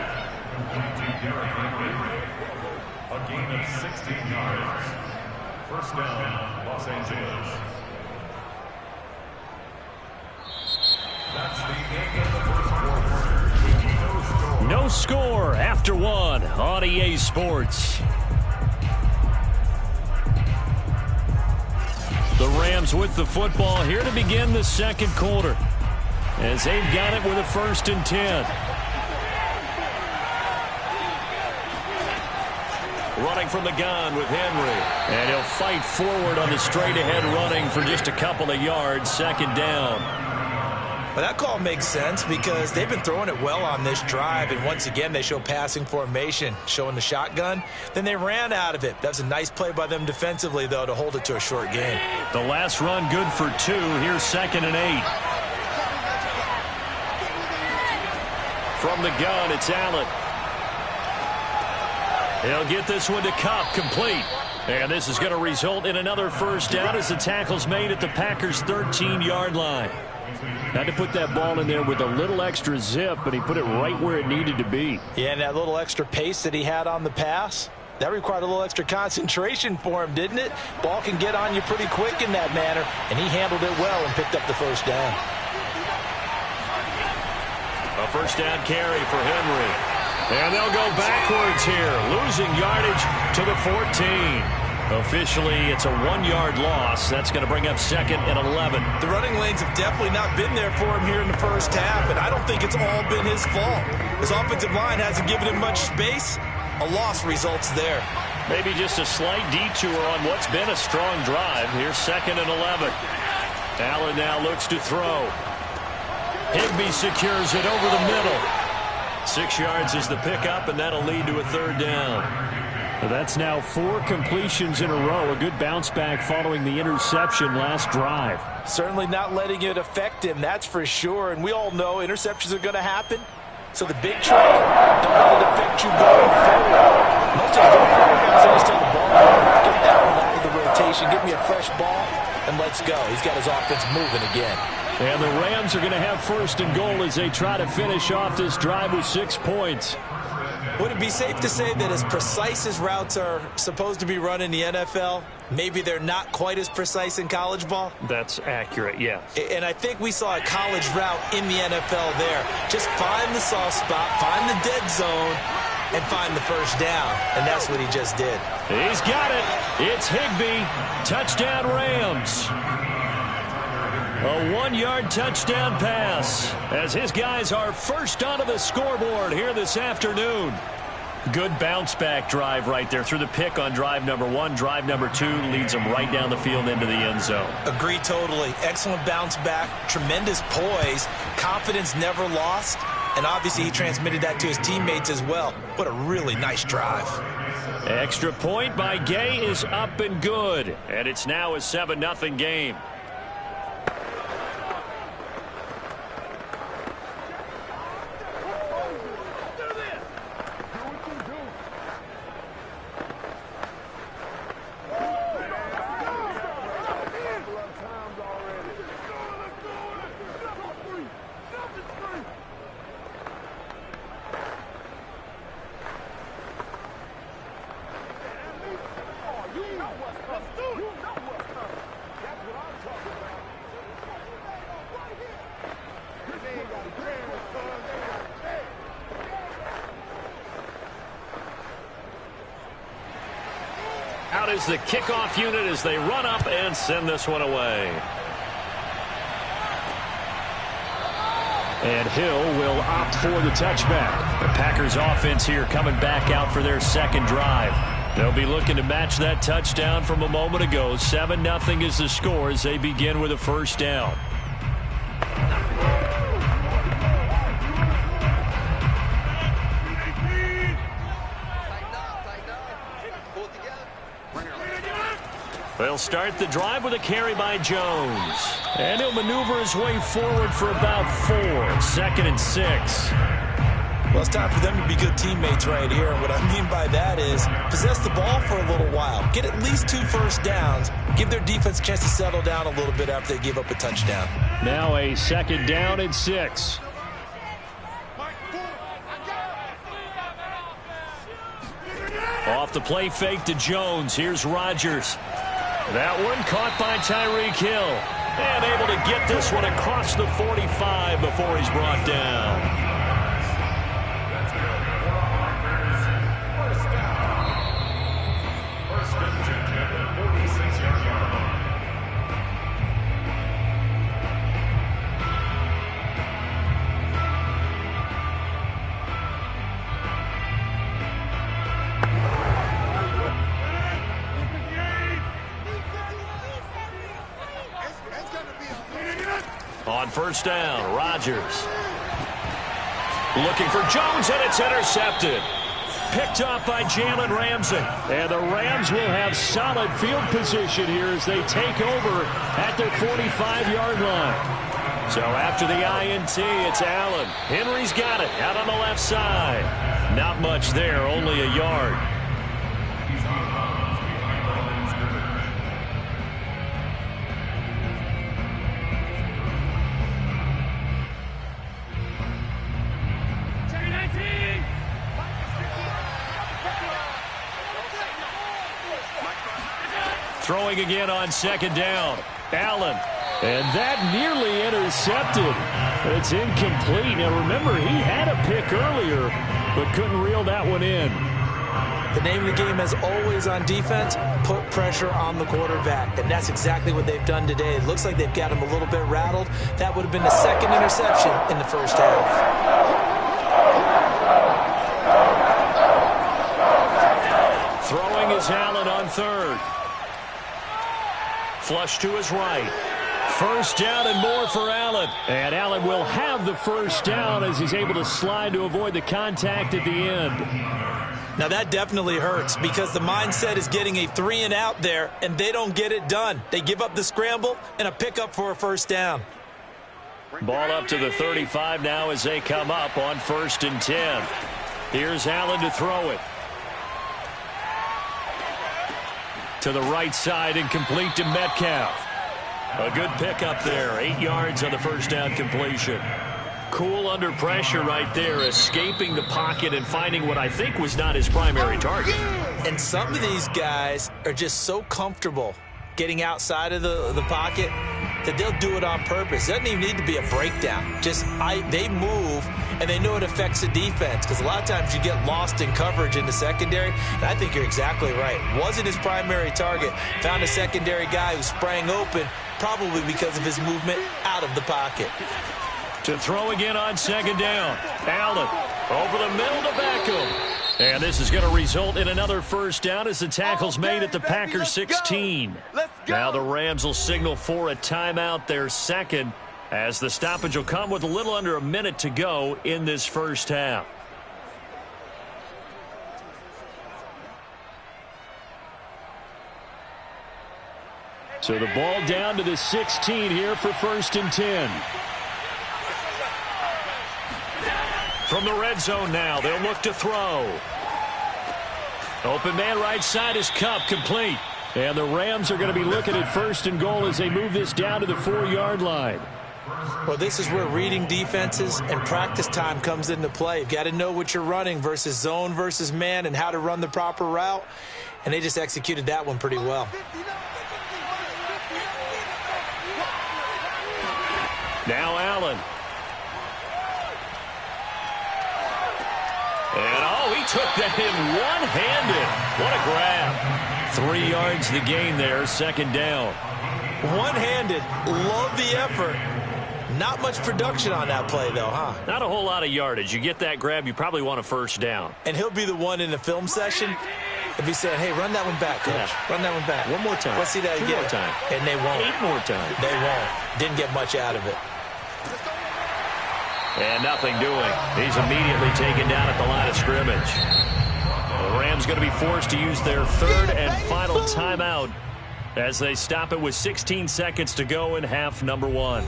gain of 16 yards. First down, Los Angeles. That's the end of the first quarter. No score after one on EA Sports. The Rams with the football here to begin the second quarter, as they've got it with a 1st and 10. Running from the gun with Henry. And he'll fight forward on the straight-ahead running for just a couple of yards. 2nd down. Well, that call makes sense because they've been throwing it well on this drive, and once again they show passing formation, showing the shotgun. Then they ran out of it. That's a nice play by them defensively, though, to hold it to a short gain. The last run good for 2. Here's 2nd and 8. From the gun, it's Allen. He'll get this one to Cup, complete. And this is going to result in another 1st down as the tackle's made at the Packers' 13-yard line. Had to put that ball in there with a little extra zip, but he put it right where it needed to be. Yeah, and that little extra pace that he had on the pass, that required a little extra concentration for him, didn't it? Ball can get on you pretty quick in that manner, and he handled it well and picked up the 1st down. A 1st down carry for Henry. And they'll go backwards here, losing yardage to the 14. Officially, it's a 1-yard loss. That's going to bring up 2nd and 11. The running lanes have definitely not been there for him here in the 1st half, and I don't think it's all been his fault. His offensive line hasn't given him much space. A loss results there. Maybe just a slight detour on what's been a strong drive. Here's 2nd and 11. Allen now looks to throw. Higbee secures it over the middle. 6 yards is the pickup, and that'll lead to a 3rd down. That's now 4 completions in a row. A good bounce back following the interception last drive. Certainly not letting it affect him, that's for sure. And we all know interceptions are going to happen. So the big trick, don't let it affect you going forward. Most of the quarterbacks always tell the ball, get that one out of the rotation, give me a fresh ball, and let's go. He's got his offense moving again. And the Rams are going to have 1st and goal as they try to finish off this drive with 6 points. Would it be safe to say that as precise as routes are supposed to be run in the NFL, maybe they're not quite as precise in college ball? That's accurate, yeah. And I think we saw a college route in the NFL there. Just find the soft spot, find the dead zone, and find the 1st down. And that's what he just did. He's got it. It's Higbee. Touchdown Rams. A 1-yard touchdown pass as his guys are first onto the scoreboard here this afternoon. Good bounce back drive right there through the pick on drive number 1. Drive number 2 leads them right down the field into the end zone. Agree totally. Excellent bounce back. Tremendous poise. Confidence never lost. And obviously he transmitted that to his teammates as well. What a really nice drive. Extra point by Gay is up and good. And it's now a 7-0 game. Out is the kickoff unit as they run up and send this one away. And Hill will opt for the touchback. The Packers offense here coming back out for their 2nd drive. They'll be looking to match that touchdown from a moment ago. 7-0 is the score as they begin with a 1st down. They'll start the drive with a carry by Jones. And he'll maneuver his way forward for about 4. 2nd and 6. Well, it's time for them to be good teammates right here. And what I mean by that is possess the ball for a little while. Get at least 2 first downs. Give their defense a chance to settle down a little bit after they give up a touchdown. Now a 2nd down and 6. Off the play fake to Jones. Here's Rodgers. That one caught by Tyreek Hill. And able to get this one across the 45 before he's brought down. first down. Rodgers looking for Jones, and it's intercepted. Picked off by Jalen Ramsey. And the Rams will have solid field position here as they take over at their 45-yard line. So after the INT, it's Allen. Henry's got it out on the left side. Not much there, only a yard. Throwing again on second down. Allen. And that nearly intercepted. It's incomplete. Now remember, he had a pick earlier, but couldn't reel that one in. The name of the game, as always on defense, put pressure on the quarterback. And that's exactly what they've done today. It looks like they've got him a little bit rattled. That would have been the second interception in the first half. Throwing is Allen on third. Flush to his right. First down and more for Allen. And Allen will have the first down as he's able to slide to avoid the contact at the end. Now that definitely hurts because the mindset is getting a 3-and-out there, and they don't get it done. They give up the scramble and a pickup for a first down. Ball up to the 35 now as they come up on 1st and 10. Here's Allen to throw it. To the right side and complete to Metcalf. A good pickup there. 8 yards on the first down completion. Cool under pressure right there, escaping the pocket and finding what I think was not his primary target. And some of these guys are just so comfortable getting outside of the pocket that they'll do it on purpose. It doesn't even need to be a breakdown. They move, and they know it affects the defense because a lot of times you get lost in coverage in the secondary, and I think you're exactly right. Wasn't his primary target. Found a secondary guy who sprang open, probably because of his movement out of the pocket. To throw again on second down. Allen over the middle to Beckham. And this is going to result in another first down as the tackle's made at the Packers 16. Now the Rams will signal for a timeout, their second, as the stoppage will come with a little under a minute to go in this first half. So the ball down to the 16 here for 1st and 10. From the red zone now, they'll look to throw. Open man right side is Kupp, complete. And the Rams are going to be looking at 1st and goal as they move this down to the 4-yard line. Well, this is where reading defenses and practice time comes into play. You've got to know what you're running versus zone versus man and how to run the proper route. And they just executed that one pretty well. Now Allen. And, he took that in one-handed. What a grab. 3 yards the gain there, second down. One-handed. Love the effort. Not much production on that play, though, huh? Not a whole lot of yardage. You get that grab, you probably want a first down. And he'll be the one in the film session if he's saying, hey, run that one back, coach. Yeah. Run that one back. One more time. Let's see that again. 2 more time. And they won't. 8 more times. They won't. Didn't get much out of it. And nothing doing. He's immediately taken down at the line of scrimmage. The Rams going to be forced to use their 3rd and final timeout as they stop it with 16 seconds to go in half number 1.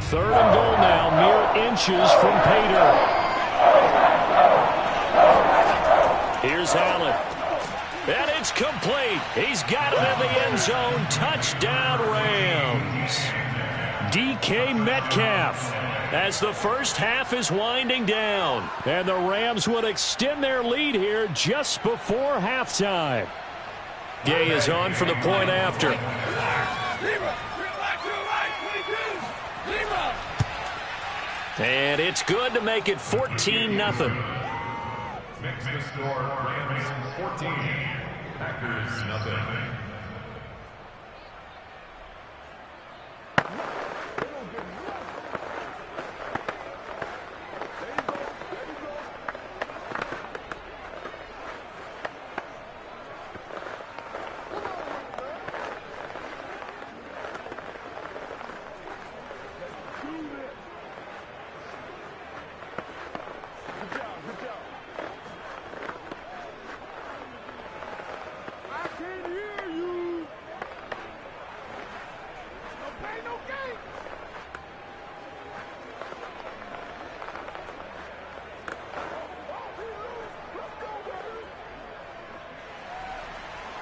Third and goal now, mere inches from Pater. Here's Allen. And it's complete. He's got it in the end zone. Touchdown, Rams. DK Metcalf as the first half is winding down. And the Rams would extend their lead here just before halftime. Gay is on for the point after. And it's good to make it 14-0. Makes the score Rams 14, Packers nothing.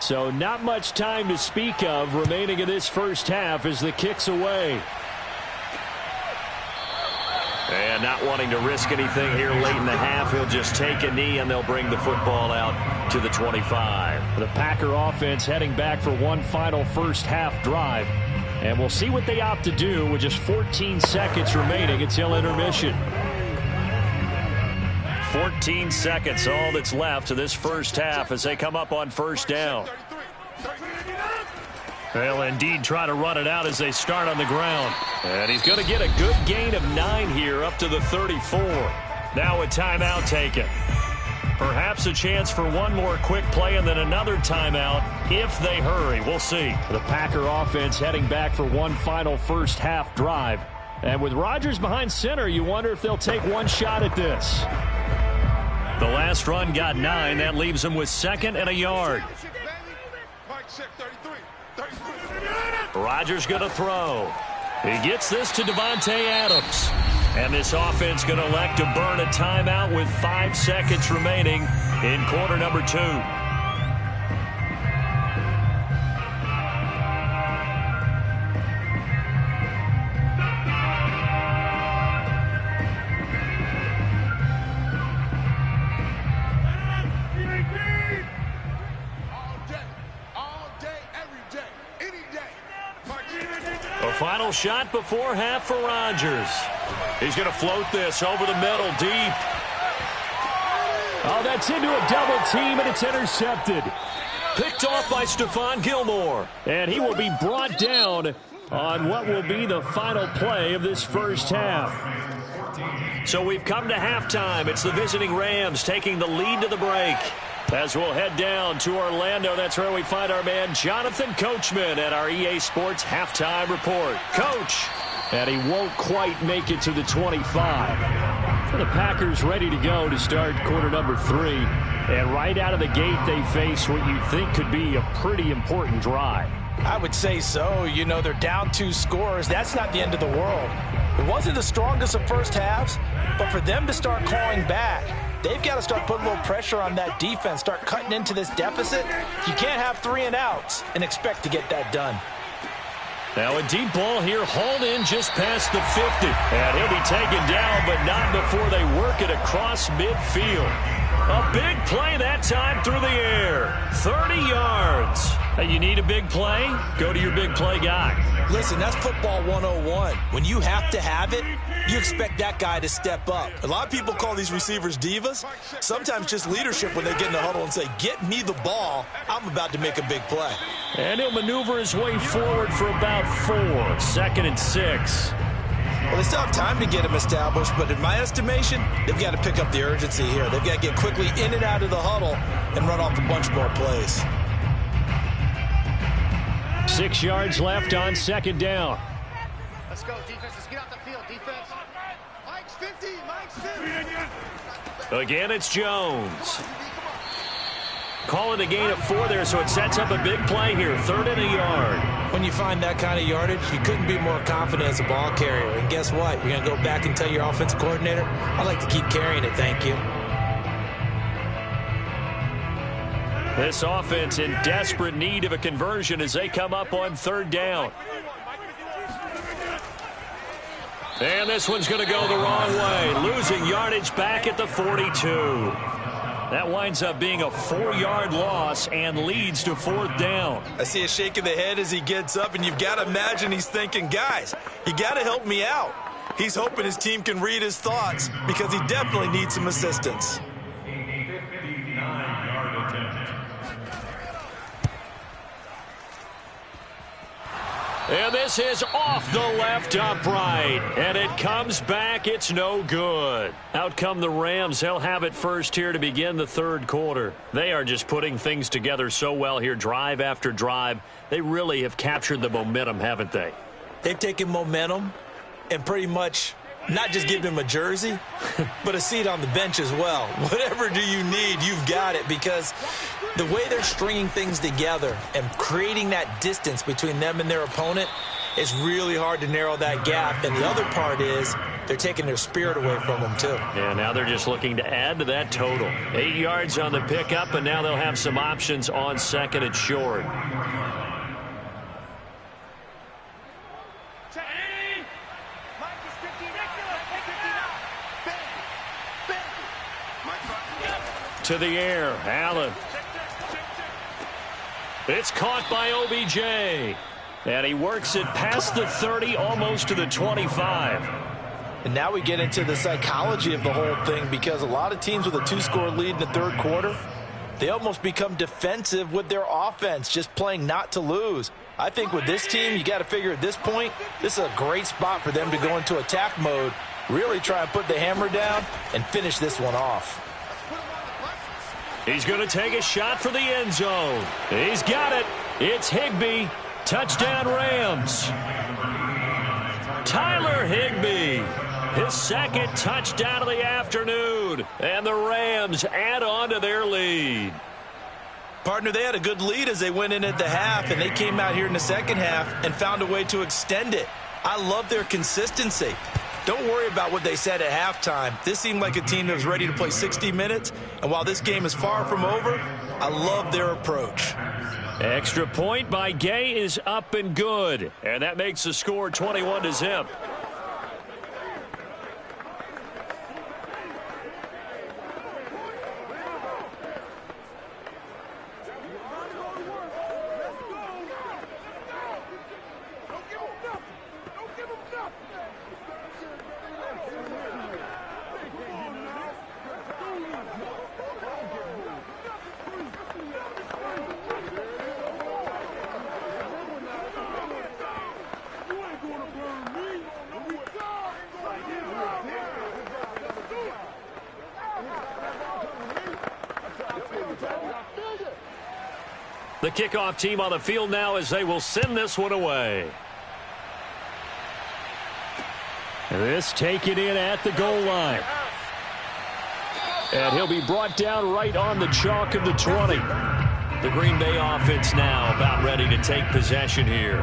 So not much time to speak of remaining in this first half as the kick's away. And not wanting to risk anything here late in the half, he'll just take a knee and they'll bring the football out to the 25. The Packer offense heading back for one final first half drive. And we'll see what they opt to do with just 14 seconds remaining until intermission. 14 seconds, all that's left of this first half as they come up on first down. They'll indeed try to run it out as they start on the ground. And he's going to get a good gain of 9 here up to the 34. Now a timeout taken. Perhaps a chance for one more quick play and then another timeout if they hurry. We'll see. The Packer offense heading back for one final first half drive. And with Rodgers behind center, you wonder if they'll take one shot at this. The last run got 9. That leaves him with 2nd and a yard. Rodgers going to throw. He gets this to Davante Adams. And this offense going to elect to burn a timeout with 5 seconds remaining in quarter number 2. Final shot before half for Rodgers. He's going to float this over the middle deep. Oh, that's into a double team, and it's intercepted. Picked off by Stephon Gilmore. And he will be brought down on what will be the final play of this first half. So we've come to halftime. It's the visiting Rams taking the lead to the break. As we'll head down to Orlando, that's where we find our man Jonathan Coachman at our EA Sports Halftime Report. Coach. And he won't quite make it to the 25. So the Packers ready to go to start quarter number 3. And right out of the gate, they face what you think could be a pretty important drive. I would say so. You know, they're down 2 scores. That's not the end of the world. It wasn't the strongest of first halves, but for them to start clawing back, they've got to start putting a little pressure on that defense, start cutting into this deficit. You can't have 3 and outs and expect to get that done. Now a deep ball here, hauled in just past the 50. And he'll be taken down, but not before they work it across midfield. A big play that time through the air. 30 yards. Hey, you need a big play? Go to your big play guy. Listen, that's football 101. When you have to have it, you expect that guy to step up. A lot of people call these receivers divas. Sometimes just leadership when they get in the huddle and say, get me the ball. I'm about to make a big play. And he'll maneuver his way forward for about 4. 2nd and 6. Well, they still have time to get him established, but in my estimation, they've got to pick up the urgency here. They've got to get quickly in and out of the huddle and run off a bunch more plays. 6 yards left on 2nd down. Let's go, defense. Let's get out the field, defense. Mike's 50. Mike's 50. Again, it's Jones. Calling a gain of 4 there, so it sets up a big play here. 3rd and a yard. When you find that kind of yardage, you couldn't be more confident as a ball carrier. And guess what? You're going to go back and tell your offensive coordinator, I'd like to keep carrying it, thank you. This offense in desperate need of a conversion as they come up on 3rd down. And this one's going to go the wrong way. Losing yardage back at the 42. That winds up being a 4-yard loss and leads to 4th down. I see a shake of the head as he gets up, and you've got to imagine he's thinking, guys, you got to help me out. He's hoping his team can read his thoughts because he definitely needs some assistance. And this is off the left upright. And it comes back. It's no good. Out come the Rams. They'll have it first here to begin the 3rd quarter. They are just putting things together so well here, drive after drive. They really have captured the momentum, haven't they? They've taken momentum and pretty much not just given him a jersey, but a seat on the bench as well. Whatever do you need, you've got it, because the way they're stringing things together and creating that distance between them and their opponent, it's really hard to narrow that gap. And the other part is they're taking their spirit away from them, too. Yeah, now they're just looking to add to that total. 8 yards on the pickup, and now they'll have some options on second and short. To the air, Allen. It's caught by OBJ. And he works it past the 30, almost to the 25. And now we get into the psychology of the whole thing, because a lot of teams with a 2-score lead in the third quarter, they almost become defensive with their offense, just playing not to lose. I think with this team, you got to figure at this point, this is a great spot for them to go into attack mode, really try and put the hammer down and finish this one off. He's going to take a shot for the end zone. He's got it. It's Higbee. Touchdown, Rams. Tyler Higbee. His second touchdown of the afternoon. And the Rams add on to their lead. Partner, they had a good lead as they went in at the half, and they came out here in the second half and found a way to extend it. I love their consistency. Don't worry about what they said at halftime. This seemed like a team that was ready to play 60 minutes, and while this game is far from over, I love their approach. Extra point by Gay is up and good, and that makes the score 21-0. The kickoff team on the field now as they will send this one away. This taken in at the goal line. And he'll be brought down right on the chalk of the 20. The Green Bay offense now about ready to take possession here.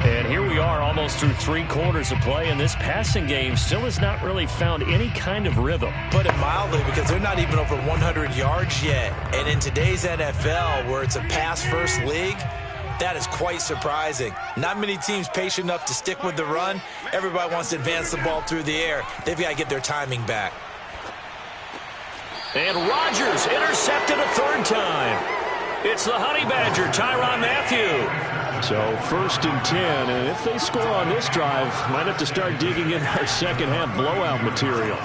And here we are almost through 3 quarters of play, and this passing game still has not really found any kind of rhythm. Put it mildly, because they're not even over 100 yards yet. And in today's NFL, where it's a pass-first league, that is quite surprising. Not many teams patient enough to stick with the run. Everybody wants to advance the ball through the air. They've got to get their timing back. And Rodgers intercepted a third time. It's the Honey Badger, Tyrann Mathieu. So 1st and 10, and if they score on this drive, might have to start digging in our second half blowout material.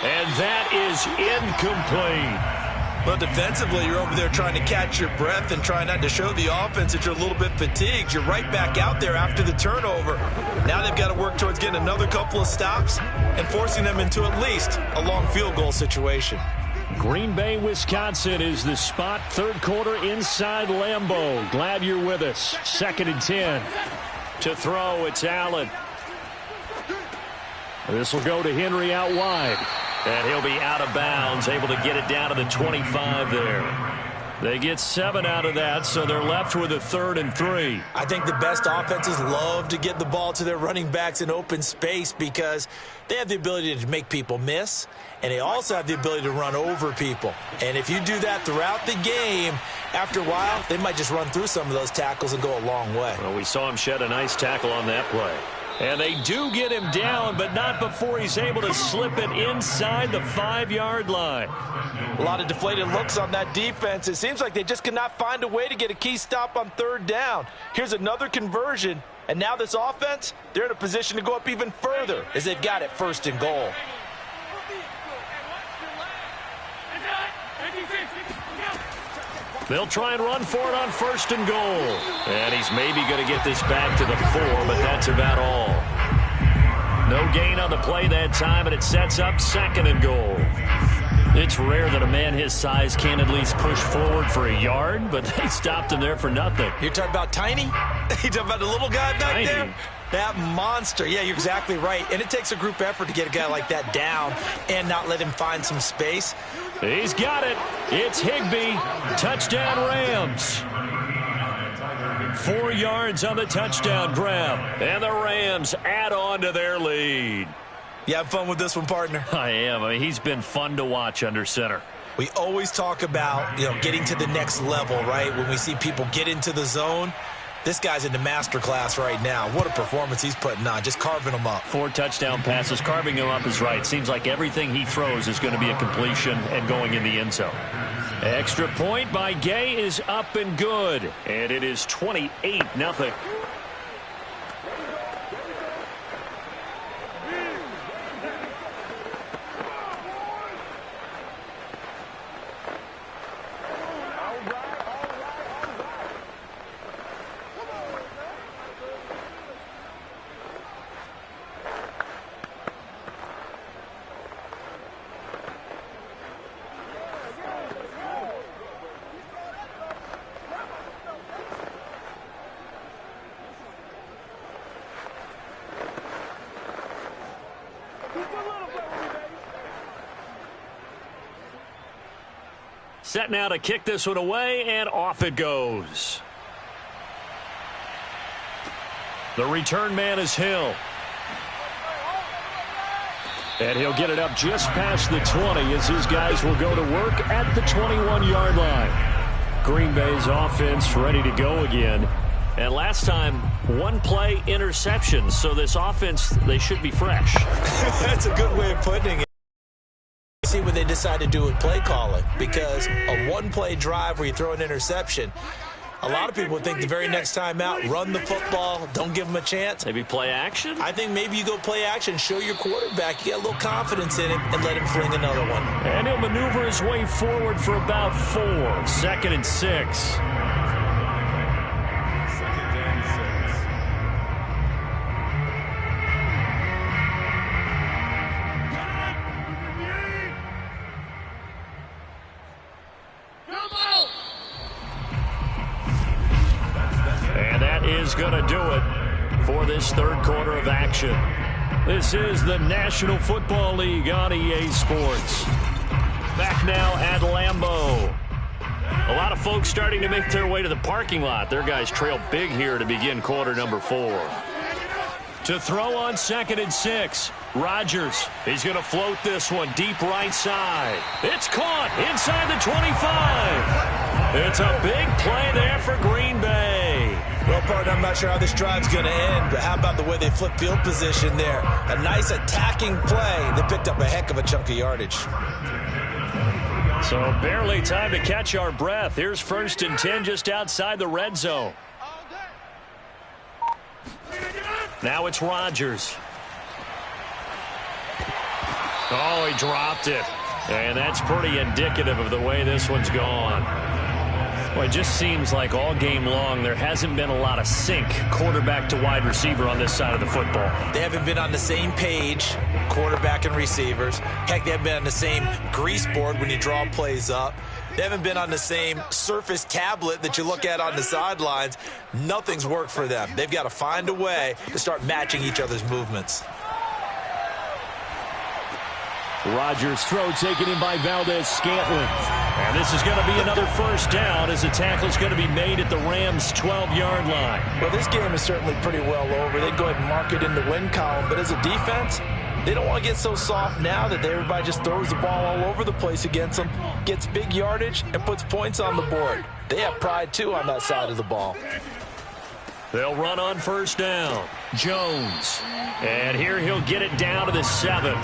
And that is incomplete. Well, defensively, you're over there trying to catch your breath and try not to show the offense that you're a little bit fatigued. You're right back out there after the turnover. Now they've got to work towards getting another couple of stops and forcing them into at least a long field goal situation. Green Bay, Wisconsin is the spot. Third quarter inside Lambeau. Glad you're with us. 2nd and 10. To throw, it's Allen. This will go to Henry out wide. And he'll be out of bounds, able to get it down to the 25 there. They get 7 out of that, so they're left with a 3rd and 3. I think the best offenses love to get the ball to their running backs in open space because they have the ability to make people miss, and they also have the ability to run over people. And if you do that throughout the game, after a while, they might just run through some of those tackles and go a long way. Well, we saw him shed a nice tackle on that play. And they do get him down, but not before he's able to slip it inside the 5-yard line. A lot of deflated looks on that defense. It seems like they just cannot find a way to get a key stop on 3rd down. Here's another conversion, and now this offense, they're in a position to go up even further as they've got it 1st and goal. They'll try and run for it on 1st and goal. And he's maybe going to get this back to the 4, but that's about all. No gain on the play that time, and it sets up 2nd and goal. It's rare that a man his size can at least push forward for a yard, but they stopped him there for nothing. You're talking about Tiny? You're talking about the little guy back there? That monster. Yeah, you're exactly right. And it takes a group effort to get a guy like that down and not let him find some space. He's got it. It's Higbee. Touchdown, Rams. 4 yards on the touchdown grab. And the Rams add on to their lead. You have fun with this one, partner? I am. I mean, he's been fun to watch under center. We always talk about, getting to the next level, right? When we see people get into the zone, this guy's in the master class right now. What a performance he's putting on, just carving them up. 4 touchdown passes. Carving him up is right. Seems like everything he throws is going to be a completion and going in the end zone. Extra point by Gay is up and good. And it is 28-0. Set now to kick this one away, and off it goes. The return man is Hill. And he'll get it up just past the 20 as his guys will go to work at the 21-yard line. Green Bay's offense ready to go again. And last time, 1 play interception. So this offense, they should be fresh. That's a good way of putting it. See what they decide to do with play calling, because a 1-play drive where you throw an interception, a lot of people think the very next time out, run the football, don't give them a chance. Maybe play action? I think maybe you go play action, show your quarterback, you get a little confidence in him, and let him fling another one. And he'll maneuver his way forward for about 4. 2nd and 6. Is going to do it for this 3rd quarter of action. This is the National Football League on EA Sports. Back now at Lambeau. A lot of folks starting to make their way to the parking lot. Their guys trail big here to begin quarter number 4. To throw on 2nd and 6. Rodgers. He's going to float this one deep right side. It's caught inside the 25. It's a big play there for Green Bay. Well, partner, I'm not sure how this drive's going to end, but how about the way they flip field position there? A nice attacking play. They picked up a heck of a chunk of yardage. So barely time to catch our breath. Here's 1st and 10 just outside the red zone. Now it's Rodgers. Oh, he dropped it. And that's pretty indicative of the way this one's gone. Well, it just seems like all game long there hasn't been a lot of sync quarterback to wide receiver on this side of the football. They haven't been on the same page, quarterback and receivers. Heck, they haven't been on the same grease board when you draw plays up. They haven't been on the same Surface tablet that you look at on the sidelines. Nothing's worked for them. They've got to find a way to start matching each other's movements. Rodgers' throw taken in by Valdez-Scantling. And this is going to be another 1st down as the tackle's going to be made at the Rams' 12-yard line. Well, this game is certainly pretty well over. They'd go ahead and mark it in the win column. But as a defense, they don't want to get so soft now that everybody just throws the ball all over the place against them, gets big yardage, and puts points on the board. They have pride, too, on that side of the ball. They'll run on 1st down. Jones. And here he'll get it down to the 7.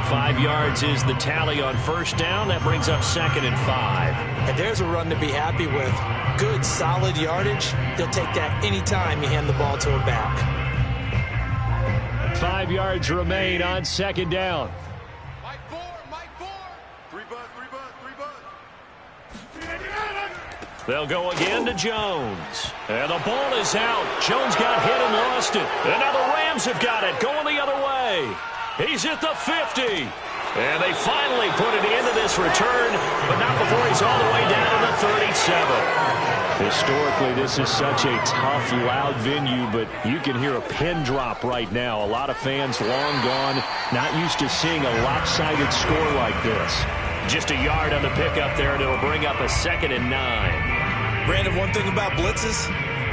5 yards is the tally on 1st down. That brings up 2nd and 5. And there's a run to be happy with. Good, solid yardage. He'll take that anytime you hand the ball to him back. 5 yards remain on 2nd down. Mike 4, Mike 4. 3 buzz, 3 buzz, 3 buzz. They'll go again to Jones. And the ball is out. Jones got hit and lost it. And now the Rams have got it, going the other way. He's at the 50. And they finally put an end to this return, but not before he's all the way down to the 37. Historically, this is such a tough, loud venue, but you can hear a pin drop right now. A lot of fans long gone, not used to seeing a lopsided score like this. Just a yard on the pickup there, and it'll bring up a 2nd and 9. Brandon, one thing about blitzes,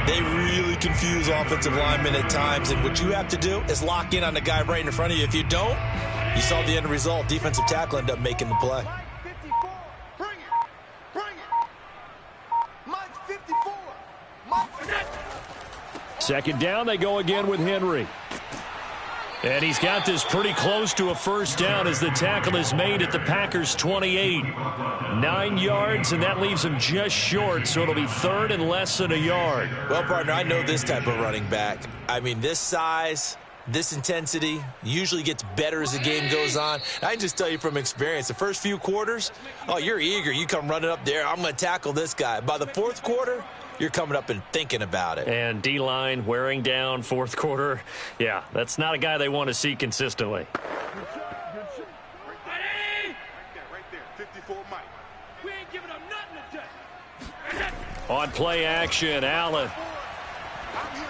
They really confuse offensive linemen at times, and what you have to do is lock in on the guy right in front of you. If you don't, you saw the end result. Defensive tackle ended up making the play. Mike 54. Bring it. Bring it. Mike 54. Mike 54. Second down, they go again with Henry. And he's got this pretty close to a first down as the tackle is made at the Packers' 28. 9 yards, and that leaves him just short, so it'll be third and less than a yard. Well, partner, I know this type of running back. I mean, this size, this intensity usually gets better as the game goes on. I can just tell you from experience, the first few quarters, oh, you're eager. You come running up there, I'm going to tackle this guy. By the fourth quarter, you're coming up and thinking about it. And D-line wearing down fourth quarter. Yeah, that's not a guy they want to see consistently. Right there. 54 Mike. We ain't giving up nothing today. On play action, Allen. I'm here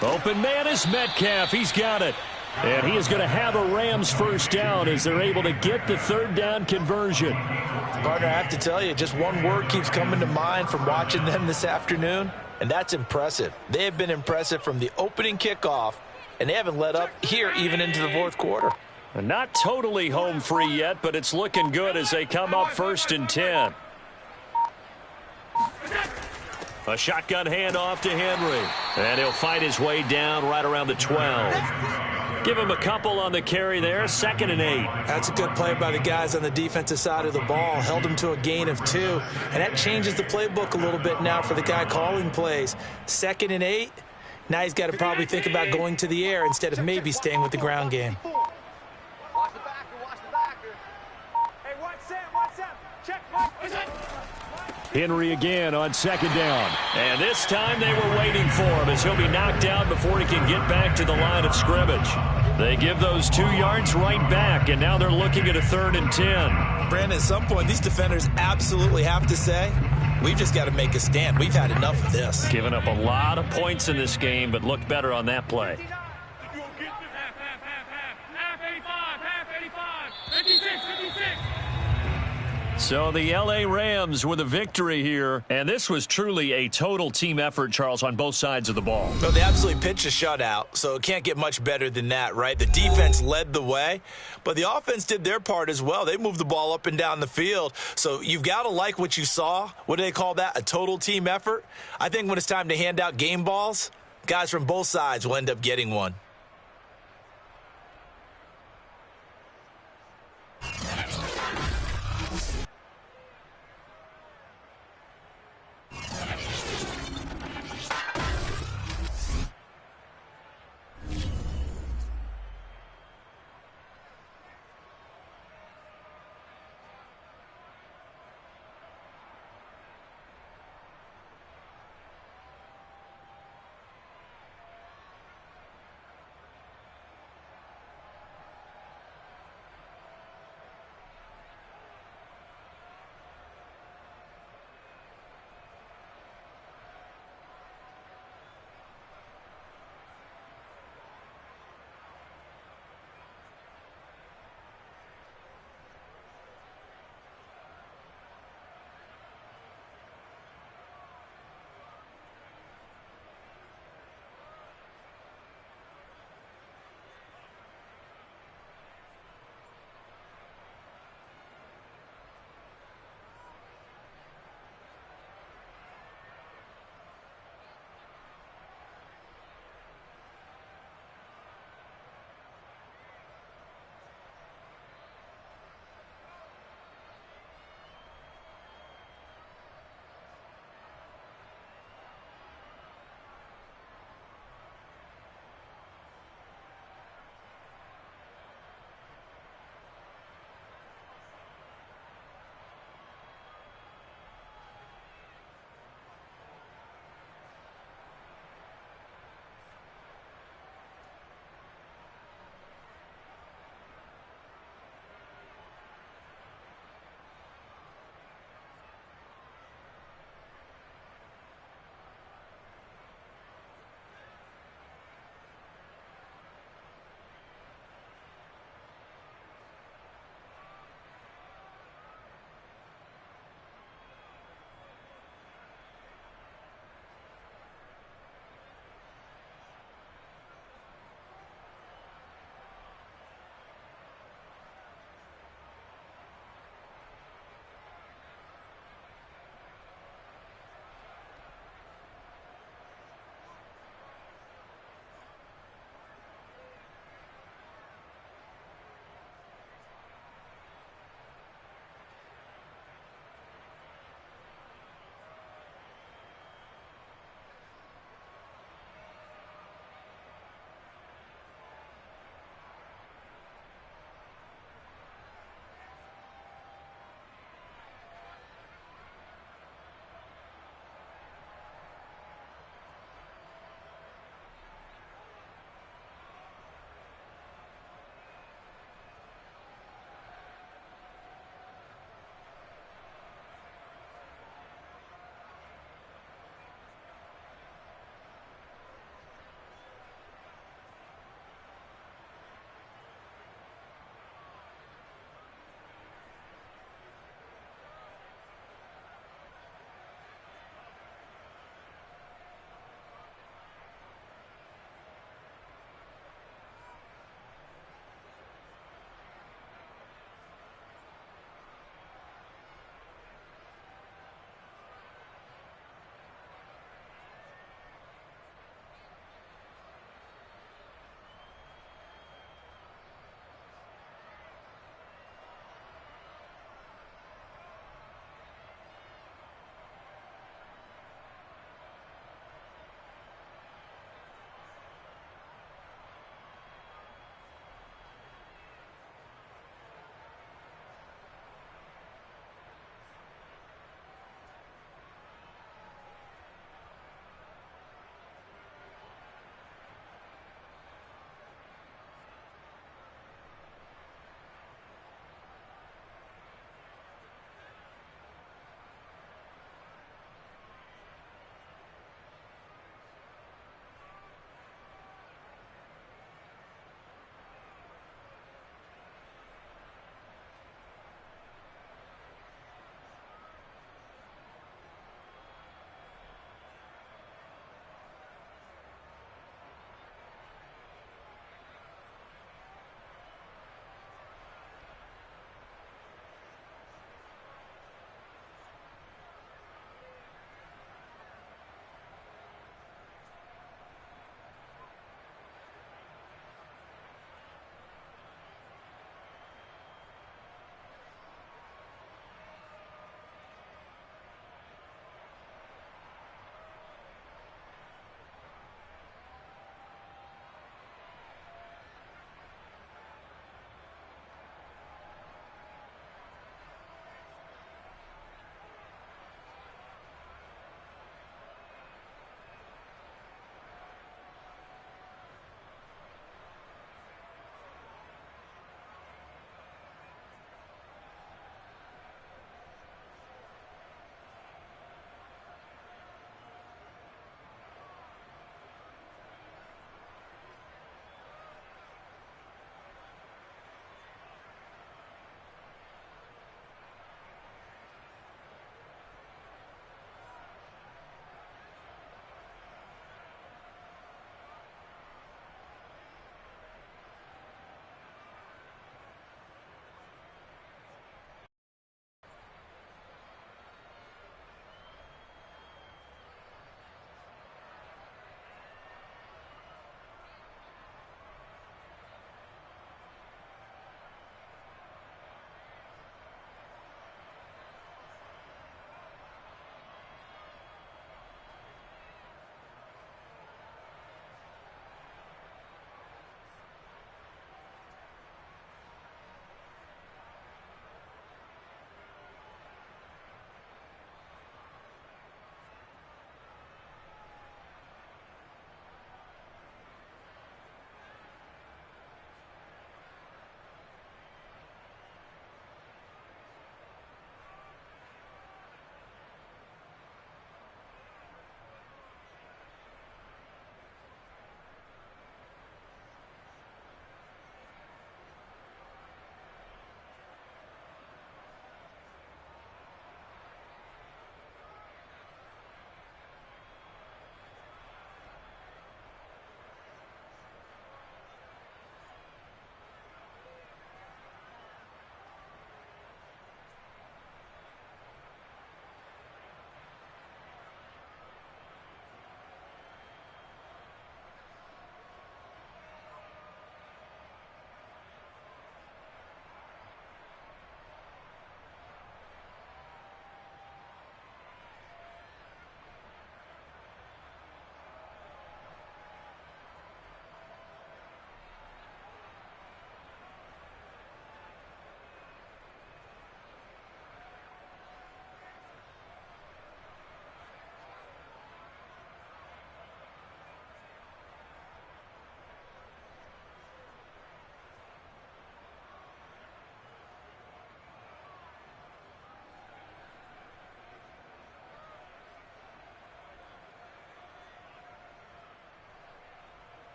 all day. Open man is Metcalf. He's got it. And he is going to have a Rams first down as they're able to get the third down conversion. Partner, I have to tell you, just one word keeps coming to mind from watching them this afternoon, and that's impressive. They have been impressive from the opening kickoff, and they haven't let up here even into the fourth quarter. And not totally home free yet, but it's looking good as they come up first and 10. A shotgun handoff to Henry. And he'll fight his way down right around the 12. Give him a couple on the carry there. 2nd and 8. That's a good play by the guys on the defensive side of the ball. Held him to a gain of 2. And that changes the playbook a little bit now for the guy calling plays. 2nd and 8. Now he's got to probably think about going to the air instead of maybe staying with the ground game. Watch the backer. Watch the backer. Hey, watch Sam. Check Mike. Henry again on 2nd down. And this time they were waiting for him as he'll be knocked out before he can get back to the line of scrimmage. They give those 2 yards right back, and now they're looking at a 3rd and 10. Brandon, at some point, these defenders absolutely have to say, we've just got to make a stand. We've had enough of this. Giving up a lot of points in this game, but looked better on that play. Half 85. Half 85. 56. So the L.A. Rams with a victory here, and this was truly a total team effort, Charles, on both sides of the ball. Well, they absolutely pitched a shutout, so it can't get much better than that, right? The defense led the way, but the offense did their part as well. They moved the ball up and down the field, so you've got to like what you saw. What do they call that? A total team effort? I think when it's time to hand out game balls, guys from both sides will end up getting one.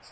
You